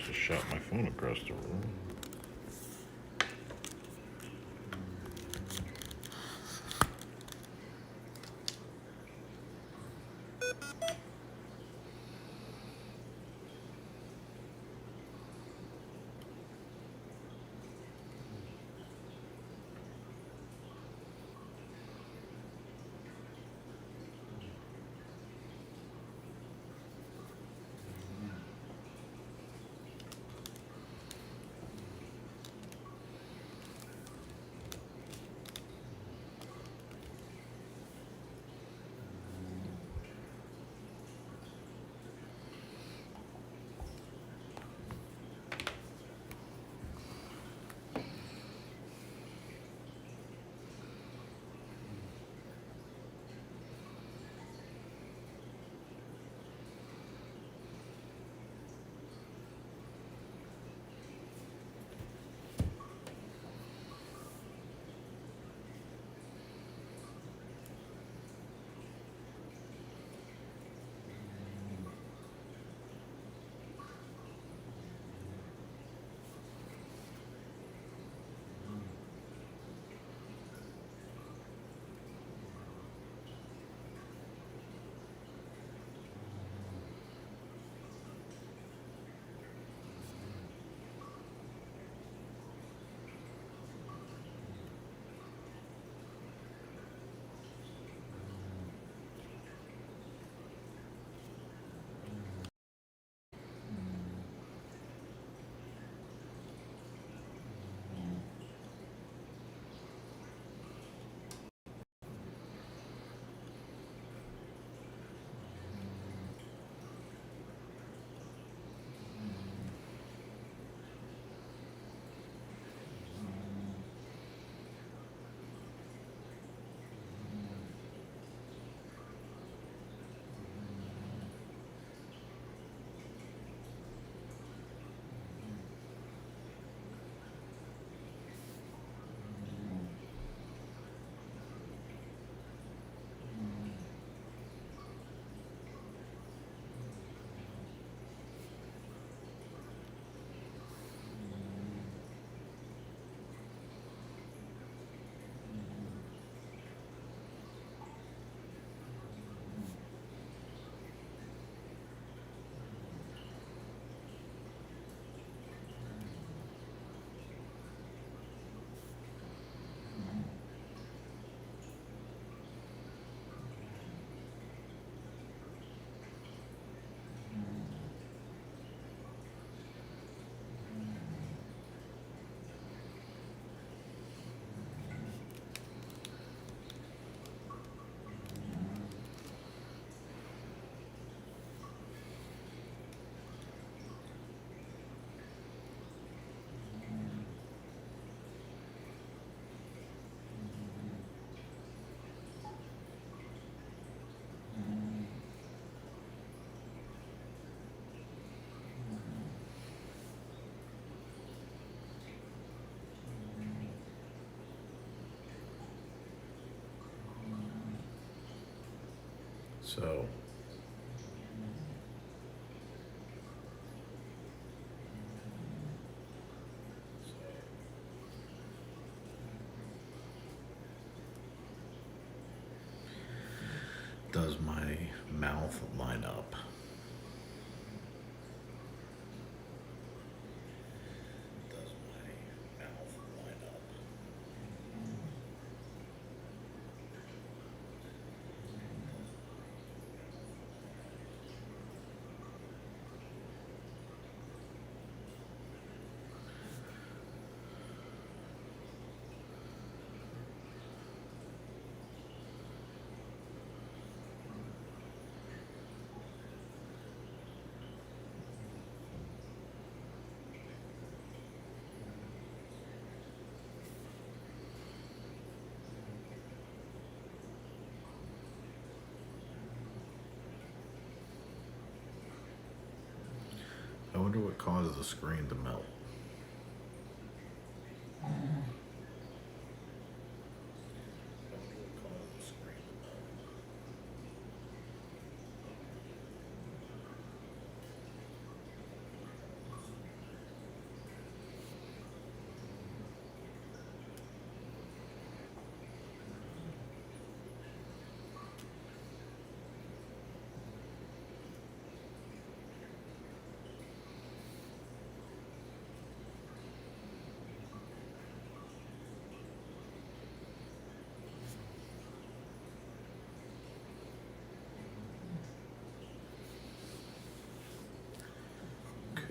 Just shot my phone across the room. So, does my mouth line up? Does my mouth line up? I wonder what causes the screen to melt.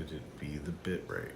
Could it be the bit rate?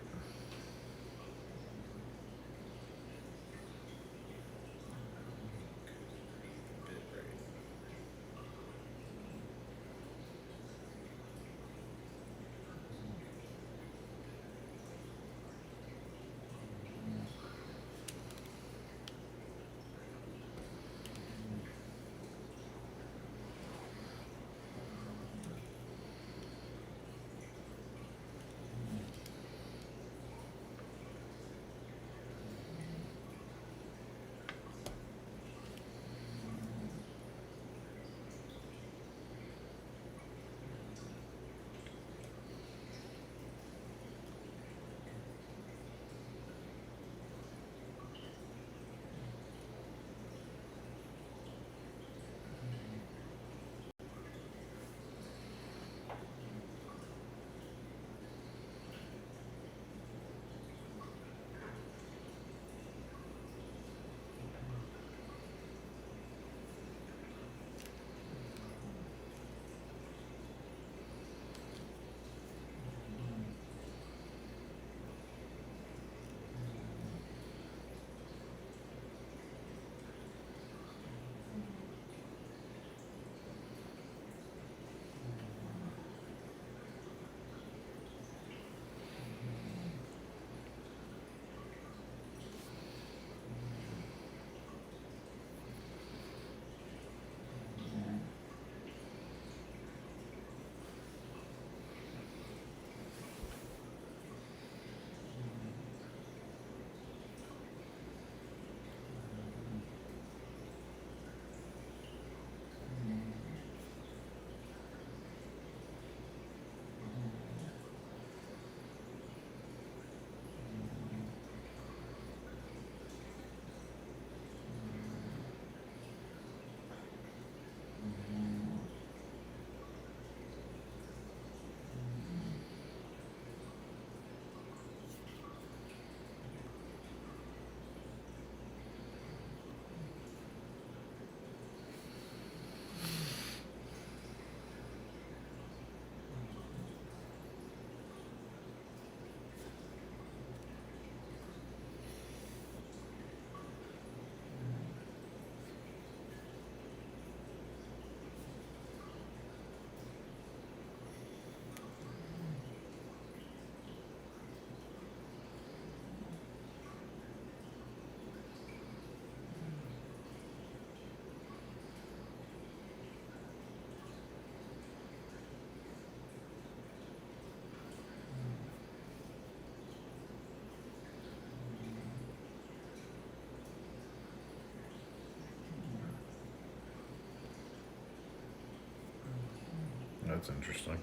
That's interesting.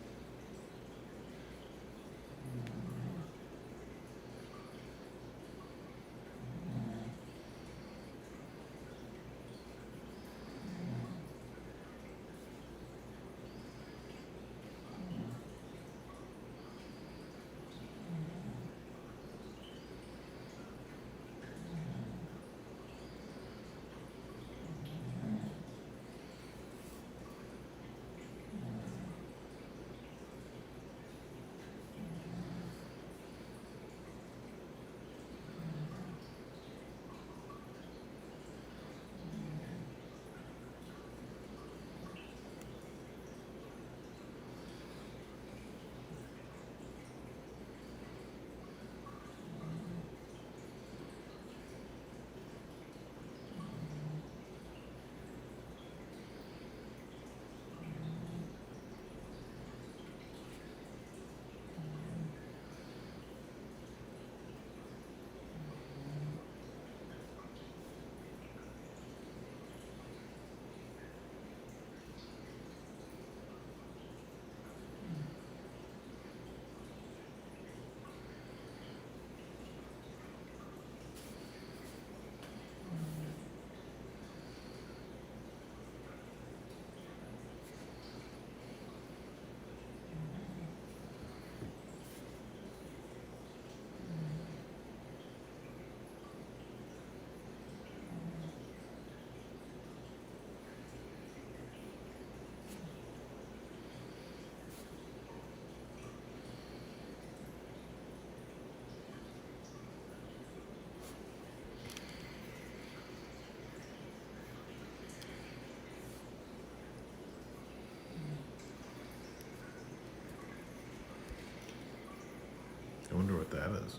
wonder what that is.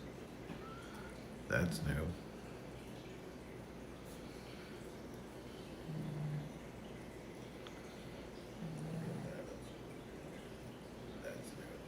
That's new. That's new.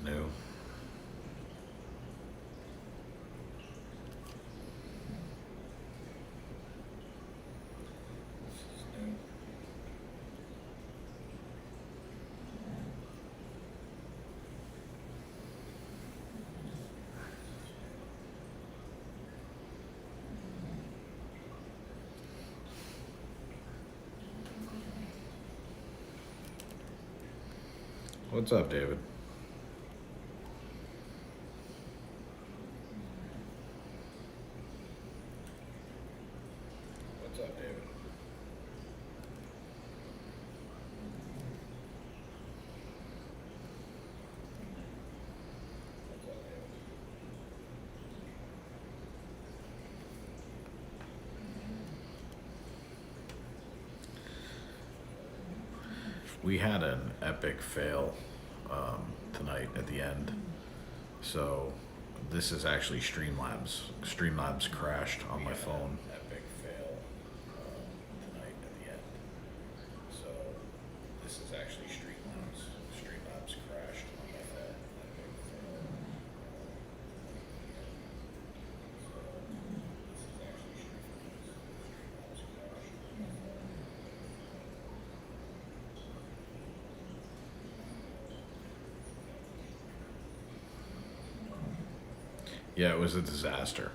new. This is new. What's up, David? What's up, David? What's up, David? We had an epic fail tonight at the end. So this is actually Streamlabs. Streamlabs crashed on my phone. Epic fail tonight at the end. So this is actually Streamlabs. Streamlabs crashed on my phone. Epic fail. So this is actually Streamlabs. Streamlabs crashed on my phone. Yeah, it was a disaster.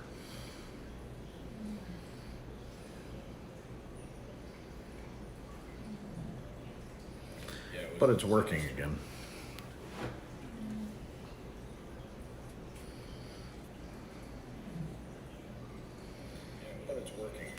Yeah, it was But it's working again. but it's working again.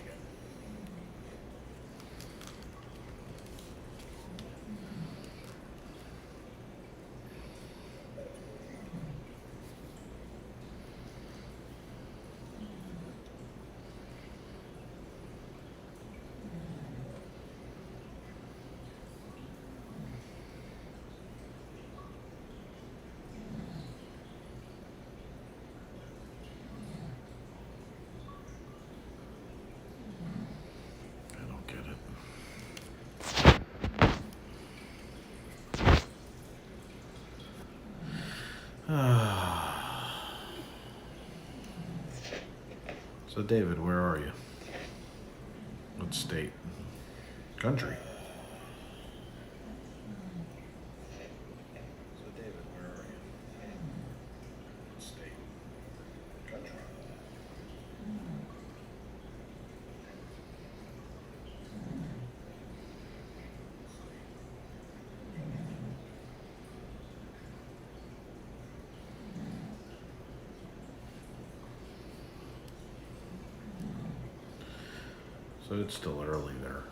I don't get it. So, David, where are you? What state? Country? So David, where are you? What state? Country? So it's still early there.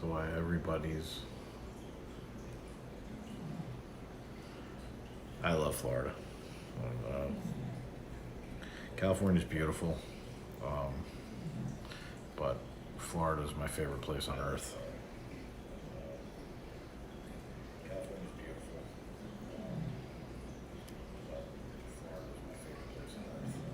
So why everybody's... I love Florida. California's beautiful, but Florida is my favorite place on earth. California's beautiful. But Florida's my favorite place on earth.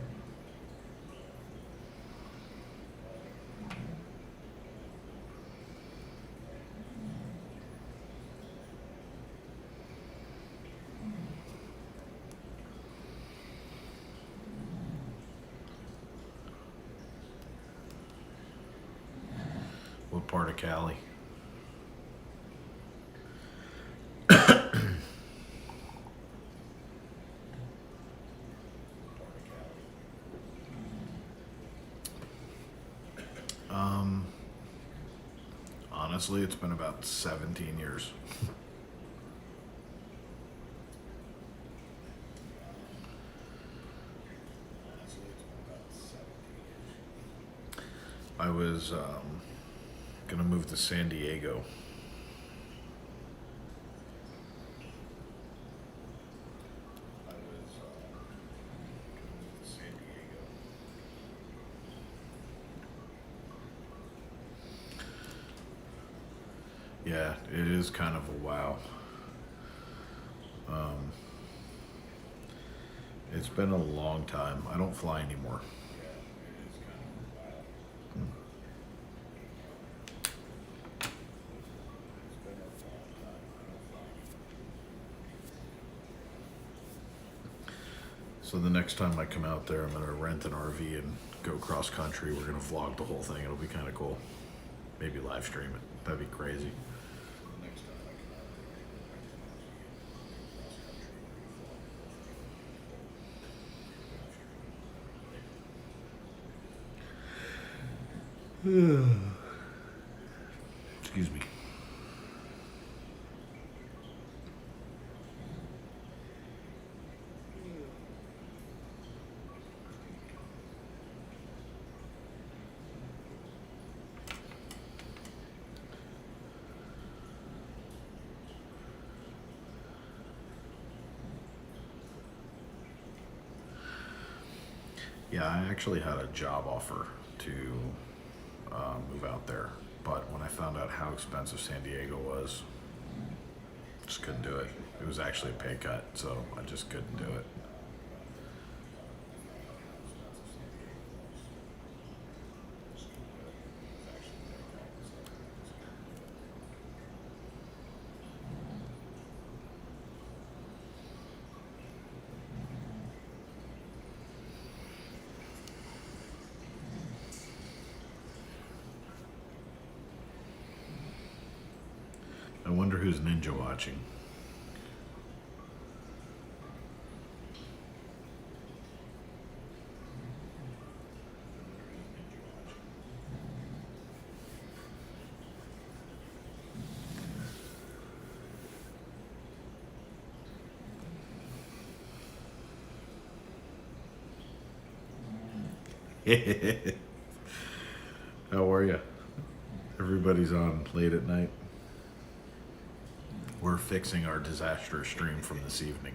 What part of Cali? Honestly, it's been about 17 years. Honestly, it's been about 17 years. I was gonna move to San Diego. I was gonna move to San Diego. Yeah, it is kind of a wow. Um, it's been a long time. I don't fly anymore. Yeah, it is kind of a wow. It's been a long time. I don't fly anymore. So the next time I come out there, I'm gonna rent an RV and go cross country. We're gonna vlog the whole thing. It'll be kind of cool. Maybe live stream it. That'd be crazy. Next time I come out there, excuse me. Yeah, I actually had a job offer to move out there, but when I found out how expensive San Diego was, just couldn't do it. It was actually a pay cut, so I just couldn't do it. I wonder who's ninja watching. How are you? Everybody's on late at night. We're fixing our disastrous stream from this evening.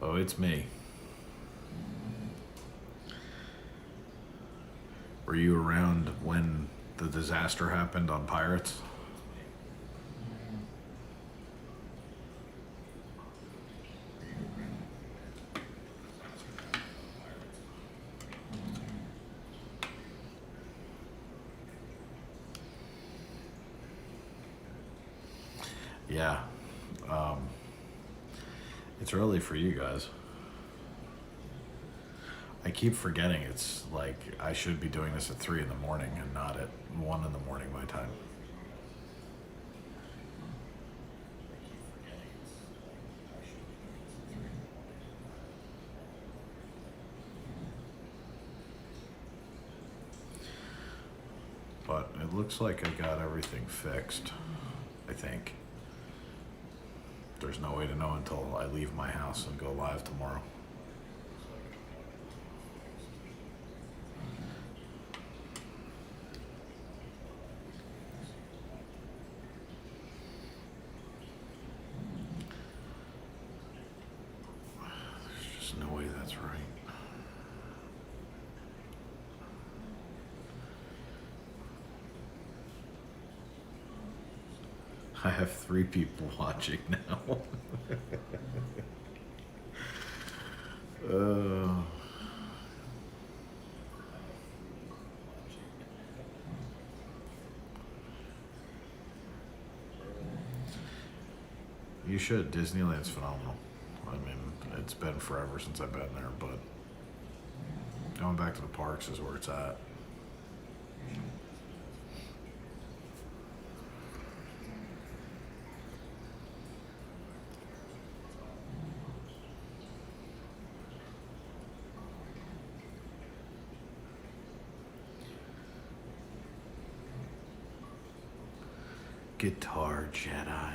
Oh, it's me. Were you around when the disaster happened on Pirates? Yeah. It's early for you guys. I keep forgetting it's like I should be doing this at 3 in the morning and not at 1 in the morning my time. But it looks like I got everything fixed, I think. There's no way to know until I leave my house and go live tomorrow. There's just no way that's right. I have 3 people watching now. You should. Disneyland's phenomenal. I mean, it's been forever since I've been there, but going back to the parks is where it's at. Guitar Jedi.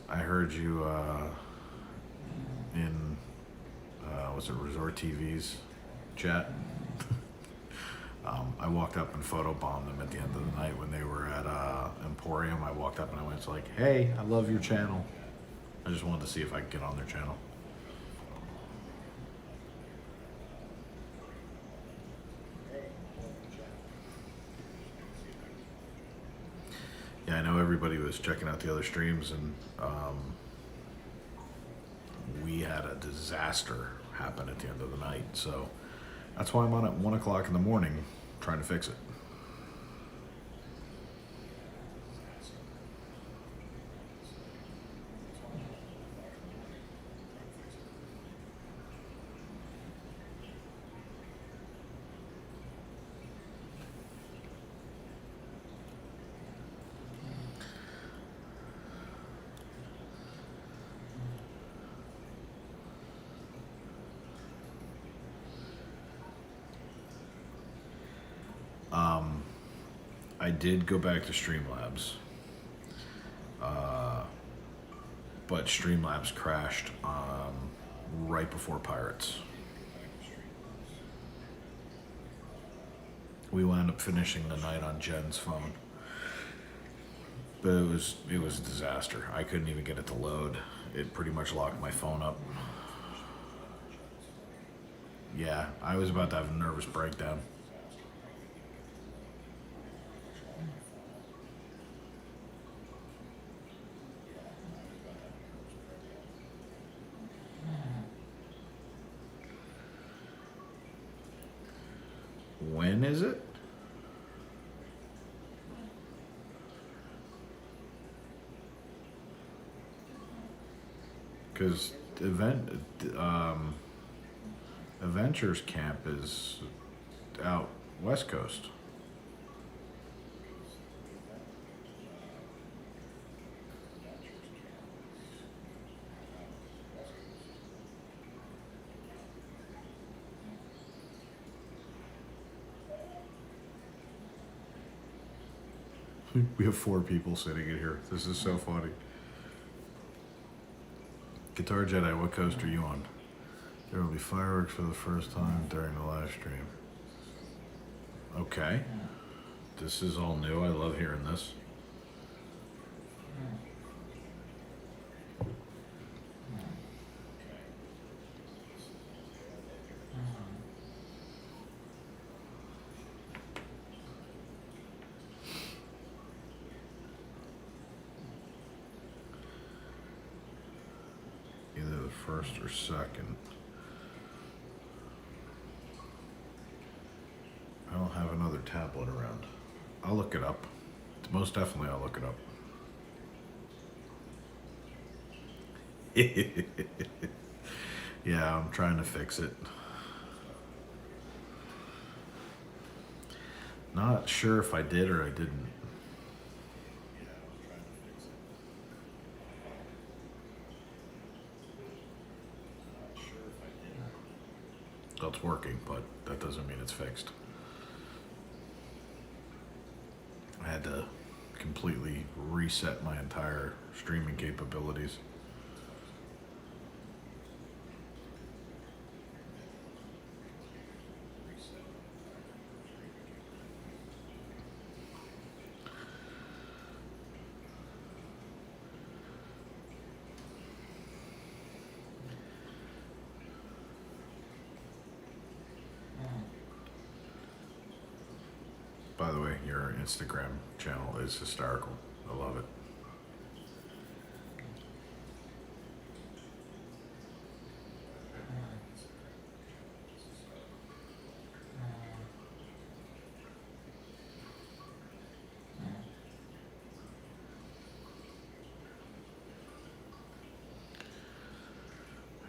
I heard you in was it Resort TV's chat? I walked up and photobombed them at the end of the night when they were at Emporium. I walked up and I went like, "Hey, I love your channel." I just wanted to see if I could get on their channel. Yeah, I know everybody was checking out the other streams, and we had a disaster happen at the end of the night. So that's why I'm on at 1 o'clock in the morning trying to fix it. I did go back to Streamlabs, but Streamlabs crashed right before Pirates. We wound up finishing the night on Jen's phone, but it was a disaster. I couldn't even get it to load. It pretty much locked my phone up. Yeah, I was about to have a nervous breakdown. When is it? Because Adventures Camp is out West Coast. We have 4 people sitting in here. This is so funny. Guitar Jedi, what coast are you on? There will be fireworks for the first time during the live stream. Okay. This is all new. I love hearing this. Either the first or second. I don't have another tablet around. I'll look it up. Most definitely I'll look it up. Yeah, I'm trying to fix it. Not sure if I did or I didn't. Well, it's working, but that doesn't mean it's fixed. I had to completely reset my entire streaming capabilities. By the way, your Instagram channel is hysterical. I love it.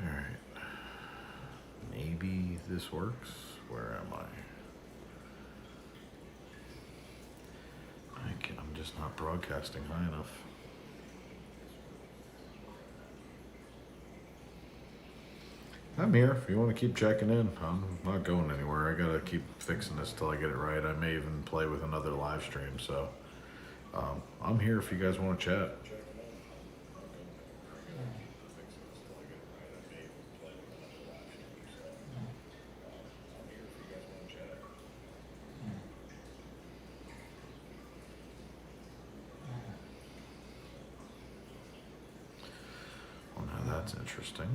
All right. Maybe this works. Where am I? I'm just not broadcasting high enough. I'm here if you want to keep checking in. I'm not going anywhere. I gotta keep fixing this till I get it right. I may even play with another live stream, so I'm here if you guys want to chat. that's interesting.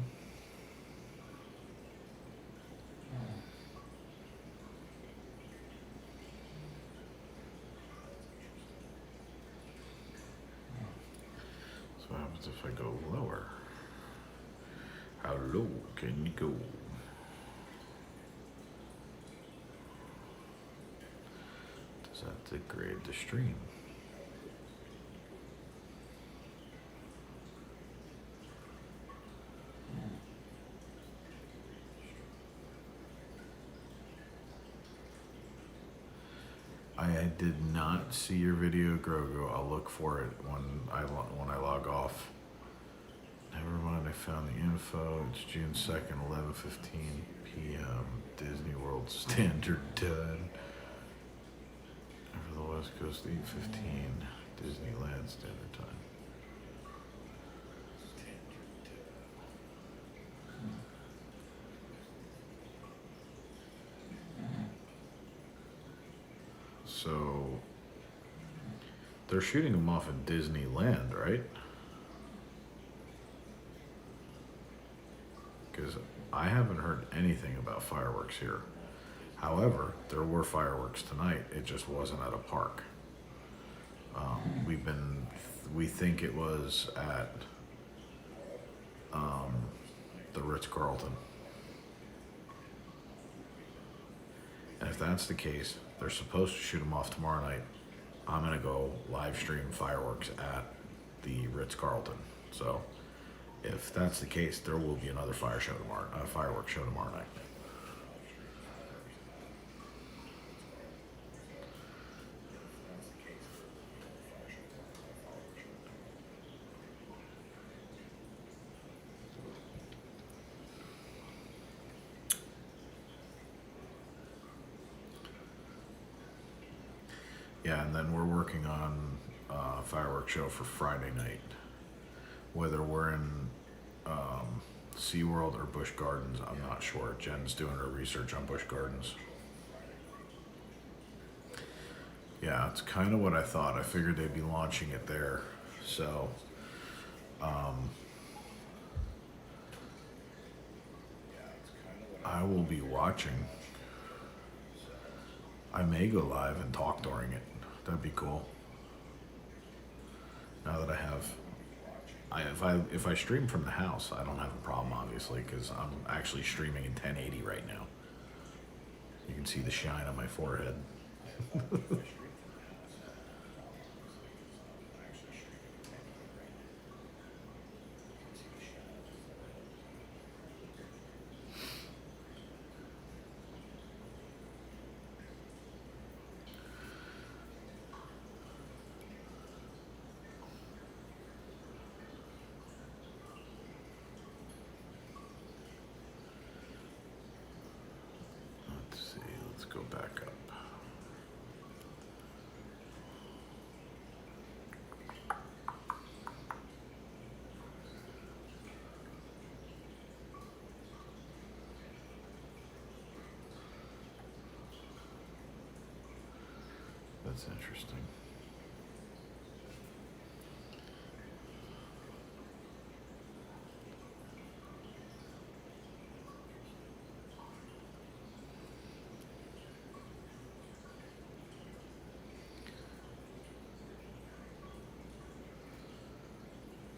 So what happens if I go lower? How low can you go? Does that degrade the stream? I did not see your video, Grogu. I'll look for it when I log off. Never mind, I found the info. It's June 2nd, 11:15 p.m. Disney World Standard Time. Over the West Coast, 8:15 Disneyland Standard Time. So they're shooting them off in Disneyland, right? Because I haven't heard anything about fireworks here. However, there were fireworks tonight. It just wasn't at a park. We think it was at the Ritz-Carlton. And if that's the case, they're supposed to shoot them off tomorrow night. I'm gonna go live stream fireworks at the Ritz-Carlton. So if that's the case, there will be another fireworks show tomorrow night. Yeah, and then we're working on a fireworks show for Friday night. Whether we're in SeaWorld or Busch Gardens, I'm not sure. Jen's doing her research on Busch Gardens. Yeah, it's kind of what I thought. I figured they'd be launching it there. So, I will be watching. I may go live and talk during it. That'd be cool. Now that I have, if I stream from the house, I don't have a problem, obviously, because I'm actually streaming in 1080 right now. You can see the shine on my forehead. Let's see, let's go back up. That's interesting.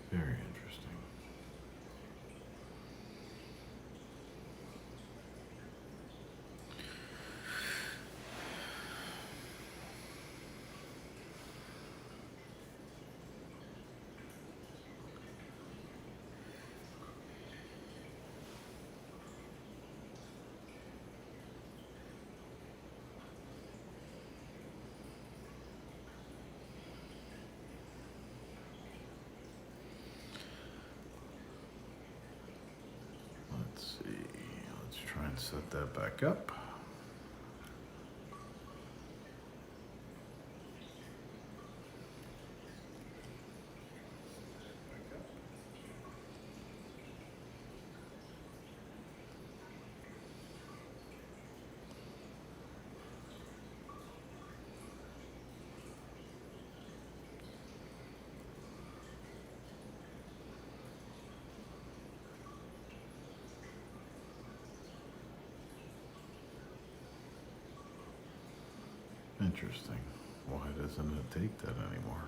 Very interesting. Let's see. Let's try and set that back up. Interesting. Why doesn't it take that anymore?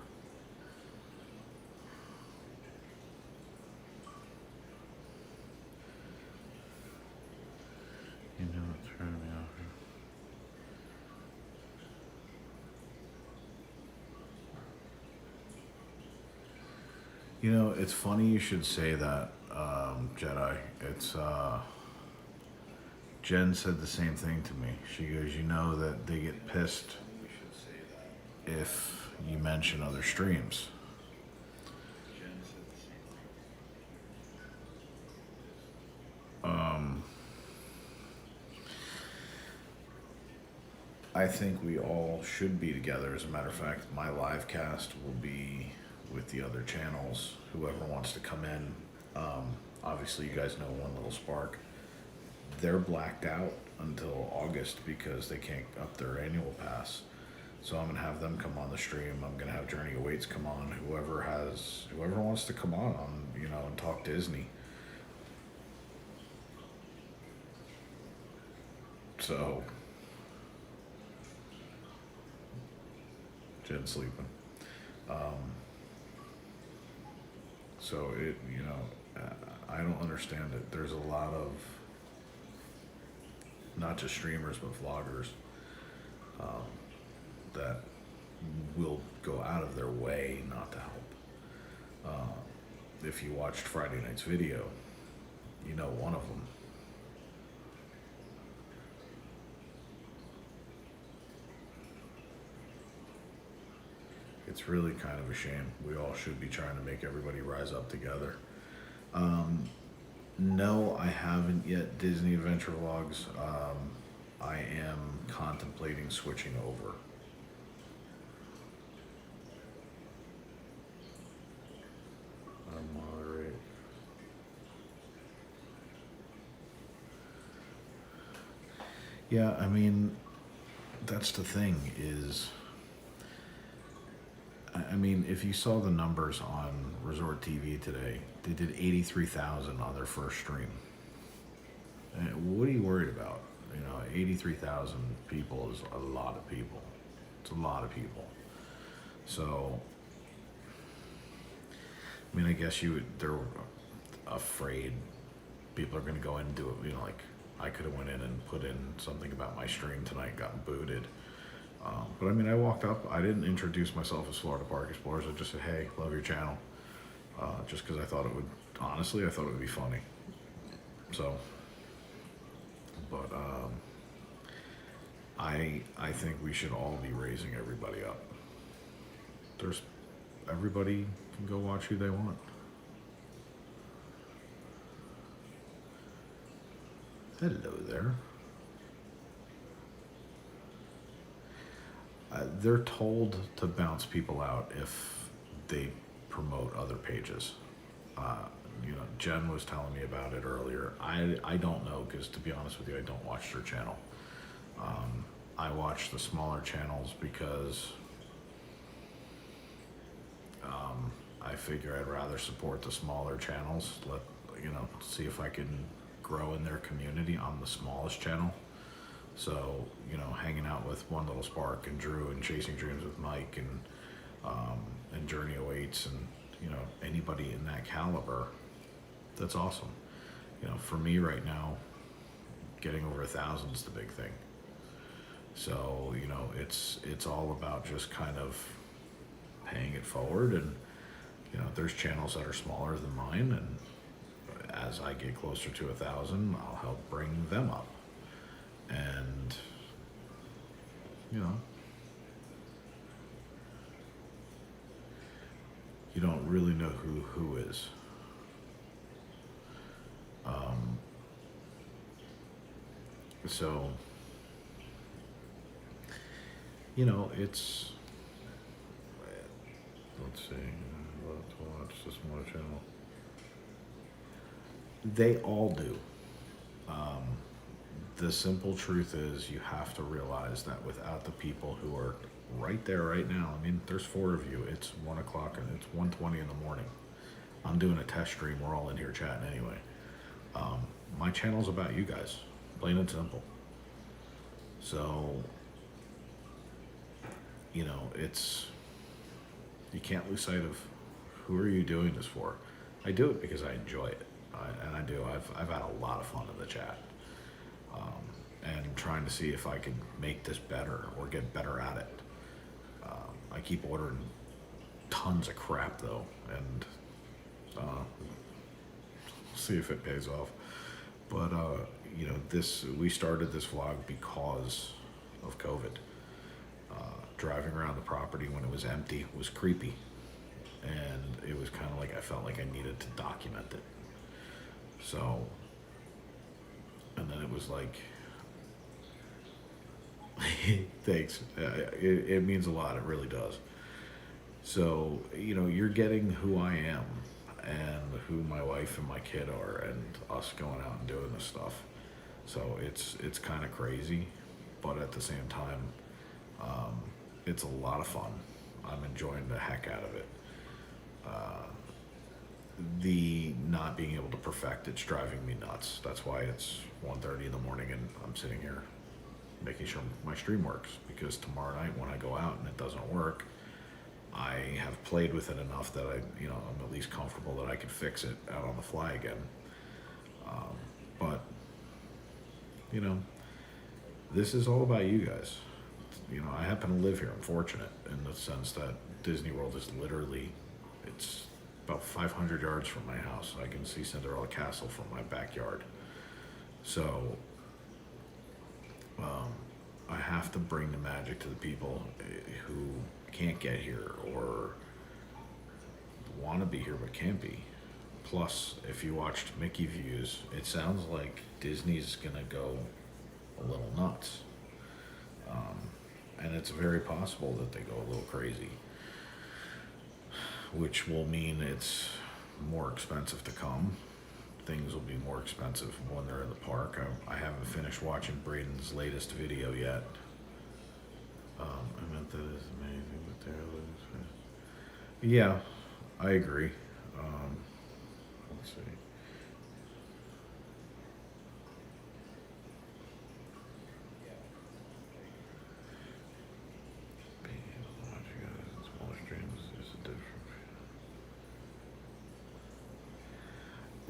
You know what's throwing me off here? You know, it's funny you should say that, Jedi. It's, Jen said the same thing to me. She goes, you know that they get pissed if you mention other streams. I think we all should be together. As a matter of fact, my live cast will be with the other channels. Whoever wants to come in. Obviously, you guys know One Little Spark. They're blacked out until August because they can't up their annual pass. So I'm gonna have them come on the stream. I'm gonna have Journey Awaits come on. Whoever wants to come on, and talk Disney. So Jen's sleeping. So I don't understand it. There's a lot of not just streamers but vloggers that will go out of their way not to help. If you watched Friday night's video, one of them. It's really kind of a shame. We all should be trying to make everybody rise up together. No, I haven't yet Disney Adventure Vlogs. I am contemplating switching over. Moderate. Yeah, I mean, that's the thing is, if you saw the numbers on Resort TV today, they did 83,000 on their first stream. And what are you worried about? 83,000 people is a lot of people. It's a lot of people. So, I guess they're afraid people are going to go in and do it. Like I could have went in and put in something about my stream tonight, got booted. But I walked up, I didn't introduce myself as Florida Park Explorers, I just said, hey, love your channel. Just because I thought it would be funny. So, but I think we should all be raising everybody up. Everybody can go watch who they want. Hello there. They're told to bounce people out if they promote other pages. Jen was telling me about it earlier. I don't know, because to be honest with you, I don't watch their channel. I watch the smaller channels because I figure I'd rather support the smaller channels. See if I can grow in their community. I'm the smallest channel. So, hanging out with One Little Spark and Drew and Chasing Dreams with Mike and Journey Awaits and, anybody in that caliber, that's awesome. For me right now, getting over 1,000 is the big thing. So, it's all about just kind of paying it forward. And, there's channels that are smaller than mine. And as I get closer to 1,000, I'll help bring them up. And, you don't really know who is. So, it's, let's see, let's watch this more channel. They all do. The simple truth is you have to realize that without the people who are right there right now, there's 4 of you, it's 1 o'clock and it's 1:20 in the morning. I'm doing a test stream, we're all in here chatting anyway. My channel's about you guys, plain and simple. So, it's, you can't lose sight of who are you doing this for. I do it because I enjoy it, and I do. I've had a lot of fun in the chat, and trying to see if I can make this better or get better at it. I keep ordering tons of crap though, and see if it pays off. But we started this vlog because of COVID. Driving around the property when it was empty was creepy, and it was kind of like I felt like I needed to document it. So, and then it was like, thanks. It means a lot. It really does. So, you're getting who I am and who my wife and my kid are, and us going out and doing this stuff. So it's kind of crazy, but at the same time, it's a lot of fun. I'm enjoying the heck out of it. The not being able to perfect it's driving me nuts. That's why it's 1:30 in the morning and I'm sitting here making sure my stream works, because tomorrow night when I go out and it doesn't work, I have played with it enough that I'm at least comfortable that I can fix it out on the fly again. But this is all about you guys. I happen to live here. I'm fortunate in the sense that Disney World is literally, it's about 500 yards from my house. I can see Cinderella Castle from my backyard. So I have to bring the magic to the people who can't get here or want to be here but can't be. Plus, if you watched Mickey Views, it sounds like Disney's gonna go a little nuts. And it's very possible that they go a little crazy, which will mean it's more expensive to come. Things will be more expensive when they're in the park. I haven't finished watching Braden's latest video yet. I meant that is amazing, but they're, yeah, I agree. Let's see.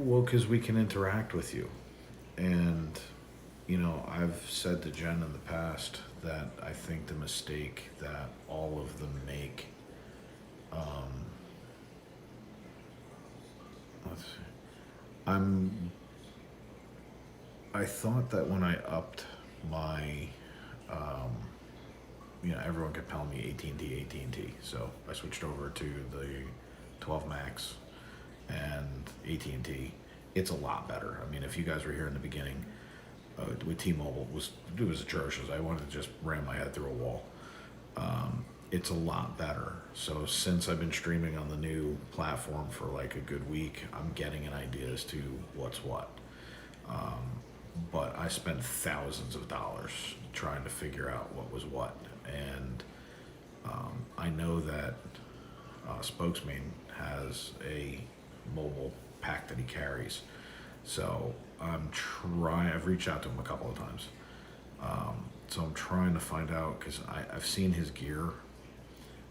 Well, because we can interact with you. And, I've said to Jen in the past that I think the mistake that all of them make, let's see, I thought that when I upped my, everyone kept telling me AT&T, so I switched over to the 12 Max and AT&T. It's a lot better. I mean, if you guys were here in the beginning with T-Mobile, it was atrocious. I wanted to just ram my head through a wall. It's a lot better. So since I've been streaming on the new platform for like a good week, I'm getting an idea as to what's what. But I spent thousands of dollars trying to figure out what was what. And I know that Spokesman has a mobile pack that he carries. So I've reached out to him a couple of times. So I'm trying to find out, because I've seen his gear.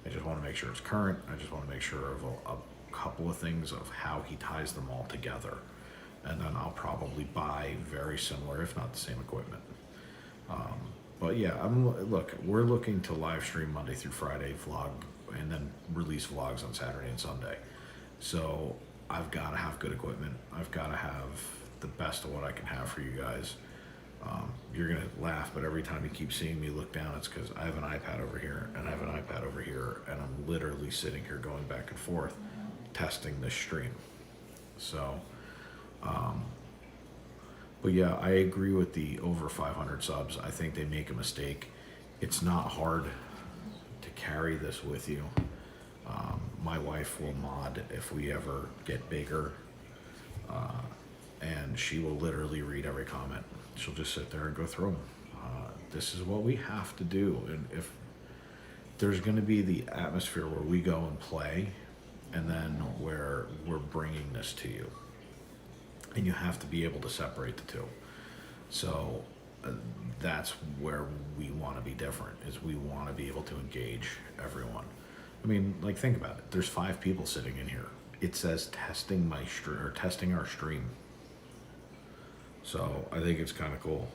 I just want to make sure it's current. I just want to make sure of a couple of things of how he ties them all together. And then I'll probably buy very similar, if not the same equipment. But yeah, we're looking to live stream Monday through Friday, vlog, and then release vlogs on Saturday and Sunday. So I've got to have good equipment. I've got to have the best of what I can have for you guys. You're going to laugh, but every time you keep seeing me look down, it's because I have an iPad over here, and I have an iPad over here, and I'm literally sitting here going back and forth testing this stream. So, but yeah, I agree with the over 500 subs. I think they make a mistake. It's not hard to carry this with you. My wife will mod if we ever get bigger, and she will literally read every comment. She'll just sit there and go through them. This is what we have to do. And if there's going to be the atmosphere where we go and play, and then where we're bringing this to you, and you have to be able to separate the two. So that's where we want to be different. Is we want to be able to engage everyone. I mean, like, think about it. There's 5 people sitting in here. It says testing my stream or testing our stream. So I think it's kind of cool.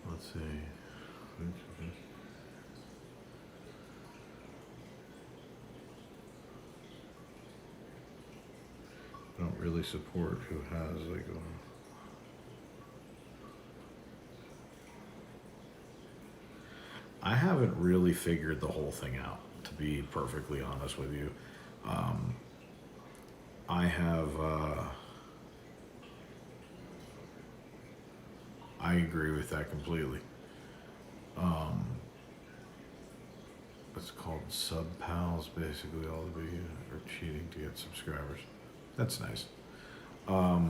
Let's see. Don't really support who has like a. I haven't really figured the whole thing out, to be perfectly honest with you. I have. I agree with that completely. It's called sub pals, basically. All of you are cheating to get subscribers. That's nice. I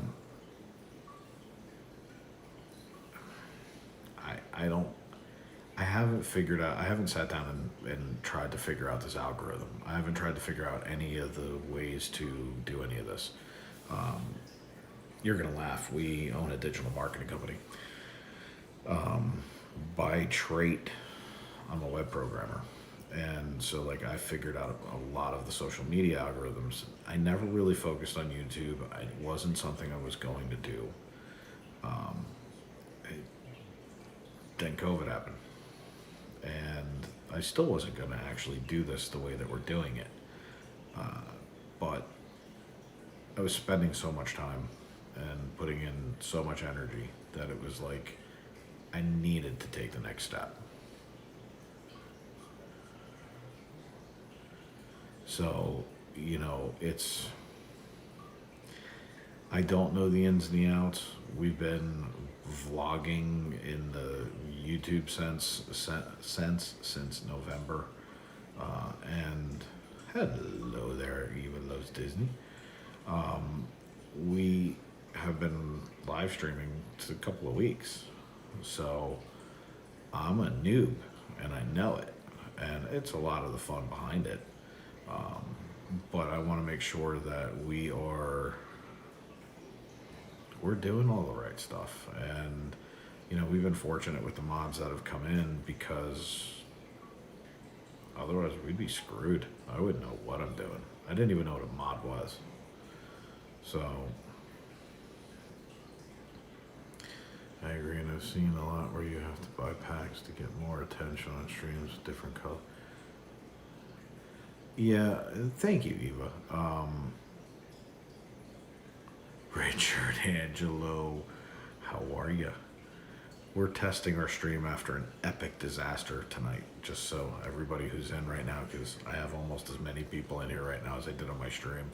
don't. I haven't figured out. I haven't sat down and tried to figure out this algorithm. I haven't tried to figure out any of the ways to do any of this. You're gonna laugh. We own a digital marketing company. By trait, I'm a web programmer. And so, like, I figured out a lot of the social media algorithms. I never really focused on YouTube. It wasn't something I was going to do. Then COVID happened. And I still wasn't going to actually do this the way that we're doing it. But I was spending so much time and putting in so much energy that it was like I needed to take the next step. So, it's, I don't know the ins and the outs. We've been vlogging in the YouTube sense since November. And hello there, even loves Disney. We have been live streaming a couple of weeks. So I'm a noob and I know it. And it's a lot of the fun behind it. But I want to make sure that we're doing all the right stuff. And, we've been fortunate with the mods that have come in, because otherwise we'd be screwed. I wouldn't know what I'm doing. I didn't even know what a mod was. So I agree, and I've seen a lot where you have to buy packs to get more attention on streams with different colors. Yeah, thank you, Eva. Richard Angelo, how are you? We're testing our stream after an epic disaster tonight, just so everybody who's in right now, because I have almost as many people in here right now as I did on my stream,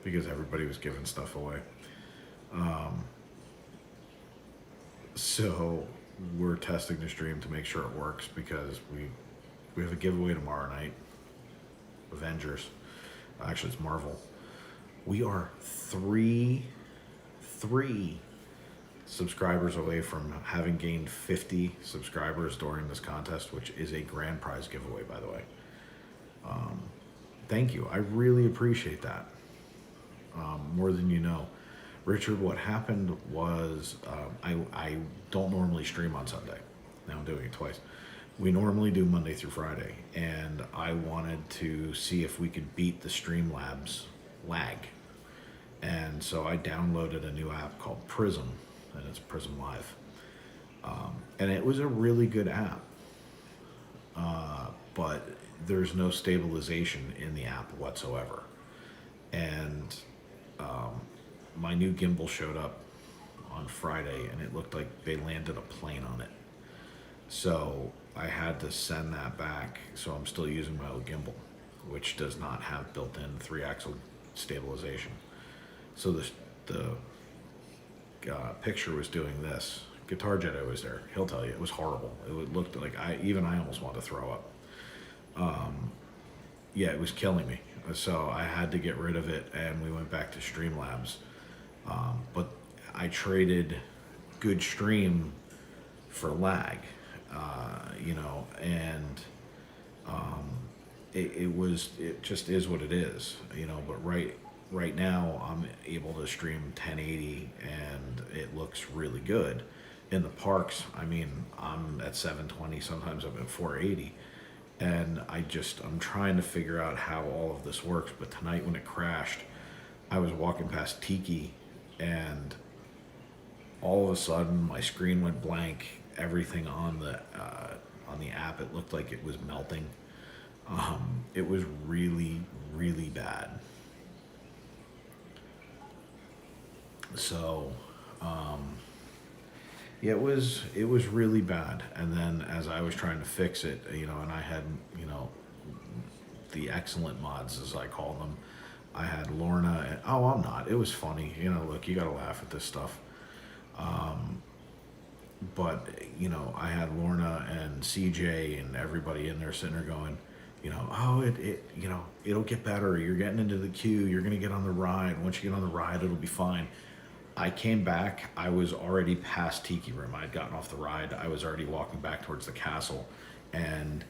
because everybody was giving stuff away. So we're testing the stream to make sure it works, because we have a giveaway tomorrow night. Avengers. Actually, it's Marvel. We are three subscribers away from having gained 50 subscribers during this contest, which is a grand prize giveaway, by the way. Thank you. I really appreciate that. More than you know. Richard, what happened was I don't normally stream on Sunday. Now I'm doing it twice. We normally do Monday through Friday, and I wanted to see if we could beat the Streamlabs lag. And so I downloaded a new app called Prism, and it's Prism Live. And it was a really good app, but there's no stabilization in the app whatsoever. And my new gimbal showed up on Friday, and it looked like they landed a plane on it. So I had to send that back, so I'm still using my old gimbal, which does not have built-in 3-axle stabilization. So the picture was doing this. Guitar Jedi was there. He'll tell you, it was horrible. It looked like I almost wanted to throw up. Yeah, it was killing me. So I had to get rid of it, and we went back to Streamlabs. But I traded good stream for lag. And it just is what it is, but right now I'm able to stream 1080 and it looks really good. In the parks, I mean, I'm at 720, sometimes I'm at 480. And I'm trying to figure out how all of this works. But tonight when it crashed, I was walking past Tiki and all of a sudden my screen went blank. Everything on the app, it looked like it was melting. It was really, really bad. So, yeah, it was really bad. And then as I was trying to fix it, and I had, the excellent mods as I call them. I had Lorna and oh, I'm not. It was funny. Look, you gotta laugh at this stuff. But I had Lorna and CJ and everybody in there sitting there going, oh, it'll get better. You're getting into the queue. You're gonna get on the ride. Once you get on the ride, it'll be fine. I came back. I was already past Tiki Room. I had gotten off the ride. I was already walking back towards the castle, and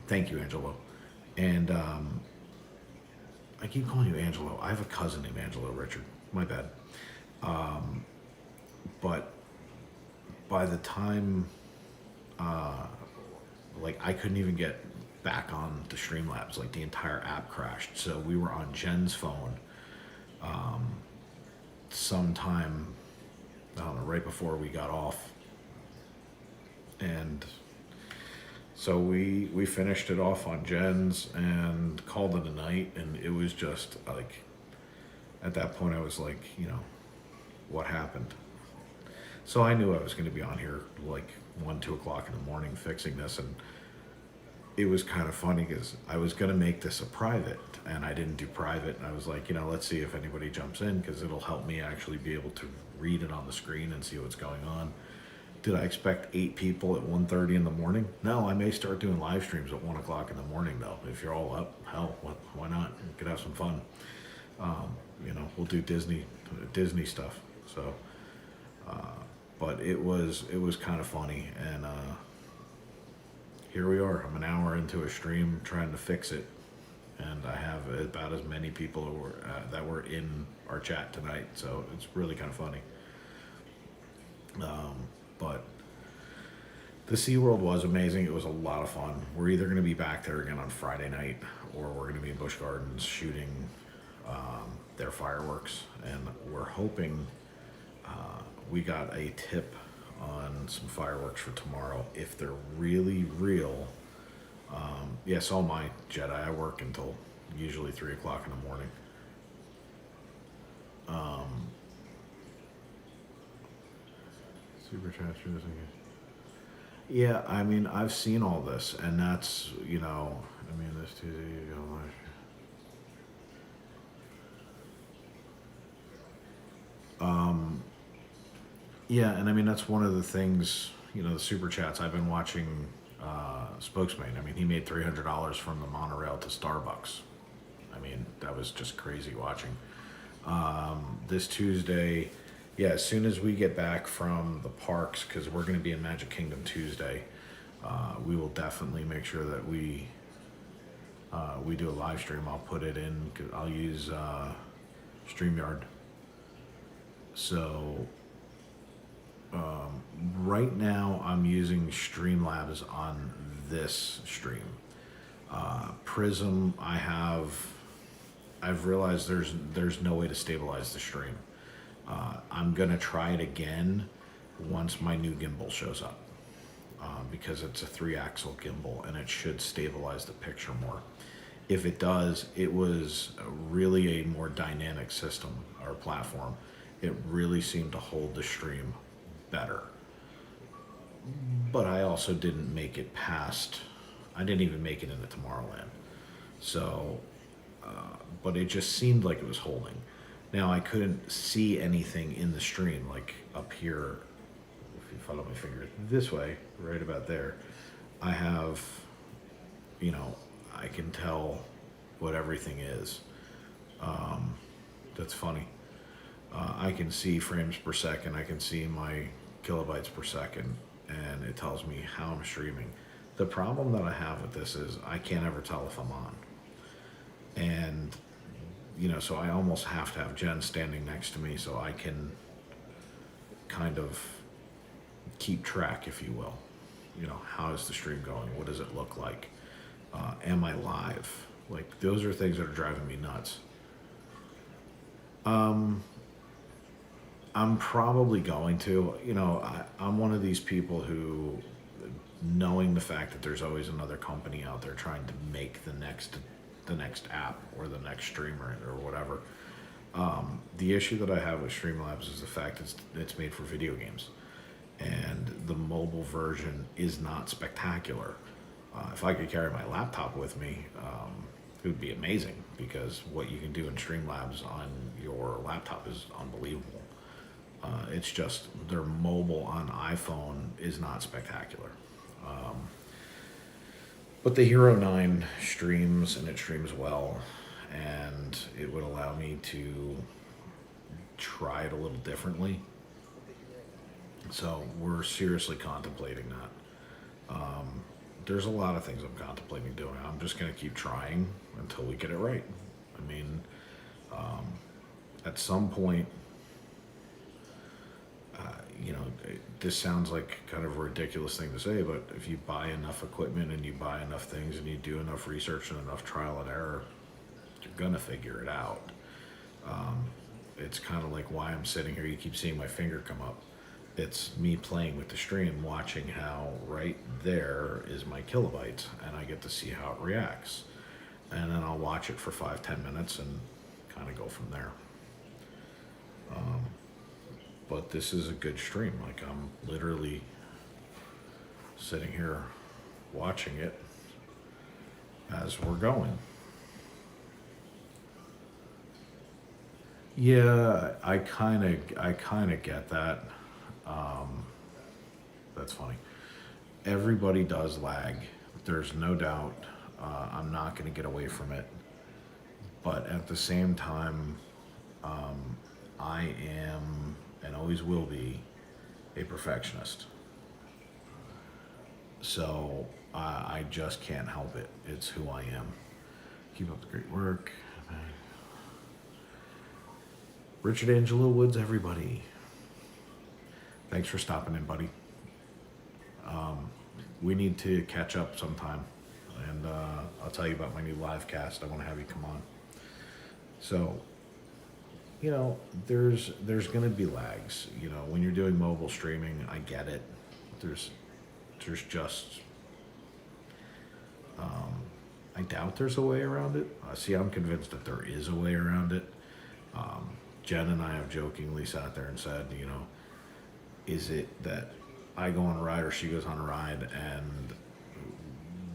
thank you, Angelo. And I keep calling you Angelo. I have a cousin named Angelo Richard. My bad. But by the time, like, I couldn't even get back on the Streamlabs. Like, the entire app crashed. So we were on Jen's phone sometime, I don't know, right before we got off. And so we finished it off on Jen's and called it a night. And it was just like, at that point, I was like, what happened? So I knew I was going to be on here like 1, 2 o'clock in the morning fixing this. And it was kind of funny because I was going to make this a private and I didn't do private. And I was like, let's see if anybody jumps in because it'll help me actually be able to read it on the screen and see what's going on. Did I expect 8 people at 1:30 in the morning? No, I may start doing live streams at 1 o'clock in the morning though. If you're all up, hell, why not? We could have some fun. We'll do Disney stuff. So, but it was kind of funny. And here we are. I'm an hour into a stream trying to fix it. And I have about as many people that were in our chat tonight. So it's really kind of funny. But the SeaWorld was amazing. It was a lot of fun. We're either going to be back there again on Friday night or we're going to be in Busch Gardens shooting their fireworks. And we're hoping we got a tip on some fireworks for tomorrow. If they're really real, so my Jedi, I work until usually 3 o'clock in the morning. Super chat through this again. Yeah, I mean, I've seen all this, and that's, this Tuesday, you go live. Yeah, and I mean, that's one of the things, the super chats. I've been watching Spokesman. I mean, he made $300 from the monorail to Starbucks. I mean, that was just crazy watching. This Tuesday, yeah, as soon as we get back from the parks, because we're going to be in Magic Kingdom Tuesday, we will definitely make sure that we do a live stream. I'll put it in. I'll use StreamYard. So right now I'm using Streamlabs on this stream. Prism, I've realized there's no way to stabilize the stream. I'm gonna try it again once my new gimbal shows up, because it's a 3-axle gimbal and it should stabilize the picture more. If it does, it was really a more dynamic system or platform. It really seemed to hold the stream better. But I also didn't make it past, I didn't even make it into Tomorrowland. So, but it just seemed like it was holding. Now I couldn't see anything in the stream, like up here, if you follow my finger this way, right about there, I have, I can tell what everything is. That's funny. I can see frames per second, I can see my kilobytes per second, and it tells me how I'm streaming. The problem that I have with this is I can't ever tell if I'm on. And so I almost have to have Jen standing next to me so I can kind of keep track, if you will. How is the stream going? What does it look like? Am I live? Like, those are things that are driving me nuts. I'm probably going to. I'm one of these people who, knowing the fact that there's always another company out there trying to make the next app or the next streamer or whatever. The issue that I have with Streamlabs is the fact it's made for video games, and the mobile version is not spectacular. If I could carry my laptop with me, it would be amazing, because what you can do in Streamlabs on your laptop is unbelievable. It's just their mobile on iPhone is not spectacular. But the Hero 9 streams, and it streams well, and it would allow me to try it a little differently. So we're seriously contemplating that. There's a lot of things I'm contemplating doing. I'm just going to keep trying until we get it right. I mean, at some point, this sounds like kind of a ridiculous thing to say, but if you buy enough equipment and you buy enough things and you do enough research and enough trial and error, you're going to figure it out. It's kind of like why I'm sitting here. You keep seeing my finger come up. It's me playing with the stream, watching how right there is my kilobytes, and I get to see how it reacts. And then I'll watch it for 5-10 minutes and kind of go from there. But this is a good stream. Like, I'm literally sitting here watching it as we're going. Yeah, I kind of get that. That's funny. Everybody does lag. There's no doubt. I'm not going to get away from it. But at the same time, I am, and always will be, a perfectionist. So I just can't help it. It's who I am. Keep up the great work. Richard Angelo Woods, everybody. Thanks for stopping in, buddy. We need to catch up sometime, and I'll tell you about my new live cast. I want to have you come on. So, there's going to be lags. When you're doing mobile streaming, I get it. There's just, I doubt there's a way around it. See, I'm convinced that there is a way around it. Jen and I have jokingly sat there and said, is it that I go on a ride or she goes on a ride and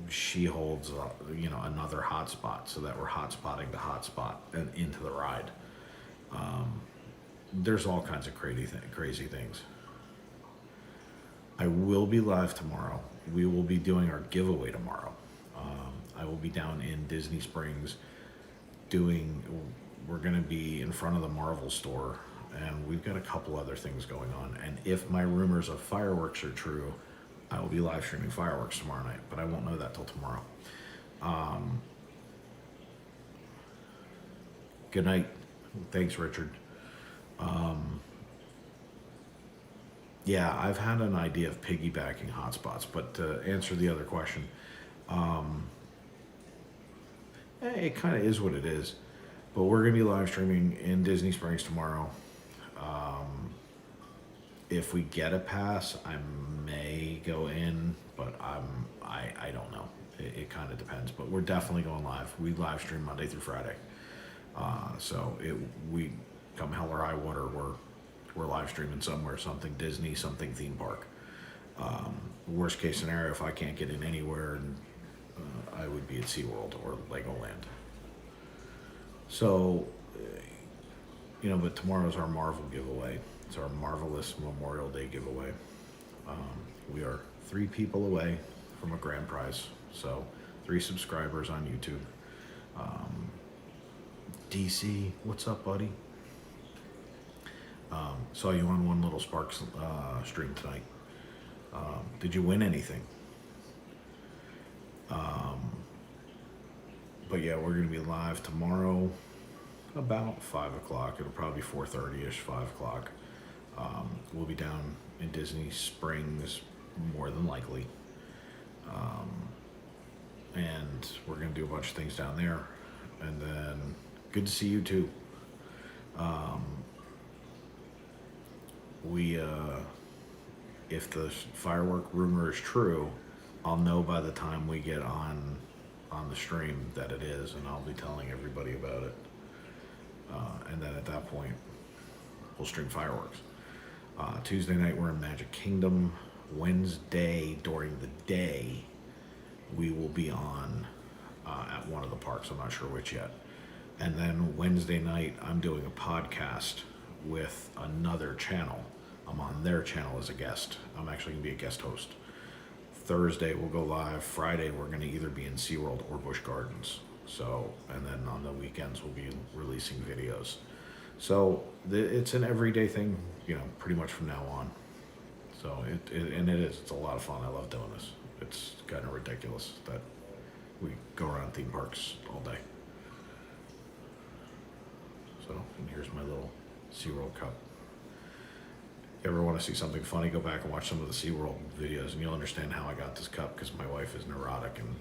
she holds, another hotspot, so that we're hotspotting the hotspot and into the ride. There's all kinds of crazy things. I will be live tomorrow. We will be doing our giveaway tomorrow. I will be down in Disney Springs we're going to be in front of the Marvel store, and we've got a couple other things going on. And if my rumors of fireworks are true, I will be live streaming fireworks tomorrow night, but I won't know that till tomorrow. Good night. Thanks, Richard. Yeah, I've had an idea of piggybacking hotspots, but to answer the other question, it kind of is what it is. But we're going to be live streaming in Disney Springs tomorrow. If we get a pass, I may go in, but I don't know. It kind of depends. But we're definitely going live. We live stream Monday through Friday. So we come hell or high water, we're live streaming somewhere, something Disney, something theme park. Worst case scenario, if I can't get in anywhere, I would be at SeaWorld or Legoland. So, but tomorrow's our Marvel giveaway. It's our Marvelous Memorial Day giveaway. We are 3 people away from a grand prize. So 3 subscribers on YouTube. DC, what's up, buddy? Saw you on One Little Sparks stream tonight. Did you win anything? But yeah, we're going to be live tomorrow. about 5 o'clock. It'll probably be 4:30ish, 5 o'clock. We'll be down in Disney Springs more than likely. And we're going to do a bunch of things down there. And then, good to see you too. If the firework rumor is true, I'll know by the time we get on the stream that it is, and I'll be telling everybody about it. And then at that point, we'll stream fireworks. Tuesday night, we're in Magic Kingdom. Wednesday, during the day, we will be on at one of the parks. I'm not sure which yet. And then Wednesday night, I'm doing a podcast with another channel. I'm on their channel as a guest. I'm actually going to be a guest host. Thursday, we'll go live. Friday, we're going to either be in SeaWorld or Busch Gardens. So, and then on the weekends, we'll be releasing videos. So, it's an everyday thing, you know, pretty much from now on. So, it's a lot of fun. I love doing this. It's kind of ridiculous that we go around theme parks all day. So, and here's my little SeaWorld cup. Ever want to see something funny, go back and watch some of the SeaWorld videos, and you'll understand how I got this cup, because my wife is neurotic and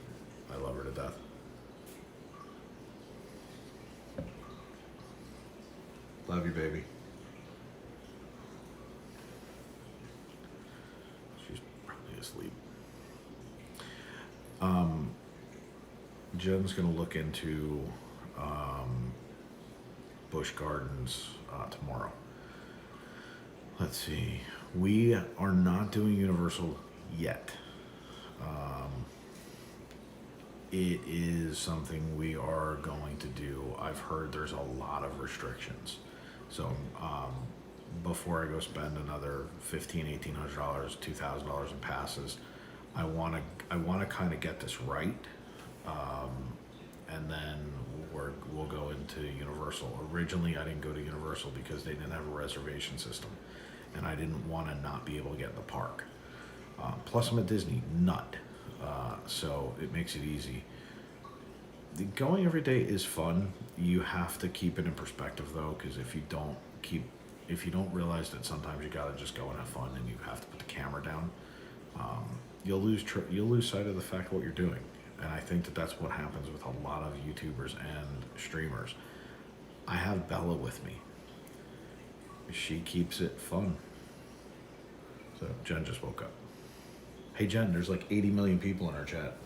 I love her to death. Love you, baby. She's probably asleep. Jen's going to look into Busch Gardens tomorrow. Let's see. We are not doing Universal yet. It is something we are going to do. I've heard there's a lot of restrictions. So before I go spend another $1,500, $1,800, $2,000 in passes, I want to kind of get this right. And then we'll go into Universal. Originally, I didn't go to Universal because they didn't have a reservation system, and I didn't want to not be able to get in the park. Plus, I'm a Disney nut, so it makes it easy. Going every day is fun. You have to keep it in perspective, though, because if you don't realize that sometimes you gotta just go and have fun, and you have to put the camera down, you'll lose sight of the fact of what you're doing. And I think that that's what happens with a lot of YouTubers and streamers. I have Bella with me. She keeps it fun. So Jen just woke up. Hey Jen, there's like 80 million people in our chat.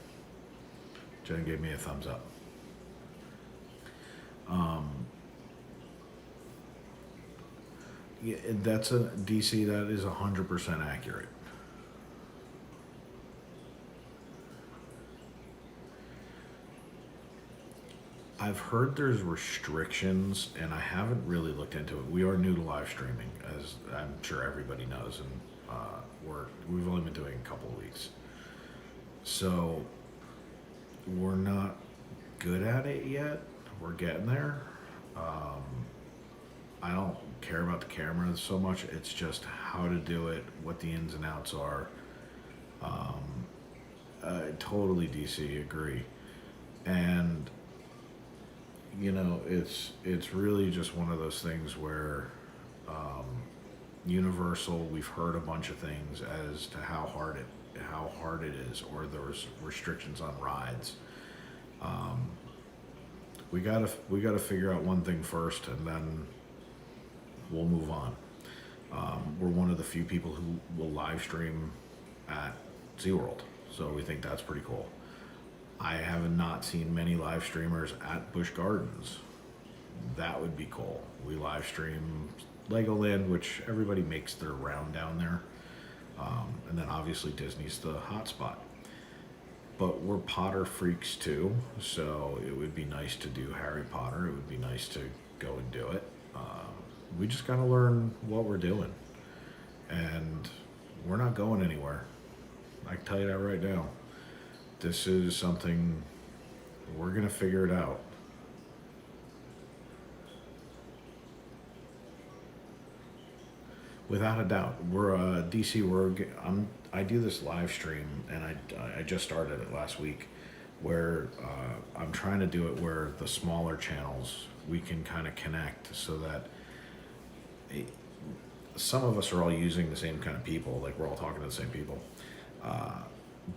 Jen gave me a thumbs up. Yeah, that's a DC. That is 100% accurate. I've heard there's restrictions, and I haven't really looked into it. We are new to live streaming, as I'm sure everybody knows, and we've only been doing a couple of weeks. So we're not good at it yet. We're getting there. I don't care about the camera so much. It's just how to do it, what the ins and outs are. Totally DC, agree. And you know, it's really just one of those things where Universal, we've heard a bunch of things as to how hard it is, or there's restrictions on rides. We gotta figure out one thing first, and then we'll move on. We're one of the few people who will live stream at SeaWorld, so we think that's pretty cool. I have not seen many live streamers at Busch Gardens. That would be cool. We live stream Legoland, which everybody makes their round down there. And then obviously Disney's the hot spot. But we're Potter freaks too, so it would be nice to do Harry Potter. It would be nice to go and do it. We just gotta learn what we're doing. And we're not going anywhere. I can tell you that right now. This is something, we're gonna figure it out. Without a doubt, we're DC. I do this live stream, and I just started it last week, where I'm trying to do it where the smaller channels we can kind of connect so that some of us are all using the same kind of people, like we're all talking to the same people.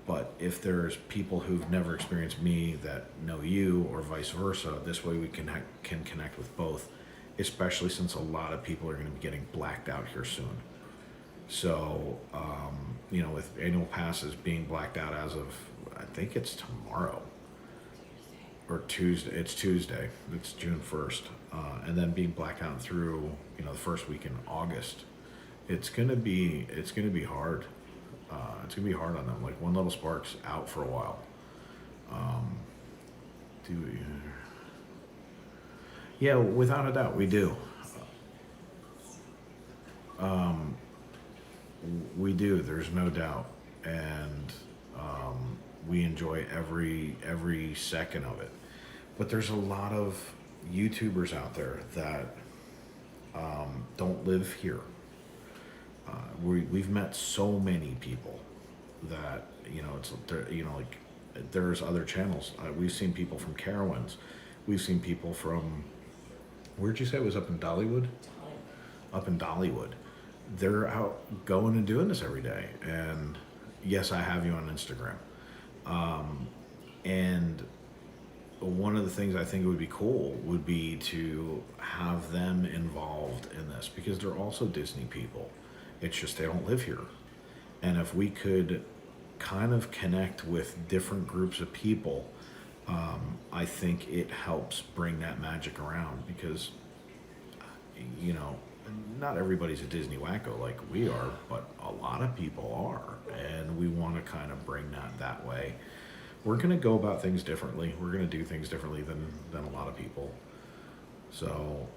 But if there's people who've never experienced me that know you, or vice versa, this way we can connect with both, especially since a lot of people are going to be getting blacked out here soon. So, with annual passes being blacked out as of, I think it's tomorrow or Tuesday. It's Tuesday. It's June 1st. And then being blacked out through, the first week in August. It's gonna be hard. It's gonna be hard on them. Like One Little Spark's out for a while. Yeah, without a doubt, we do. We do. There's no doubt, and we enjoy every second of it. But there's a lot of YouTubers out there that don't live here. We've met so many people that there's other channels. We've seen people from Carowinds. We've seen people from, where'd you say it was, up in Dollywood? Up in Dollywood. They're out going and doing this every day. And yes, I have you on Instagram. And one of the things I think would be cool would be to have them involved in this, because they're also Disney people. It's just they don't live here. And if we could kind of connect with different groups of people, I think it helps bring that magic around, because, not everybody's a Disney wacko like we are, but a lot of people are. And we want to kind of bring that way. We're going to go about things differently. We're going to do things differently than a lot of people. So,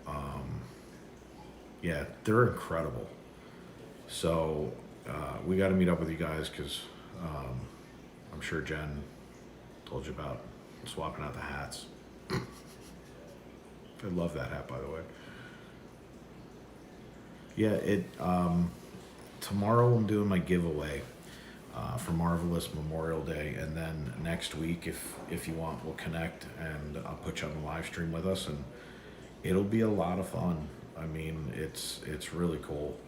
yeah, they're incredible. So, we got to meet up with you guys, because I'm sure Jen told you about swapping out the hats. I love that hat, by the way. Yeah, tomorrow I'm doing my giveaway for Marvelous Memorial Day, and then next week, if you want, we'll connect and I'll put you on the live stream with us, and it'll be a lot of fun. I mean, it's really cool.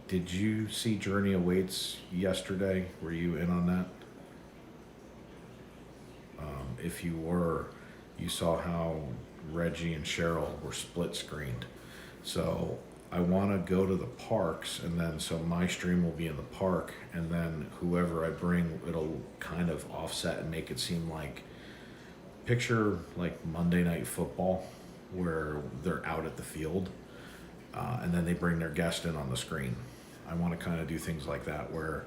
Did you see Journey Awaits yesterday? Were you in on that? If you were, you saw how Reggie and Cheryl were split screened. So I want to go to the parks, and then so my stream will be in the park, and then whoever I bring, it'll kind of offset and make it seem like, picture like Monday Night Football, where they're out at the field, and then they bring their guest in on the screen. I want to kind of do things like that, where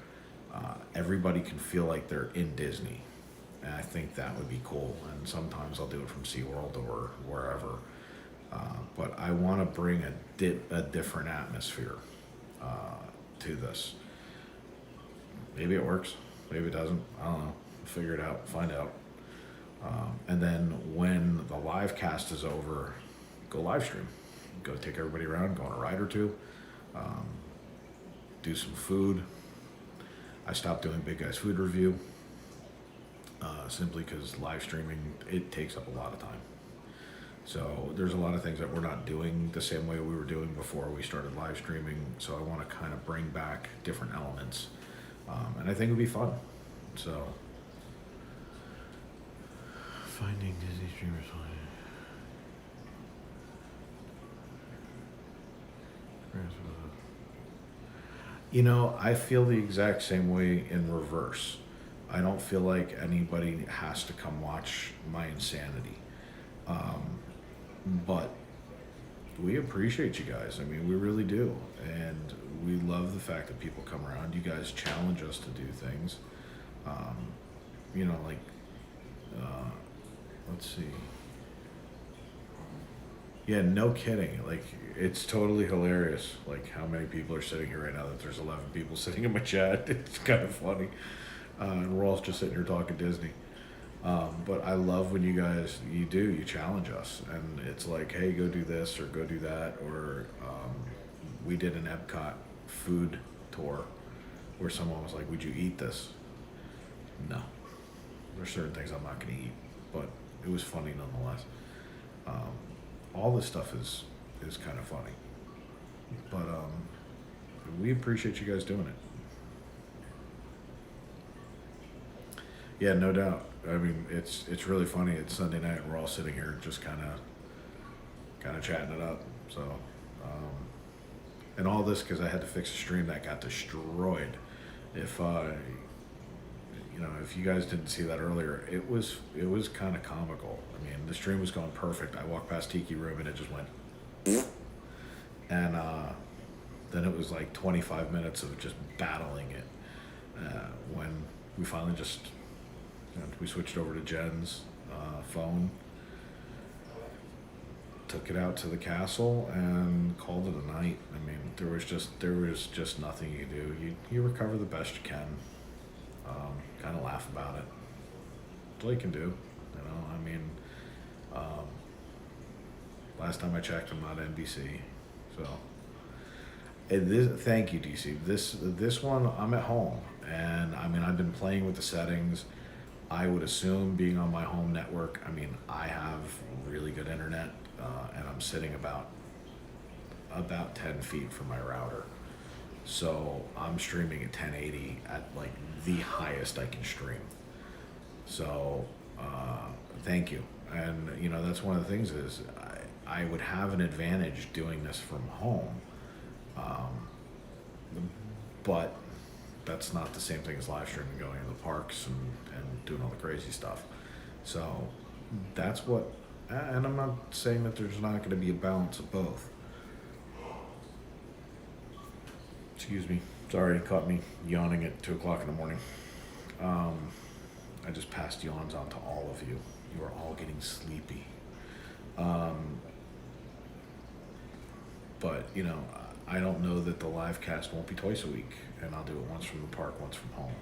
everybody can feel like they're in Disney. And I think that would be cool. And sometimes I'll do it from SeaWorld or wherever. But I want to bring a different atmosphere to this. Maybe it works. Maybe it doesn't. I don't know. Figure it out. Find out. And then when the live cast is over, go live stream. Go take everybody around, go on a ride or two. Do some food. I stopped doing Big Guy's food review simply because live streaming, it takes up a lot of time. So there's a lot of things that we're not doing the same way we were doing before we started live streaming. So I want to kind of bring back different elements, and I think it'd be fun. So finding Disney streamers on I feel the exact same way in reverse. I don't feel like anybody has to come watch my insanity. But we appreciate you guys. I mean, we really do. And we love the fact that people come around. You guys challenge us to do things. Let's see. Yeah, no kidding. Like, it's totally hilarious. Like, how many people are sitting here right now that there's 11 people sitting in my chat. It's kind of funny. And we're all just sitting here talking Disney. But I love when you guys, you challenge us. And it's like, hey, go do this or go do that. Or we did an Epcot food tour where someone was like, would you eat this? No. There's certain things I'm not going to eat. But it was funny nonetheless. All this stuff is kind of funny, but we appreciate you guys doing it. Yeah, no doubt. I mean, it's really funny. It's Sunday night. We're all sitting here just kind of chatting it up. So, and all this because I had to fix a stream that got destroyed. If if you guys didn't see that earlier, it was kind of comical. I mean, the stream was going perfect. I walked past Tiki Room and it just went, and then it was like 25 minutes of just battling it. When we finally just we switched over to Jen's phone, took it out to the castle, and called it a night. I mean, there was just nothing you could do. You recover the best you can. Kind of laugh about it. That's all you can do. I mean, last time I checked, I'm not NBC, so. Thank you, DC. This one, I'm at home, and I mean, I've been playing with the settings. I would assume, being on my home network, I mean, I have really good internet, and I'm sitting about 10 feet from my router. So I'm streaming at 1080 at like the highest I can stream. So thank you. And that's one of the things is I would have an advantage doing this from home, but that's not the same thing as live streaming, going to the parks and doing all the crazy stuff. So that's what, and I'm not saying that there's not going to be a balance of both. Excuse me. Sorry, it caught me yawning at 2 o'clock in the morning. I just passed yawns on to all of you. You are all getting sleepy. But, I don't know that the live cast won't be twice a week, and I'll do it once from the park, once from home.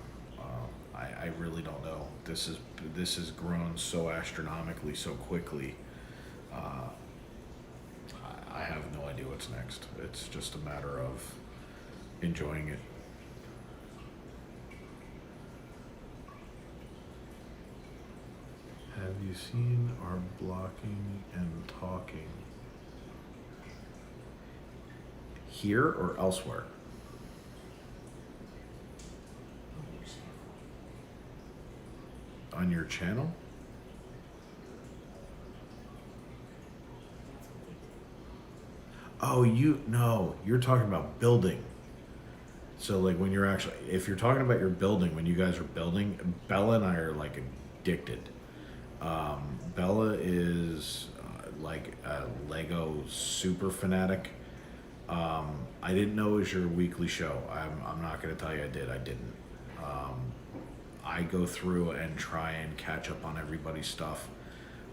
I really don't know. This has grown so astronomically, so quickly. I have no idea what's next. It's just a matter of enjoying it. Have you seen our blocking and talking here or elsewhere? On your channel? Oh, you're talking about building. So like when you're actually, if you're talking about your building, when you guys are building, Bella and I are like addicted. Bella is like a Lego super fanatic. I didn't know it was your weekly show. I'm not going to tell you I did. I didn't. I go through and try and catch up on everybody's stuff.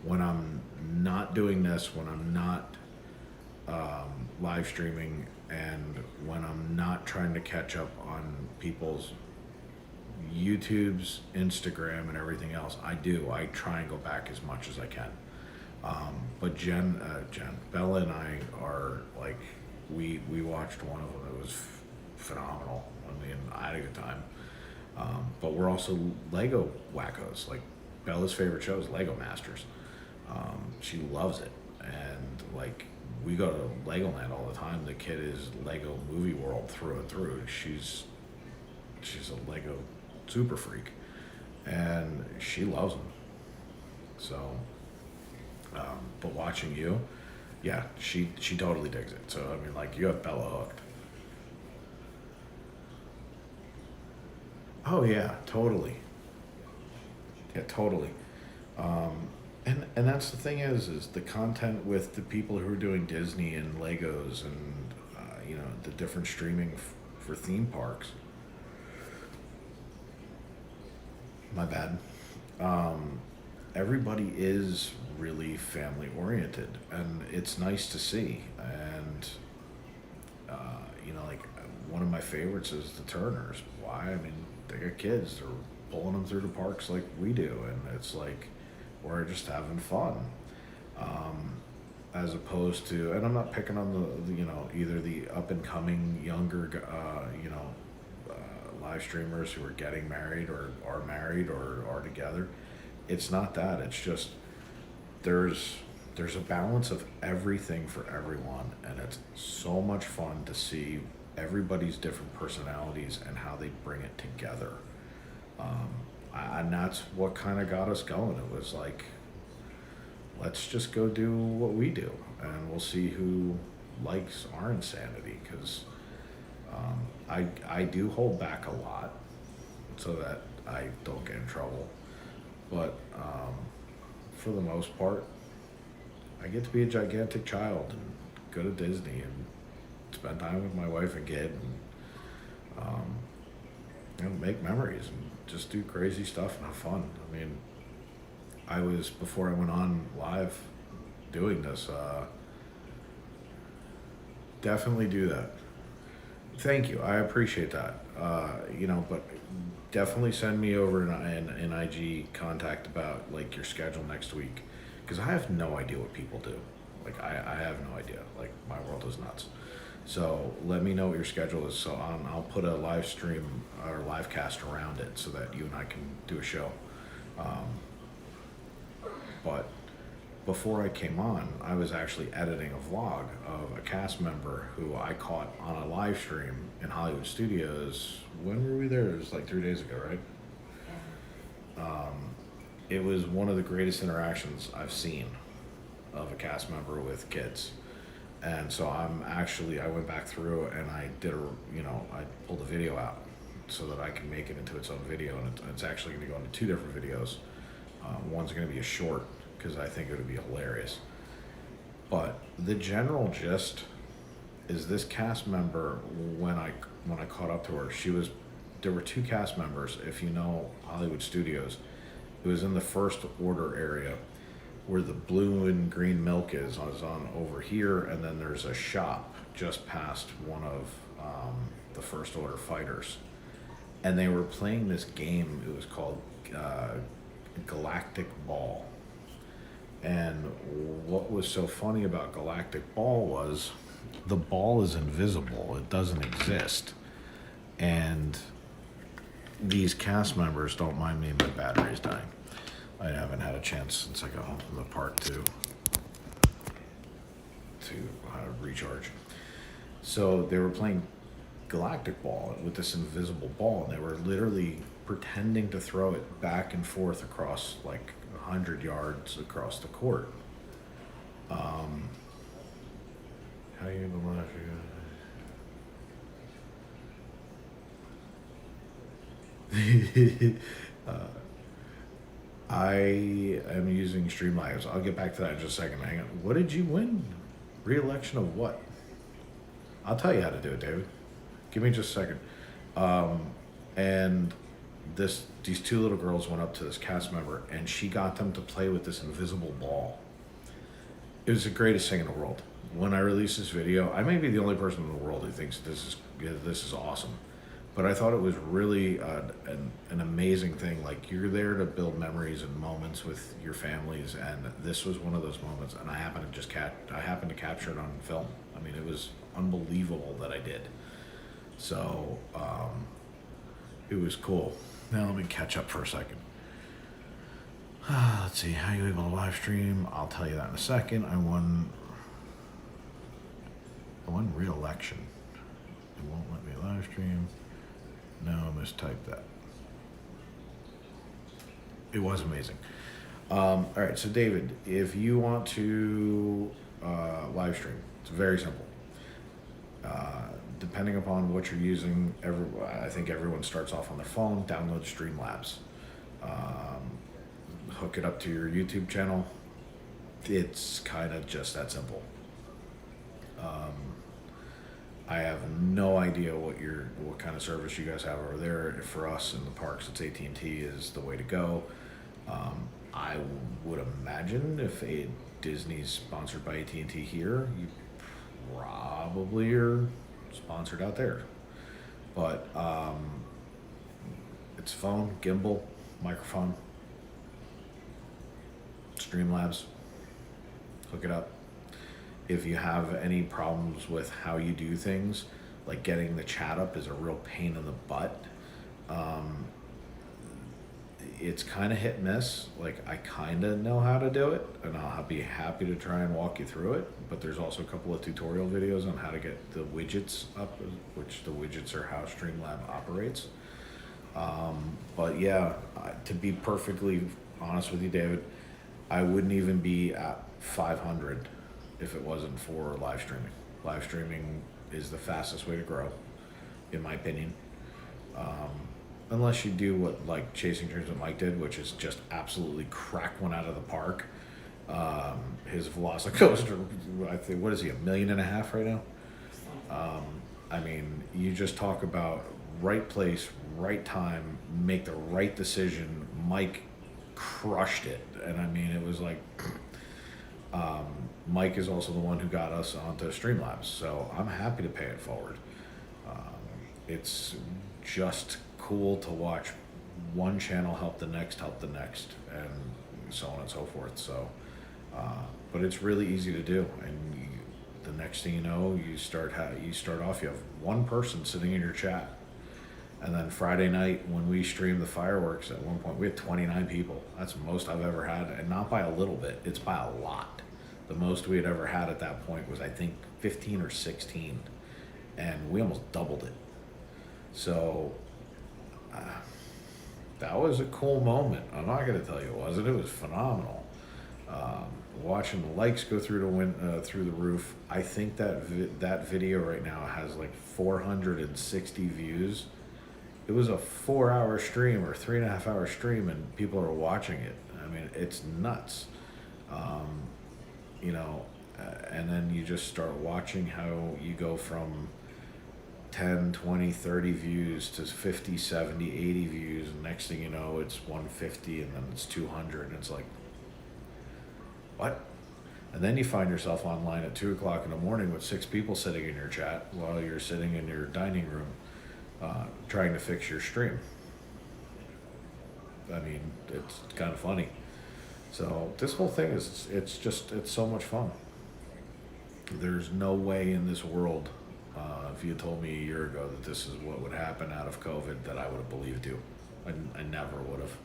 When I'm not doing this, when I'm not live streaming, and when I'm not trying to catch up on people's YouTubes, Instagram, and everything else, I try and go back as much as I can. But Bella and I are like, we watched one of them. It was phenomenal. I mean, I had a good time. But we're also Lego wackos. Like, Bella's favorite show is Lego Masters. She loves it. And like, we go to Legoland all the time. The kid is Lego Movie World through and through. She's a Lego super freak, and she loves them. So, but watching you, yeah, she totally digs it. So I mean, like, you have Bella hooked. Oh yeah, totally. Yeah, totally. And that's the thing is the content with the people who are doing Disney and Legos and the different streaming for theme parks. My bad. Everybody is really family oriented, and it's nice to see. And like, one of my favorites is the Turners. Why? I mean, they got kids. They're pulling them through the parks like we do, and it's like, we're just having fun. As opposed to, and I'm not picking on the either the up and coming younger live streamers who are getting married or are married or are together. It's not that. It's just there's there's a balance of everything for everyone, and it's so much fun to see everybody's different personalities and how they bring it together. And that's what kind of got us going. It was like, let's just go do what we do, and we'll see who likes our insanity. Because I do hold back a lot so that I don't get in trouble, but for the most part, I get to be a gigantic child and go to Disney and spend time with my wife and kid, and make memories and just do crazy stuff and have fun. I mean, I was, before I went on live doing this, definitely do that. Thank you. I appreciate that. But definitely send me over an IG contact about like your schedule next week, because I have no idea what people do. Like I have no idea. Like my world is nuts. So let me know what your schedule is. So I'll put a live stream or live cast around it so that you and I can do a show. But before I came on, I was actually editing a vlog of a cast member who I caught on a live stream in Hollywood Studios. When were we there? It was like 3 days ago, right? It was one of the greatest interactions I've seen of a cast member with kids. And so I went back through and I I pulled a video out so that I can make it into its own video. And it's actually going to go into 2 different videos. One's going to be a short, because I think it would be hilarious. But the general gist is, this cast member, when I caught up to her, there were 2 cast members. If you know Hollywood Studios, it was in the first order area where the blue and green milk is. I was on over here, and then there's a shop just past one of the first order fighters. And they were playing this game. It was called Galactic Ball. And what was so funny about Galactic Ball was the ball is invisible. It doesn't exist. And these cast members, don't mind me, my battery's dying. I haven't had a chance since I got home from the park to recharge. So they were playing Galactic Ball with this invisible ball, and they were literally pretending to throw it back and forth across like 100 yards across the court. How you gonna laugh? I am using Streamlabs. I'll get back to that in just a second. Hang on. What did you win? Re-election of what? I'll tell you how to do it, David. Give me just a second. And these 2 little girls went up to this cast member, and she got them to play with this invisible ball. It was the greatest thing in the world. When I release this video, I may be the only person in the world who thinks this is awesome. But I thought it was really an amazing thing. Like, you're there to build memories and moments with your families, and this was one of those moments. And I happened to capture it on film. I mean, it was unbelievable that I did. So it was cool. Now let me catch up for a second. Let's see, how are you able to live stream? I'll tell you that in a second. I won re-election. It won't let me live stream. No, I mistyped that. It was amazing. All right, so David, if you want to live stream, it's very simple. Depending upon what you're using, I think everyone starts off on their phone. Download Streamlabs. Hook it up to your YouTube channel. It's kind of just that simple. I have no idea what kind of service you guys have over there. For us in the parks, it's AT&T is the way to go. I would imagine if Disney's sponsored by AT&T here, you probably are sponsored out there. But it's phone, gimbal, microphone, Streamlabs. Hook it up. If you have any problems with how you do things, like getting the chat up is a real pain in the butt. it's kind of hit and miss. Like, I kind of know how to do it, and I'll be happy to try and walk you through it. But there's also a couple of tutorial videos on how to get the widgets up, which the widgets are how Streamlab operates. But yeah, to be perfectly honest with you, David, I wouldn't even be at 500 if it wasn't for live streaming. Live streaming is the fastest way to grow, in my opinion. Unless you do what like Chasing Dreams with Mike did, which is just absolutely crack one out of the park. His Velocicoaster, I think, what is he, $1.5 million right now? I mean, you just talk about right place, right time, make the right decision. Mike crushed it, and I mean, it was like, Mike is also the one who got us onto Streamlabs, so I'm happy to pay it forward. It's just cool to watch one channel help the next, and so on and so forth. So, but it's really easy to do, and the next thing you know, you start off. You have one person sitting in your chat, and then Friday night when we streamed the fireworks, at one point we had 29 people. That's the most I've ever had, and not by a little bit. It's by a lot. The most we had ever had at that point was, I think, 15 or 16, and we almost doubled it. So that was a cool moment. I'm not going to tell you it wasn't. It was phenomenal. Watching the likes go through the roof. I think that that video right now has like 460 views. It was a 4-hour stream or 3.5-hour stream, and people are watching it. I mean, it's nuts. You know, and then you just start watching how you go from 10, 20, 30 views to 50, 70, 80 views, and next thing you know, it's 150, and then it's 200, and it's like, what? And then you find yourself online at 2 o'clock in the morning with 6 people sitting in your chat while you're sitting in your dining room trying to fix your stream. I mean, it's kind of funny. So this whole thing it's so much fun. There's no way in this world, if you had told me a year ago that this is what would happen out of COVID, that I would have believed you. I never would have.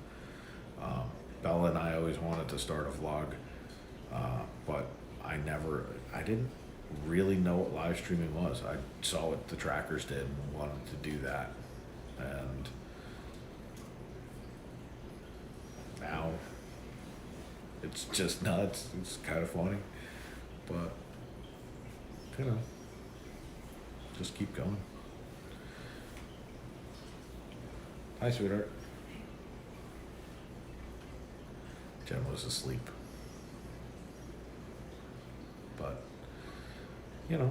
Bella and I always wanted to start a vlog, but I didn't really know what live streaming was. I saw what the trackers did and wanted to do that. And now it's just nuts. It's kind of funny, but you know, just keep going. Hi, sweetheart. Jen was asleep, but you know,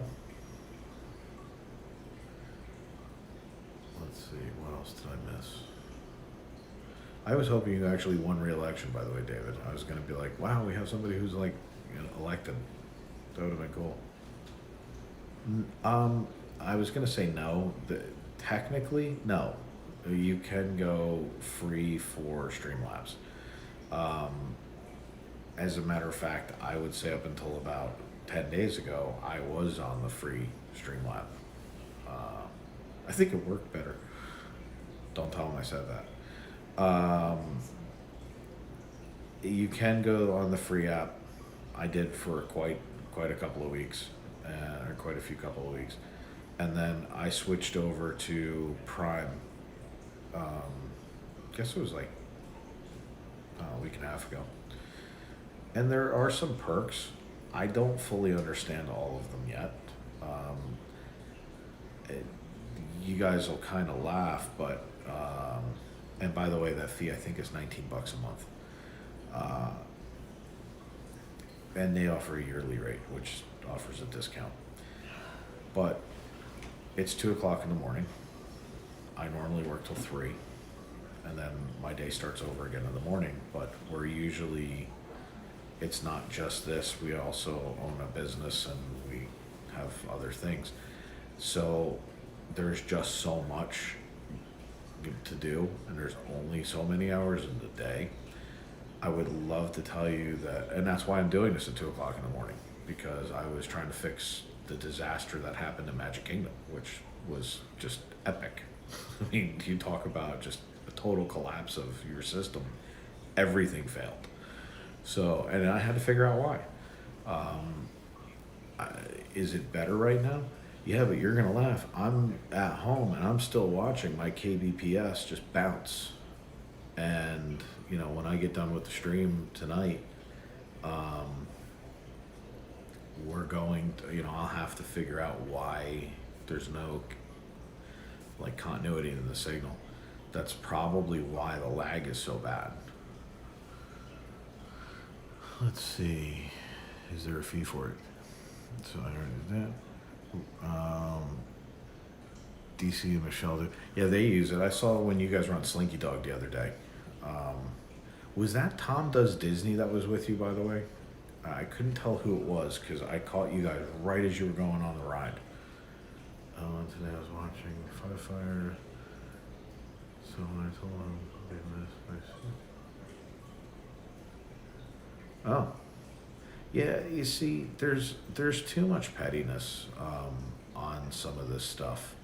let's see, what else did I miss? I was hoping you actually won re-election, by the way, David. I was going to be like, wow, we have somebody who's like, you know, elected. That would have been cool. I was going to say no. Technically, no. You can go free for Streamlabs. As a matter of fact, I would say up until about 10 days ago, I was on the free Streamlab. I think it worked better. Don't tell them I said that. You can go on the free app. I did for quite a couple of weeks, or quite a few couple of weeks, and then I switched over to Prime. Guess it was like a week and a half ago. And there are some perks. I don't fully understand all of them yet. You guys will kind of laugh, but and by the way, that fee I think is $19 a month. And they offer a yearly rate, which offers a discount. But it's 2 o'clock in the morning. I normally work till 3, and then my day starts over again in the morning. But we're usually, it's not just this. We also own a business and we have other things. So there's just so much to do, and there's only so many hours in the day. I would love to tell you that, and that's why I'm doing this at 2 o'clock in the morning, because I was trying to fix the disaster that happened in Magic Kingdom, which was just epic. I mean, you talk about just a total collapse of your system. Everything failed. So, and I had to figure out why. Is it better right now? Yeah, but you're gonna laugh. I'm at home and I'm still watching my kbps just bounce. And when I get done with the stream tonight, we're going to, I'll have to figure out why there's no like continuity in the signal. That's probably why the lag is so bad. Let's see. Is there a fee for it? So I already did that. DC and Michelle, yeah, they use it. I saw when you guys were on Slinky Dog the other day. Was that Tom Does Disney that was with you, by the way? I couldn't tell who it was because I caught you guys right as you were going on the ride. Today I was watching Firefighter. So when I told him they missed, oh, yeah. You see, there's too much pettiness on some of this stuff.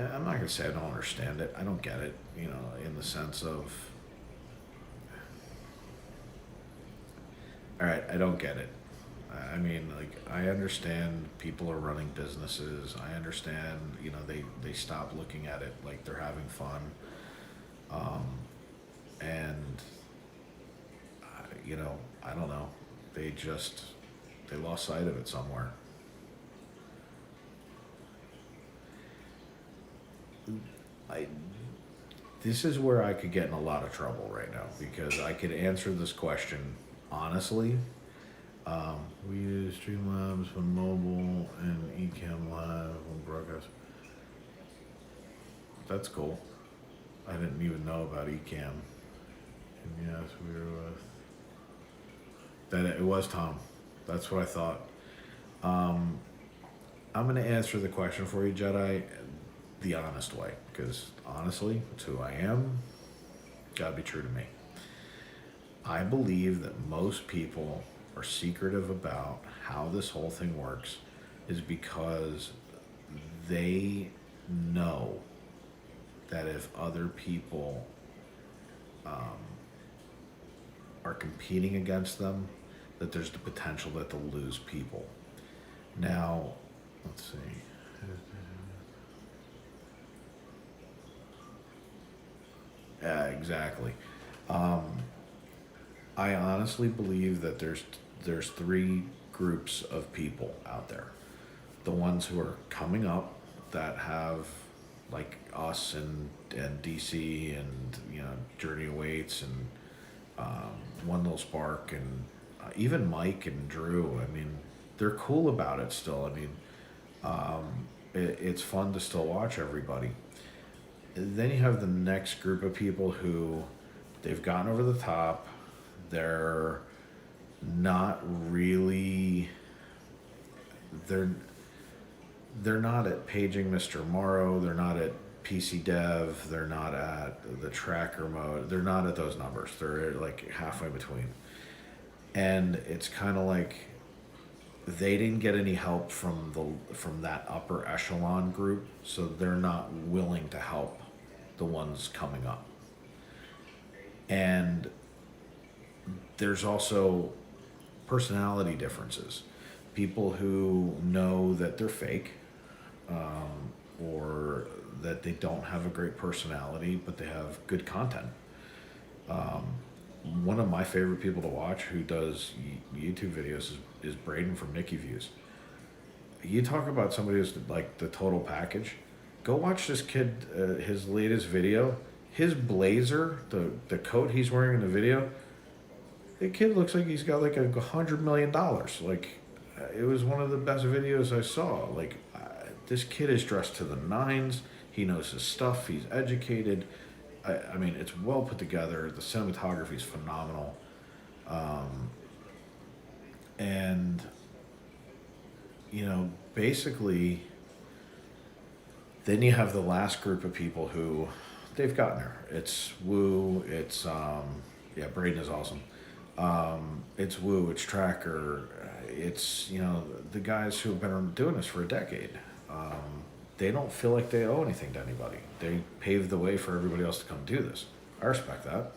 I'm not gonna say I don't understand it. I don't get it. In the sense of, all right, I don't get it. I mean, like, I understand people are running businesses. I understand, they stop looking at it like they're having fun. And, I don't know. They lost sight of it somewhere. This is where I could get in a lot of trouble right now because I could answer this question honestly. We use Streamlabs when mobile and Ecamm Live when broadcast. That's cool. I didn't even know about Ecamm. And yes, we were with. That it was Tom. That's what I thought. I'm gonna answer the question for you, Jedi, the honest way, because honestly, it's who I am. Gotta be true to me. I believe that most people are secretive about how this whole thing works is because they know that if other people are competing against them, that there's the potential that they'll lose people. Now, let's see. Yeah, exactly. I honestly believe that there's three groups of people out there. The ones who are coming up that have, like us and DC and Journey Awaits and One Little Spark and even Mike and Drew. I mean, they're cool about it still. I mean, it's fun to still watch everybody. Then you have the next group of people who they've gotten over the top. They're not really. They're not at paging Mr. Morrow. They're not at PC Dev. They're not at the tracker mode. They're not at those numbers. They're like halfway between. And it's kind of like they didn't get any help from that upper echelon group, so they're not willing to help the ones coming up. And there's also personality differences. People who know that they're fake, or that they don't have a great personality, but they have good content. One of my favorite people to watch who does YouTube videos is Braden from Nikki Views. You talk about somebody who's like the total package. Go watch this kid, his latest video. His blazer, the coat he's wearing in the video, the kid looks like he's got like $100 million. Like, it was one of the best videos I saw. Like, this kid is dressed to the nines. He knows his stuff. He's educated. I mean, it's well put together. The cinematography is phenomenal. And, basically, then you have the last group of people who they've gotten there. It's Woo. It's, Braden is awesome. It's Woo. It's Tracker. It's, the guys who have been doing this for a decade. they don't feel like they owe anything to anybody. They paved the way for everybody else to come do this. I respect that.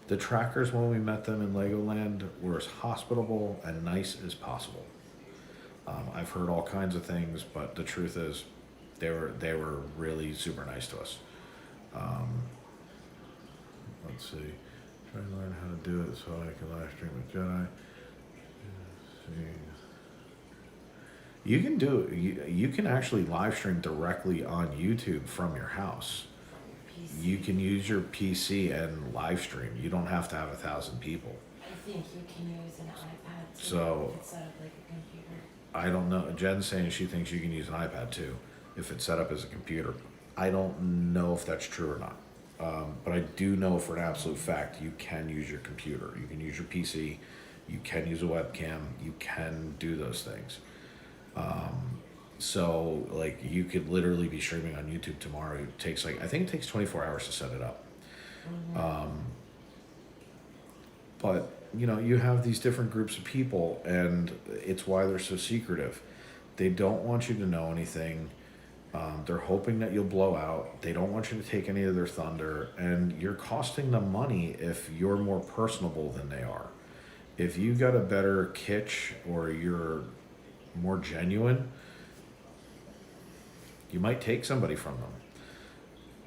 The trackers, when we met them in Legoland, were as hospitable and nice as possible. I've heard all kinds of things, but the truth is, they were really super nice to us. Let's see. Try to learn how to do it so I can live stream with Jedi. You can do it. You can actually live stream directly on YouTube from your house. PC. You can use your PC and live stream. You don't have to have 1,000 people. I think you can use an iPad too. So- It's set up like a computer. I don't know. Jen's saying she thinks you can use an iPad too, if it's set up as a computer. I don't know if that's true or not. But I do know for an absolute fact you can use your computer. You can use your PC. You can use a webcam. You can do those things. So like you could literally be streaming on YouTube tomorrow. It takes I think it takes 24 hours to set it up. But you know, you have these different groups of people, and it's why they're so secretive. They don't want you to know anything. They're hoping that you'll blow out. They don't want you to take any of their thunder, and you're costing them money if you're more personable than they are. If you got a better kitsch or you're more genuine, you might take somebody from them.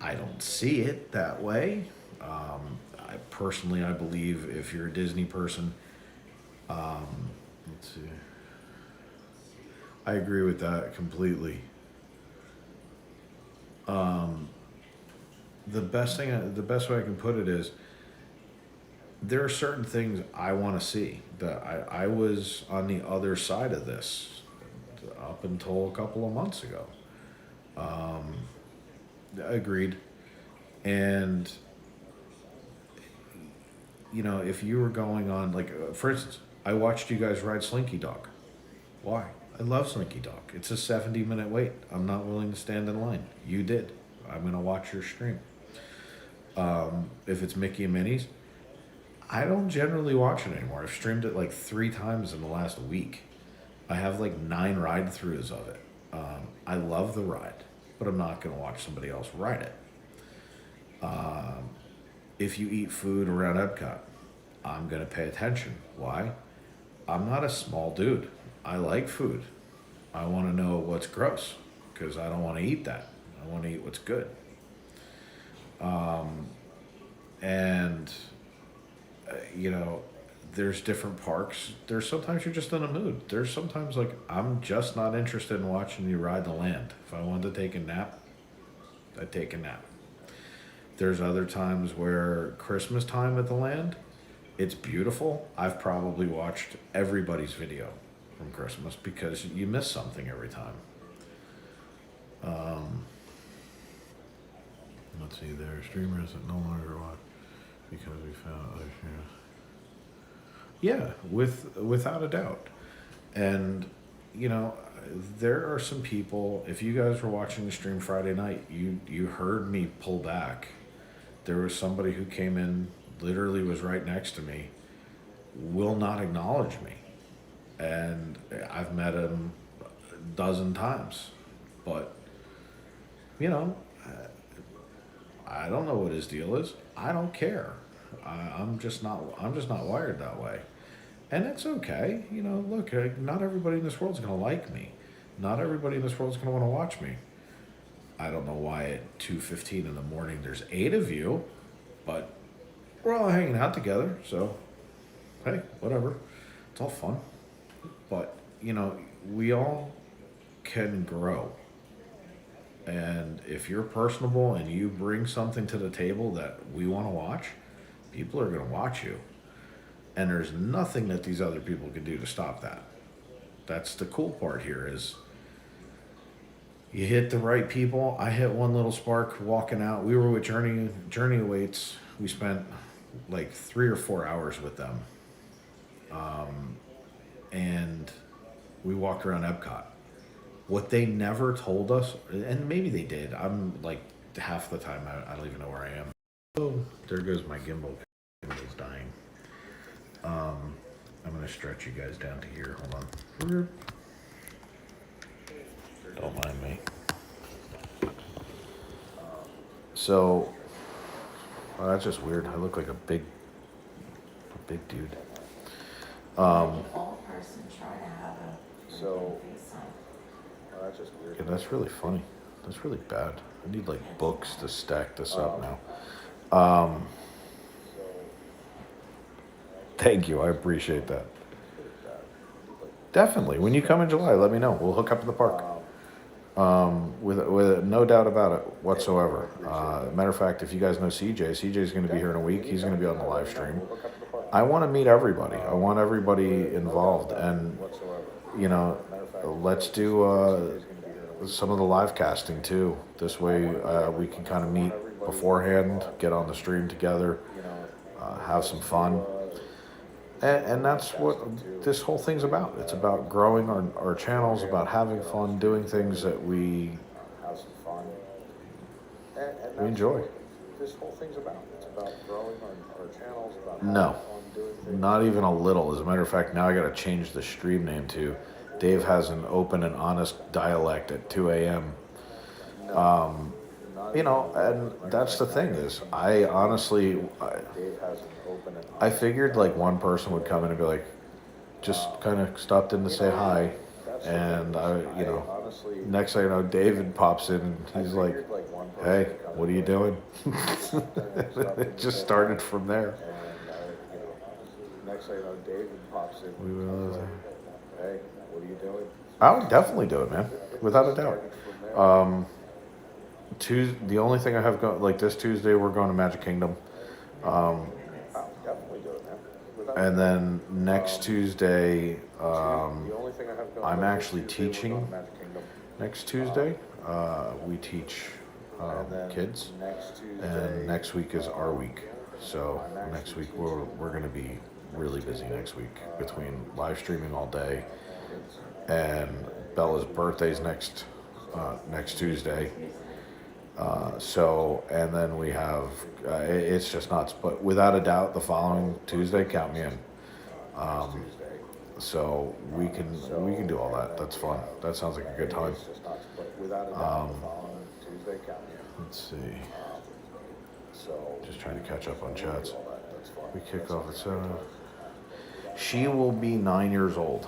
I don't see it that way. I believe if you're a Disney person, let's see. I agree with that completely. The best way I can put it is, there are certain things I want to see. That I was on the other side of this up until a couple of months ago. Agreed. And you know, if you were going on, like, for instance, I watched you guys ride Slinky Dog. Why? I love Slinky Dog. It's a 70-minute wait. I'm not willing to stand in line. You did. I'm going to watch your stream. If it's Mickey and Minnie's, I don't generally watch it anymore. I've streamed it like 3 times in the last week. I have like 9 ride-throughs of it. I love the ride, but I'm not going to watch somebody else ride it. If you eat food around Epcot, I'm going to pay attention. Why? I'm not a small dude. I like food. I want to know what's gross, because I don't want to eat that. I want to eat what's good. You know, there's different parks. There's sometimes you're just in a mood. There's sometimes like, I'm just not interested in watching you ride the land. If I wanted to take a nap, I'd take a nap. There's other times where Christmas time at the land, it's beautiful. I've probably watched everybody's video from Christmas because you miss something every time. Let's see, there are streamers that no longer watch because we found other streamers. Yeah, without a doubt. And, you know, there are some people, if you guys were watching the stream Friday night, you heard me pull back. There was somebody who came in, literally was right next to me, will not acknowledge me. And I've met him a dozen times. But, you know, I don't know what his deal is. I don't care. I'm just not wired that way. And it's okay. You know, look, not everybody in this world is going to like me. Not everybody in this world is going to want to watch me. I don't know why at 2:15 in the morning there's 8 of you, but we're all hanging out together, so hey, whatever. It's all fun. But, you know, we all can grow. And if you're personable and you bring something to the table that we want to watch, people are going to watch you. And there's nothing that these other people can do to stop that. That's the cool part here is you hit the right people. I hit one little spark walking out. We were with Journey Awaits. We spent like 3 or 4 hours with them. And we walked around Epcot. What they never told us, and maybe they did, I'm like half the time I don't even know where I am. Oh, there goes my gimbal. It's dying. I'm going to stretch you guys down to here. Hold on. Don't mind me. So, well, that's just weird. I look like a big dude. Like an old person trying to have a So- FaceTime. That's just weird. Yeah, that's really funny. That's really bad. I need like books to stack this up now. Thank you. I appreciate that. Definitely. When you come in July, let me know. We'll hook up in the park. With no doubt about it whatsoever. Matter of fact, if you guys know CJ's going to be here in a week. He's going to be on the live stream. I want to meet everybody. I want everybody involved, and you know, let's do some of the live casting too. This way, we can kind of meet beforehand, get on the stream together, have some fun. And that's what this whole thing's about. It's about growing our channels, about having fun, doing things that we enjoy. This whole thing's about. It's about growing our channels. About No, not even a little. As a matter of fact, now I got to change the stream name to Dave Has an Open and Honest Dialect at 2 a.m. You know, and that's the thing is, I honestly, I figured like one person would come in and be like, just kind of stopped in to say hi, and you know, next thing you know, David pops in and he's like, "Hey, what are you doing?" It just started from there. Next thing you know, David pops in. Hey, what are you doing? I would definitely do it, man, without a doubt. The only thing I have like this Tuesday, we're going to Magic Kingdom. And then next Tuesday, I'm actually teaching next Tuesday. We teach kids, and next week is our week. So next week we're going to be really busy next week between live streaming all day, and Bella's birthday's next Tuesday. And then we have, it's just nuts, but without a doubt, the following Tuesday, count me in. So we can do all that. That's fun. That sounds like a good time. Let's see. Just trying to catch up on chats. We kick off at 7. She will be 9 years old.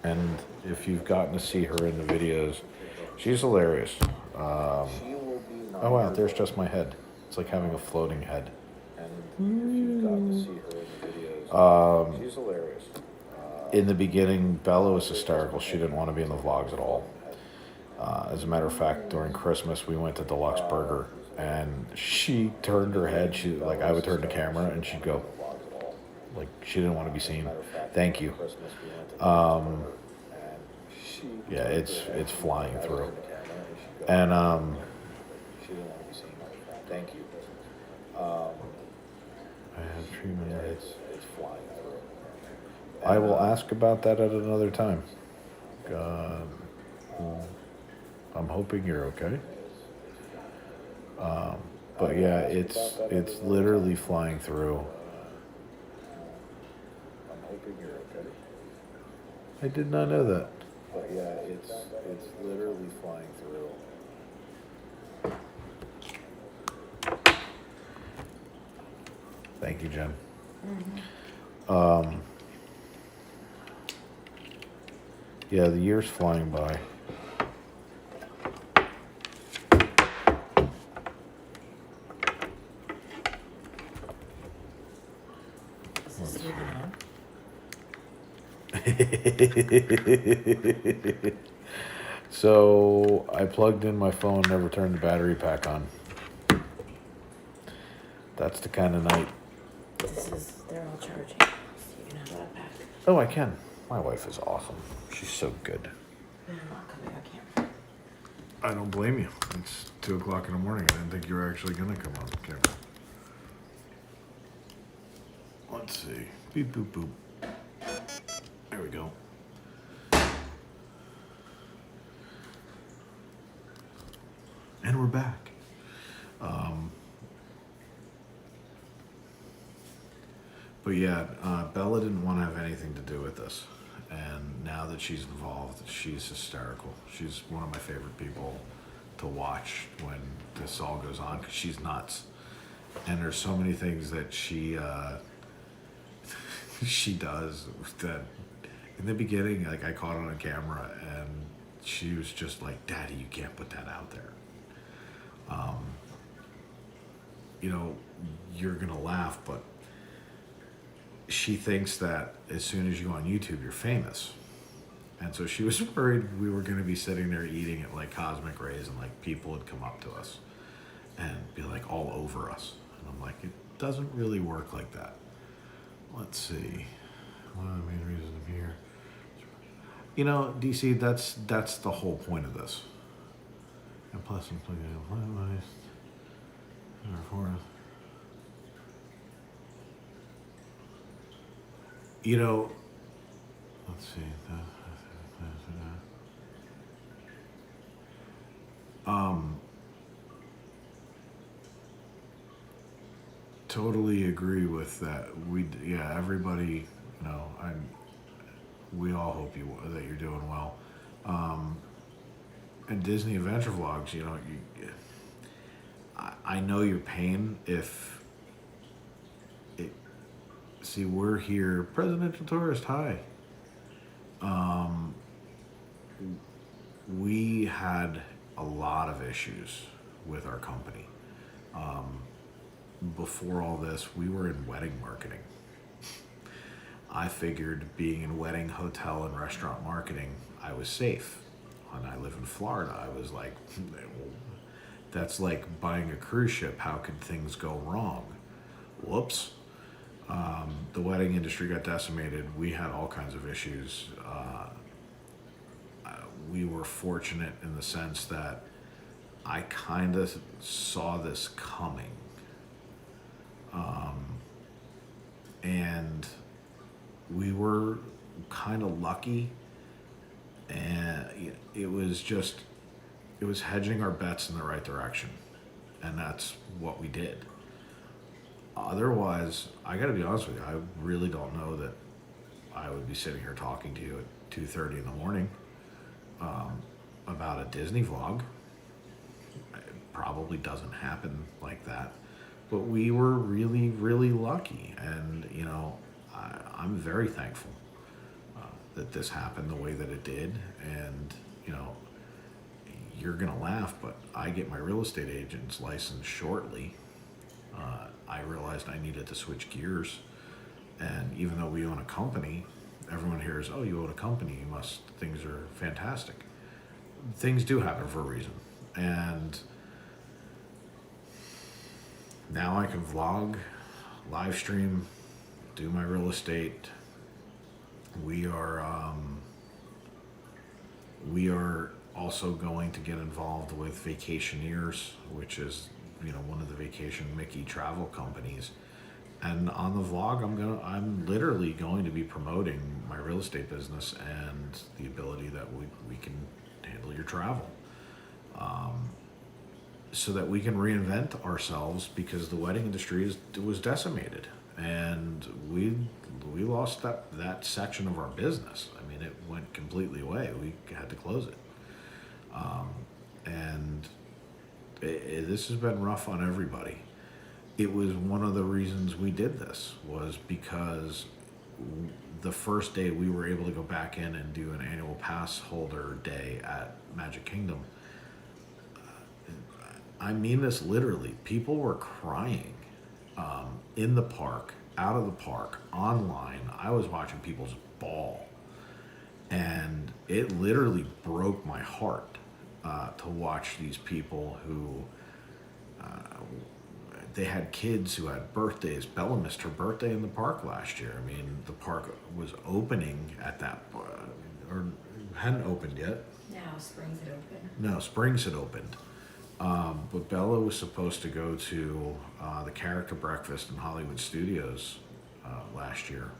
And if you've gotten to see her in the videos, she's hilarious. Oh wow, there's just my head. It's like having a floating head. She's hilarious. In the beginning, Bella was hysterical. She didn't want to be in the vlogs at all. As a matter of fact, during Christmas, we went to Deluxe Burger, and she turned her head. She like I would turn the camera, and she'd go, like she didn't want to be seen. Thank you. Yeah, it's flying through. And Thank you. I have 3 minutes. It's flying through. I will ask about that at another time. God, I'm hoping you're okay. But yeah, it's literally flying through. I'm hoping you're okay. I did not know that. But yeah, it's literally flying through. Thank you, Jen. Yeah, the year's flying by. Is this even on? So I plugged in my phone, never turned the battery pack on. That's the kind of night. They're all charging. So you can have that back. Oh, I can. My wife is awesome. She's so good. I'm not coming back here. I don't blame you. It's 2 o'clock in the morning. I didn't think you were actually gonna come on camera. Let's see. Beep boop boop. There we go. And we're back. But yeah, Bella didn't want to have anything to do with this. And now that she's involved, she's hysterical. She's one of my favorite people to watch when this all goes on, because she's nuts. And there's so many things that she she does that in the beginning, like I caught it on camera and she was just like, Daddy, you can't put that out there. You know, you're gonna laugh, but she thinks that as soon as you go on YouTube, you're famous. And so she was worried we were gonna be sitting there eating at like Cosmic Rays and like people would come up to us and be like all over us. And I'm like, it doesn't really work like that. Let's see. One of the main reasons I'm here. You know, DC, that's the whole point of this. And plus, I'm playing you know, let's see. Totally agree with that. Everybody, you know, we all hope that you're doing well. And Disney Adventure Vlogs, you know, I know your pain if it. See, we're here, Presidential Tourist. Hi. We had a lot of issues with our company. Before all this, we were in wedding marketing. I figured being in wedding, hotel, and restaurant marketing, I was safe. When I live in Florida, I was like, that's like buying a cruise ship. How could things go wrong? Whoops. The wedding industry got decimated. We had all kinds of issues. We were fortunate in the sense that I kind of saw this coming. And we were kind of lucky, and it was hedging our bets in the right direction, and that's what we did. Otherwise, I gotta be honest with you, I really don't know that I would be sitting here talking to you at 2:30 in the morning about a Disney vlog. It probably doesn't happen like that. But we were really, really lucky, and you know, I'm very thankful that this happened the way that it did. And you know, you're gonna laugh, but I get my real estate agent's license shortly. I realized I needed to switch gears, and even though we own a company, everyone hears, "Oh, you own a company, things are fantastic." Things do happen for a reason, and now I can vlog, live stream, do my real estate. We are also going to get involved with Vacationeers, which is, you know, one of the vacation Mickey travel companies. And on the vlog, I'm literally going to be promoting my real estate business and the ability that we can handle your travel. So that we can reinvent ourselves, because the wedding industry was decimated, and we lost that section of our business. I mean, it went completely away. We had to close it, and this has been rough on everybody. It was one of the reasons we did this, was because the first day we were able to go back in and do an annual pass holder day at Magic Kingdom. I mean this literally. People were crying in the park, out of the park, online. I was watching people just bawl. And it literally broke my heart to watch these people who, they had kids who had birthdays. Bella missed her birthday in the park last year. I mean, the park was opening at that, or hadn't opened yet. Now Springs had opened. No, Springs had opened. But Bella was supposed to go to the Character Breakfast in Hollywood Studios last year.